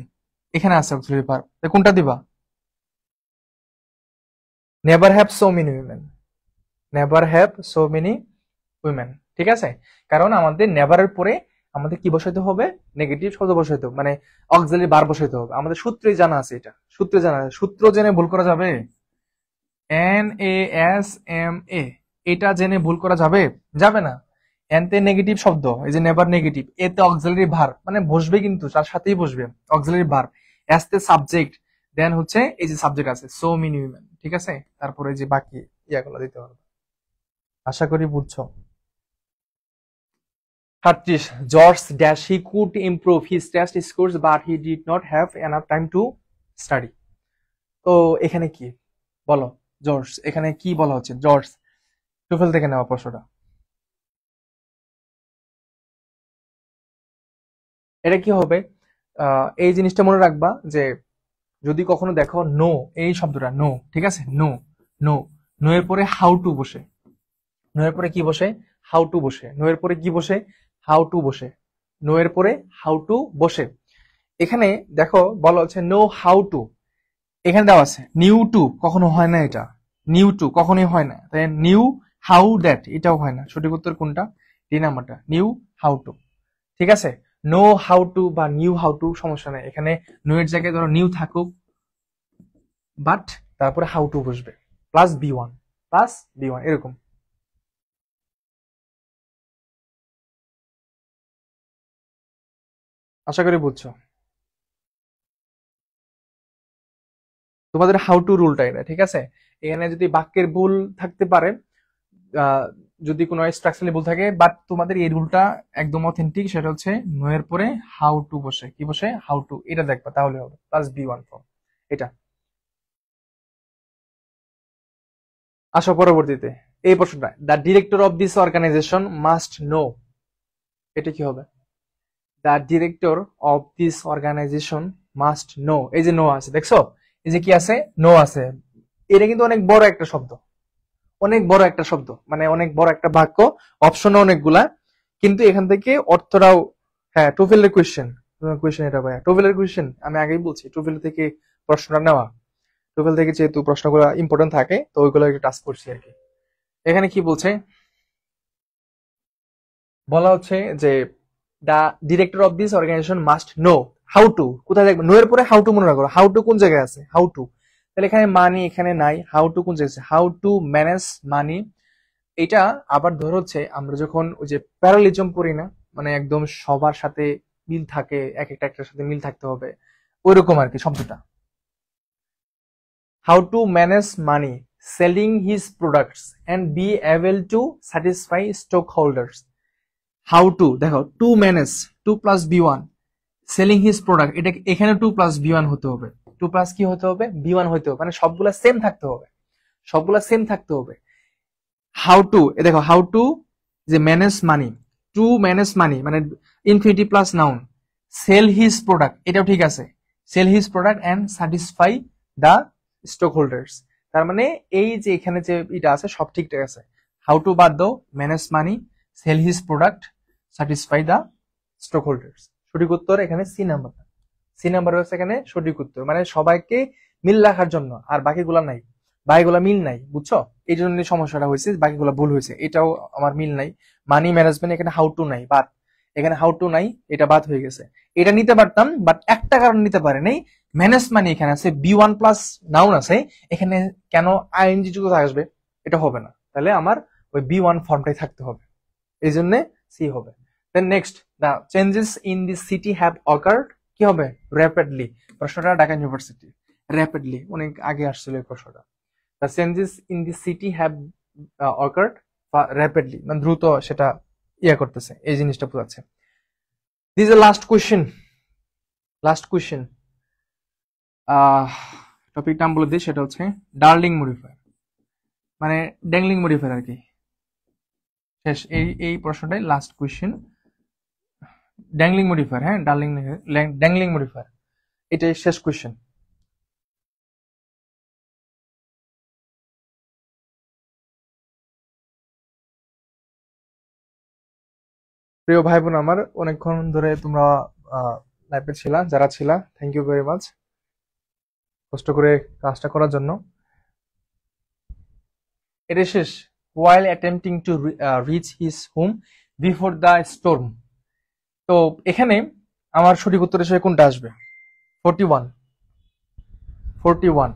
Speaker 1: এখানে আছে অক্সিলারি ভার্ব, কোনটা দিবা? Never have so many women, never have so many women, ঠিক আছে, কারণ আমাদের নেভারের পরে আমাদের কি বসাইতে হবে? নেগেটিভ শব্দ বসাইতে হবে, মানে অক্সিলারি ভার্ব বসাইতে হবে। আমাদের সূত্রে জানা আছে, এটা সূত্রে জানা আছে, সূত্র জেনে ভুল করা যাবে? NASMA, এটা জেনে ভুল করা যাবে? যাবে না। এনতে নেগেটিভ শব্দ, এই যে নেভার নেগেটিভ, এতে অক্সিলারি ভার্ব, মানে বসবে কিন্তু তার সাথেই বসবে অক্সিলারি ভার্ব, এসতে সাবজেক্ট, দেন হচ্ছে এই যে সাবজেক্ট আছে সো মেনি উইমেন, ঠিক আছে, তারপরে যে বাকি ইয়াগুলো দিতে হবে। আশা করি বুঝছো। 38, George dash he could improve his test scores but he did not have enough time to study. তো এখানে কি বলো, জর্জ এখানে কি বলা হচ্ছে? জর্জ টুফেল থেকে নেওয়া প্রশ্নটা। এটা কি হবে? এই জিনিসটা মনে রাখবা যে যদি কখনো দেখো নো, এই শব্দটা নো, ঠিক আছে, নো, নো, নো এর পরে হাউ টু বসে, নো এর পরে কি বসে? হাউ টু বসে। নো এর পরে কি বসে? হাউ টু বসে। নো এর পরে হাউ টু বসে। এখানে দেখো বলা হচ্ছে নো হাউ টু, এখানে দেওয়া আছে নিউ টু, কখনো হয় না এটা, নিউ টু কখনোই হয় না, তাই নিউ হাউ দ্যাট এটাও হয় না। সঠিক উত্তর কোনটা? ডি নাম্বারটা, নিউ হাউ টু। ঠিক আছে, নো হাউ টু বা নিউ হাউ টু সমস্যা নেই, এখানে নো এর জায়গায় ধরো নিউ থাকুক, বাট তারপরে হাউ টু বসবে, প্লাস বি1, প্লাস বি1 এরকম। আশা করি বুঝছো। তোমাদের হাউ টু রুলটা এটা, ঠিক আছে। এখানে যদি বাক্যের ভুল থাকতে পারে, আহ, যদি কোনো স্ট্রাকচারালি ভুল থাকে, বাট তোমাদের এই রুলটা একদম অথেন্টিক, সেটা হচ্ছে নো এর পরে হাউ টু বসে, কি বসে? হাউ টু, এটা দেখবা তাহলে হবে, প্লাস বি1 ফর্ম এটা। আসো পরবর্তীতে এই প্রশ্নটা, the director of this organization must know, এটা কি হবে? The director of this organization must know, এই যে নো আছে দেখছো, এই যে কি আছে? নো আছে। এটা কিন্তু অনেক বড় একটা শব্দ, অনেক বড় একটা শব্দ, মানে অনেক বড় একটা বাক্য, অপশন অনেকগুলা, কিন্তু এখান থেকে অর্থটাও, হ্যাঁ টোফেলের কোয়েশ্চেন, কোয়েশ্চেন এটা ভাইয়া টোফেলের কোয়েশ্চেন, আমি আগেই বলছি টোফেল থেকে প্রশ্নটা নেওয়া, টোফেল থেকে যেহেতু প্রশ্নগুলো ইম্পর্টেন্ট থাকে তো ওইগুলো একটু টাচ করছি আর কি। এখানে কি বলছে? বলা হচ্ছে যে the director of this organization must know how to, কোথায় দেখবে নো এর পরে হাউ টু মনে রাখো, হাউ টু কোন জায়গায় আছে? হাউ টু, তাহলে এখানে মানি এখানে নাই, হাউ টু কোন জায়গায় আছে? হাউ টু ম্যানেজ মানি। এটা আবার ধর হচ্ছে আমরা যখন ওই যে প্যারালিজম পড়ি না, মানে একদম সবার সাথে মিল থাকে, এক একটা একটার সাথে মিল থাকতে হবে, ওইরকম আর কি শব্দটা। How to manage money, selling his products and be able to satisfy stockholders. How to দেখো, টু ম্যানেজ, টু প্লাস বি1, সেলিং হিজ প্রোডাক্ট, এটা এখানে টু প্লাস বি1 হতে হবে, টু প্লাস কি হতে হবে? বি1 হতে হবে, মানে সবগুলা সেম থাকতে হবে, সবগুলা সেম থাকতে হবে। হাউ টু, এ দেখো হাউ টু যে manage money, to manage money মানে infinity plus noun, sell his product এটাও ঠিক আছে, sell his product and satisfy the stockholders. তার মানে এই যে এখানে যে এটা আছে সব ঠিকঠাক আছে। হাউ টু বাদ দাও, manage money, sell his product, satisfy the stockholders. সঠিক উত্তর এখানে সি নাম্বার, সি নাম্বার হচ্ছে এখানে সঠিক উত্তর, মানে সবাইকে মিল রাখার জন্য, আর বাকিগুলা নাই, বাকিগুলা মিল নাই, বুঝছো? এই জন্য সমস্যাটা হয়েছে, বাকিগুলা ভুল হয়েছে, এটাও আমার মিল নাই। মানি ম্যানেজমেন্ট এখানে হাউ টু নাই, বাদ, এখানে হাউ টু নাই, এটা বাদ হয়ে গেছে। এটা নিতে পারতাম বাট একটা কারণ নিতে পারে নাই, ম্যানেজ মানি এখানে আছে বি1 প্লাস নাউন আছে, এখানে কেন আইএনজি যুক্ত আসবে? এটা হবে না, তাহলে আমার ওই বি1 ফর্মটাই থাকতে হবে, এই জন্য সি হবে। Then next, the changes in the city have occurred, কি হবে? র্যাপিডলি। প্রশ্নটা ঢাকা ইউনিভার্সিটি, র্যাপিডলি অনেক আগে আসছিল এই প্রশ্নটা। The changes in the city have occurred rapidly, মানে দ্রুত সেটা ইয়া করতেছে, এই জিনিসটা বোঝাচ্ছে। This is last question, last question. Topic নাম বলে দিই, সেটা হচ্ছে ডার্লিং মডিফায়ার, মানে ড্যাংলিং মডিফায়ার আর কি। শেষ, এই প্রশ্নটাই লাস্ট কোয়েশ্চেন। ড্যাংলিং মডিফায়ার, হ্যাঁ ডার্লিং, ড্যাংলিং মডিফায়ার, এটাই শেষ কোয়েশ্চেন। প্রিয় ভাই বোন আমার, অনেকক্ষণ ধরে তোমরা লাইভে ছিলা, যারা ছিলা থ্যাংক ইউ ভেরি মাচ, কষ্ট করে কাজটা করার জন্য। এটা শেষ। while attempting to reach his home before the storm, তো এখানে আমার সঠিক উত্তর হিসেবে কোনটা আসবে? 41, 41,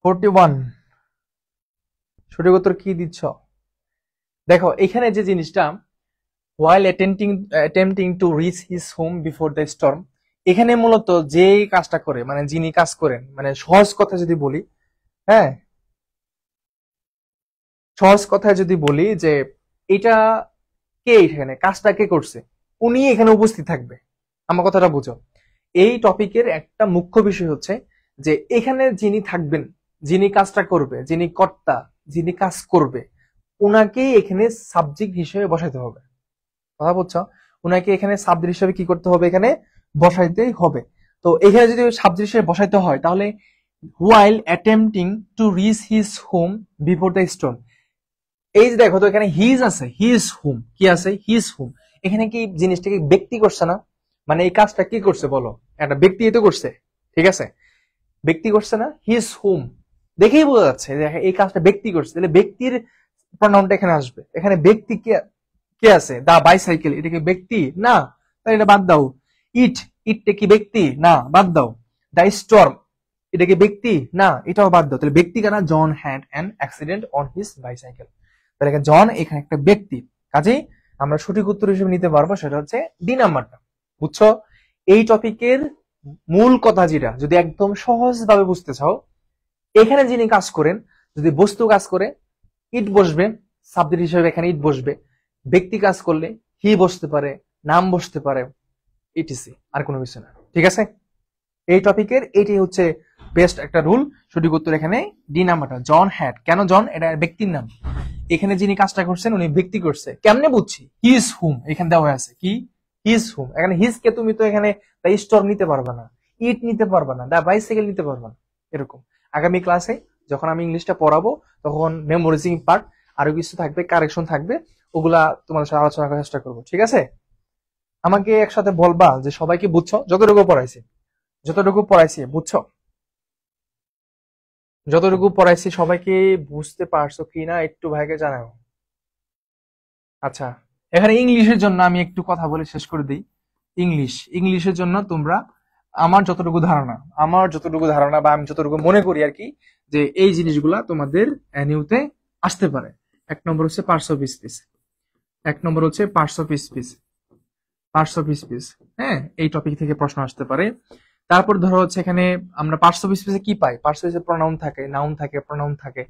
Speaker 1: 41, সঠিক উত্তর কি দিচ্ছ? দেখো এখানে যে জিনিসটা, while attempting to reach his home before the storm, এখানে মূলত যে কাজটা করে, মানে যিনি কাজ করেন, মানে সহজ কথা যদি বলি, হ্যাঁ সহজ কথায় যদি বলি যে এটা কে, এখানে কাজটা কে করছে, উনি এখানে উপস্থিত থাকবে। আমার কথাটা বুঝো। এই টপিকের একটা মুখ্য বিষয় হচ্ছে যে এখানে যিনি থাকবেন, যিনি কাজটা করবে, যিনি কর্তা, যিনি কাজ করবে, উনাকেই এখানে সাবজেক্ট হিসেবে বসাইতে হবে। কথা বলছো? উনাকে এখানে সাবজেক্ট হিসেবে কি করতে হবে, এখানে বসাইতেই হবে। তো এখানে যদি সাবজেক্ট হিসেবে বসাইতে হয় তাহলে while attempting to reach his home before the storm, এই যে দেখো তো এখানে হিজ আছে, হিজ হোম কি আছে, হিজ হোম। এখানে কি জিনিসটাকে ব্যক্তি করছে না? মানে এই কাজটা কি করছে বলো, একটা ব্যক্তি তো করছে, ঠিক আছে, ব্যক্তি করছে না, হিজ হোম, দেখেই বোঝা যাচ্ছে যে এই কাজটা ব্যক্তি করছে, তাহলে ব্যক্তির প্রনাউনটা এখানে আসবে। এখানে ব্যক্তি কে কে আছে, দা বাইসাইকেল, এটা কি ব্যক্তি না? তাহলে এটা বাদ দাও। ইট, ইটটা কি ব্যক্তি না? বাদ দাও। দা স্টর্ম, এটা কি ব্যক্তি না? এটাও বাদ দাও। তাহলে ব্যক্তি কারা? John had an accident on his bicycle. তাহলে জন এখানে একটা ব্যক্তি, কাজেই আমরা সঠিক উত্তর হিসেবে নিতে পারবো সেটা হচ্ছে ডি নাম্বারটা। বুঝছো? এই টপিকের মূল কথা যেটা, যদি একদম সহজ ভাবে বুঝতে চাও, এখানে যিনি কাজ করেন, যদি বস্তু কাজ করে ইট বসবে, সাবজেক্ট হিসেবে এখানে ইট বসবে। ব্যক্তি কাজ করলে হি বসতে পারে, নাম বসতে পারে, ইটিসি, আর কোনো কিছু না। ঠিক আছে? এই টপিকের এটাই হচ্ছে বেস্ট একটা রুল। সঠিক উত্তর এখানে ডি নাম্বারটা, জন হ্যাড। কেন জন? এটা ব্যক্তির নাম। এখানে যিনি কাজটা করছেন উনি ব্যক্তি করছে। কেমনে বুঝছি? হিজ হুম এখানে দেওয়া আছে কি, হিজ হুম। এখানে হিজ কে তুমি তো এখানে দ্য স্টর্ম নিতে পারবে না, ইট নিতে পারবে না, দ্য বাইসাইকেল নিতে পারবে না। এরকম আগামী ক্লাসে যখন আমি ইংলিশটা পড়াবো তখন মেমোরাইজিং পার্ট আরো কিছু থাকবে, কারেকশন থাকবে, ওগুলা তোমাদের সাথে আলোচনা করার চেষ্টা করবো। ঠিক আছে? আমাকে একসাথে বলবা যে সবাইকে বুঝছো, যতটুকু পড়াইছি, যতটুকু পড়াইছি বুঝছো, যতটুকু পড়াইছি সবাইকে বুঝতে পারছো কিনা একটু ভাইকে জানাও। আচ্ছা, এখানে ইংলিশের জন্য আমি একটু কথা বলে শেষ করে দিই। ইংলিশের জন্য তোমরা, আমার যতটুকু ধারণা বা আমি যতটুকু মনে করি আর কি, যে এই জিনিসগুলা তোমাদের নিউতে আসতে পারে। এক নম্বর হচ্ছে পার্টস অফ স্পিচ, এক নম্বর হচ্ছে পার্টস অফ স্পিচ। হ্যাঁ, এই টপিক থেকে প্রশ্ন আসতে পারে। তারপর ধরো হচ্ছে এখানে আমরা পার্টস অফ স্পিচে কি পাই? পার্টস অফ স্পিচে প্রনাউন থাকে, নাউন থাকে, প্রনাউন থাকে,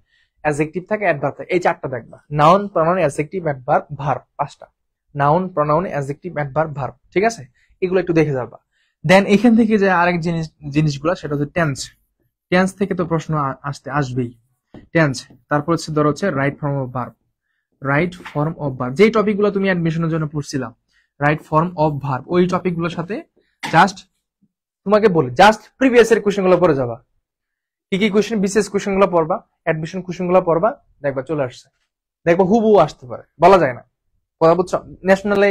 Speaker 1: অ্যাডজেক্টিভ থাকে, অ্যাডভার্ব থাকে। এই চারটা দেখবা, noun, pronoun, adjective, adverb, verb, পাঁচটা। Noun, pronoun, adjective, adverb, verb. ঠিক আছে? এগুলো একটু দেখে যাবা। দেন এখান থেকে যে আরেক জিনিসগুলো সেটা হচ্ছে টেন্স। টেন্স থেকে তো প্রশ্ন আসবেই। টেন্স, তারপর হচ্ছে ধরো হচ্ছে right form of verb, right form of verb, যেই টপিকগুলো তুমি অ্যাডমিশনের জন্য পড়ছিলাম, রাইট ফর্ম অফ ভার্ব, ওই টপিকগুলোর সাথে জাস্ট তোমাকে বলি, জাস্ট প্রিভিয়াস এর কোশ্চেন গুলো পড়ে যাবা। কি কি কোশ্চেন? বিসিএস কোশ্চেন গুলো পড়বা, অ্যাডমিশন কোশ্চেন গুলো পড়বা, দেখবা চলে আসছে। দেখবা হুবহু আসতে পারে, বলা যায় না। কথা বুঝছো? ন্যাশনালে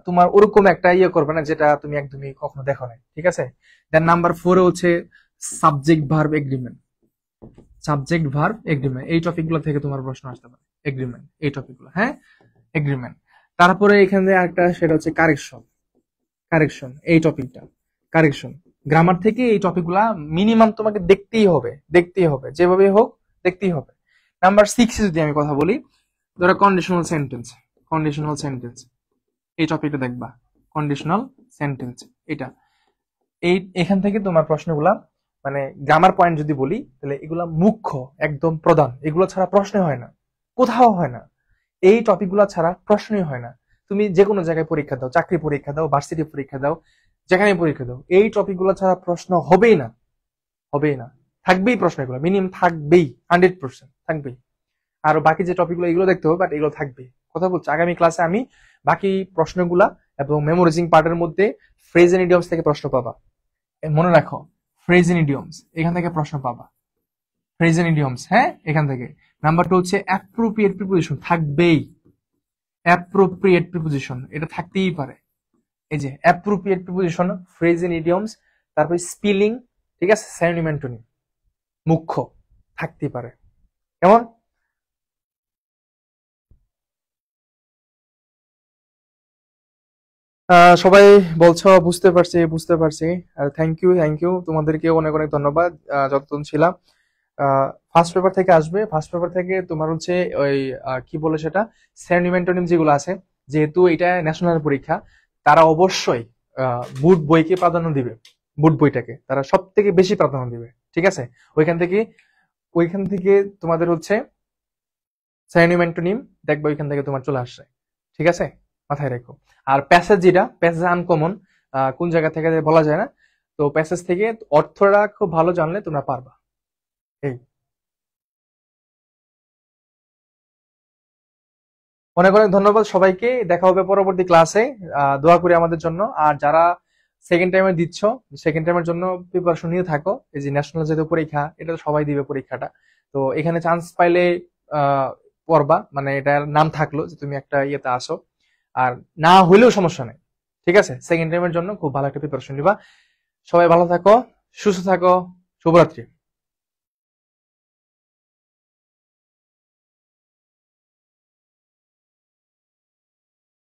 Speaker 1: তোমার ওরকম একটা ইয়ে করবে না যেটা তুমি একদমই কখনো দেখো নাই। ঠিক আছে? দেন নাম্বার 4 হচ্ছে subject verb agreement, subject verb agreement, এই টপিকগুলো থেকে তোমার প্রশ্ন আসতে পারে। এগ্রিমেন্ট, এই টপিকগুলো, হ্যাঁ এগ্রিমেন্ট। তারপরে এখানে আরেকটা সেটা হচ্ছে কারেকশন, কারেকশন এই টপিকটা, কারেকশন। গ্রামার থেকে এই টপিকগুলা মিনিমাম তোমাকে দেখতেই হবে, দেখতেই হবে, যেভাবে হোক দেখতেই হবে। নাম্বার 6 যদি আমি কথা বলি, ধরো কন্ডিশনাল সেন্টেন্স, কন্ডিশনাল সেন্টেন্স, এই টপিকটা দেখবা, কন্ডিশনাল সেন্টেন্স। এটা এখান থেকে তোমার প্রশ্নগুলা, মানে গ্রামার পয়েন্ট যদি বলি তাহলে এগুলা মুখ্য, একদম প্রধান। এগুলো ছাড়া প্রশ্ন হয় না, কোথাও হয় না। এই টপিকগুলো ছাড়া প্রশ্নই হয় না। তুমি যে কোনো জায়গায় পরীক্ষা দাও, চাকরি পরীক্ষা দাও, ভার্সিটি পরীক্ষা দাও, যেখানে পরীক্ষা দাও, এই টপিকগুলো ছাড়া প্রশ্ন হবেই না, হবেই না। থাকবেই প্রশ্ন, এগুলো মিনিমাম থাকবেই, 100% থাকবেই। আর বাকি যে টপিকগুলো এগুলো দেখতে হবে, বাট এগুলো থাকবেই। কথা বলছি, আগামী ক্লাসে আমি বাকি প্রশ্নগুলা এবং মেমোরাইজিং পার্টের মধ্যে ফ্রেজ এন্ড ইডিয়মস থেকে প্রশ্ন পাবা। মনে রাখো, ফ্রেজ এন্ড ইডিয়মস এখান থেকে প্রশ্ন পাবা, ফ্রেজ এন্ড ইডিয়মস, হ্যাঁ এখান থেকে। নাম্বার 2 হচ্ছে অ্যাপ্রোপ্রিয়েট প্রিপোজিশন, থাকবেই। অ্যাপ্রোপ্রিয়েট প্রিপোজিশন এটা থাকতেই পারে। এই যে appropriate preposition, phrase and idioms, তারপর স্পেলিং, ঠিক আছে, সিনোনিম অ্যান্টোনিম, মুখ্য থাকতেই পারে। কেমন? সবাই বলছো বুঝতে পারছি, বুঝতে পারছি। থ্যাংক ইউ, থ্যাংক ইউ, তোমাদেরকে অনেক অনেক ধন্যবাদ যতক্ষণ ছিলাম। ফার্স্ট পেপার থেকে আসবে। ফার্স্ট পেপার থেকে তোমার হচ্ছে ওই কি বলে সেটা, স্যানোনিম অ্যান্টোনিম যেগুলো আছে, যেহেতু এটা ন্যাশনাল পরীক্ষা, তারা অবশ্যই বুট বইকে প্রাধান্য দিবে। বুট বইটাকে তারা সব থেকে বেশি প্রাধান্য দিবে, ঠিক আছে। ওইখান থেকে ওইখান থেকে তোমাদের হচ্ছে স্যানোনিম অ্যান্টোনিম দেখবে, ওইখান থেকে তোমার চলে আসছে, ঠিক আছে, মাথায় রেখো। আর প্যাসেজ, যেটা প্যাসেজ আনকমন, কোন জায়গা থেকে বলা যায় না, তো প্যাসেজ থেকে অর্থটা খুব ভালো জানলে তোমরা পারবা। এই অনেক অনেক ধন্যবাদ সবাইকে, দেখা হবে পরবর্তী ক্লাসে। দোয়া করি আমাদের জন্য। আর যারা সেকেন্ড টাইমে দিচ্ছ, সেকেন্ড টাইমের জন্য প্রিপারেশন নিয়ে থাকো। এই যে ন্যাশনাল যেহেতু পরীক্ষা, এটা তো সবাই দিবে পরীক্ষাটা, তো এখানে চান্স পাইলে আহ পড়বা, মানে এটার নাম থাকলো যে তুমি একটা ইয়েতে আসো। আর না হইলেও সমস্যা নেই, ঠিক আছে। সেকেন্ড টাইমের জন্য খুব ভালো একটা প্রিপারেশন নিবা। সবাই ভালো থাকো, সুস্থ থাকো, শুভরাত্রি।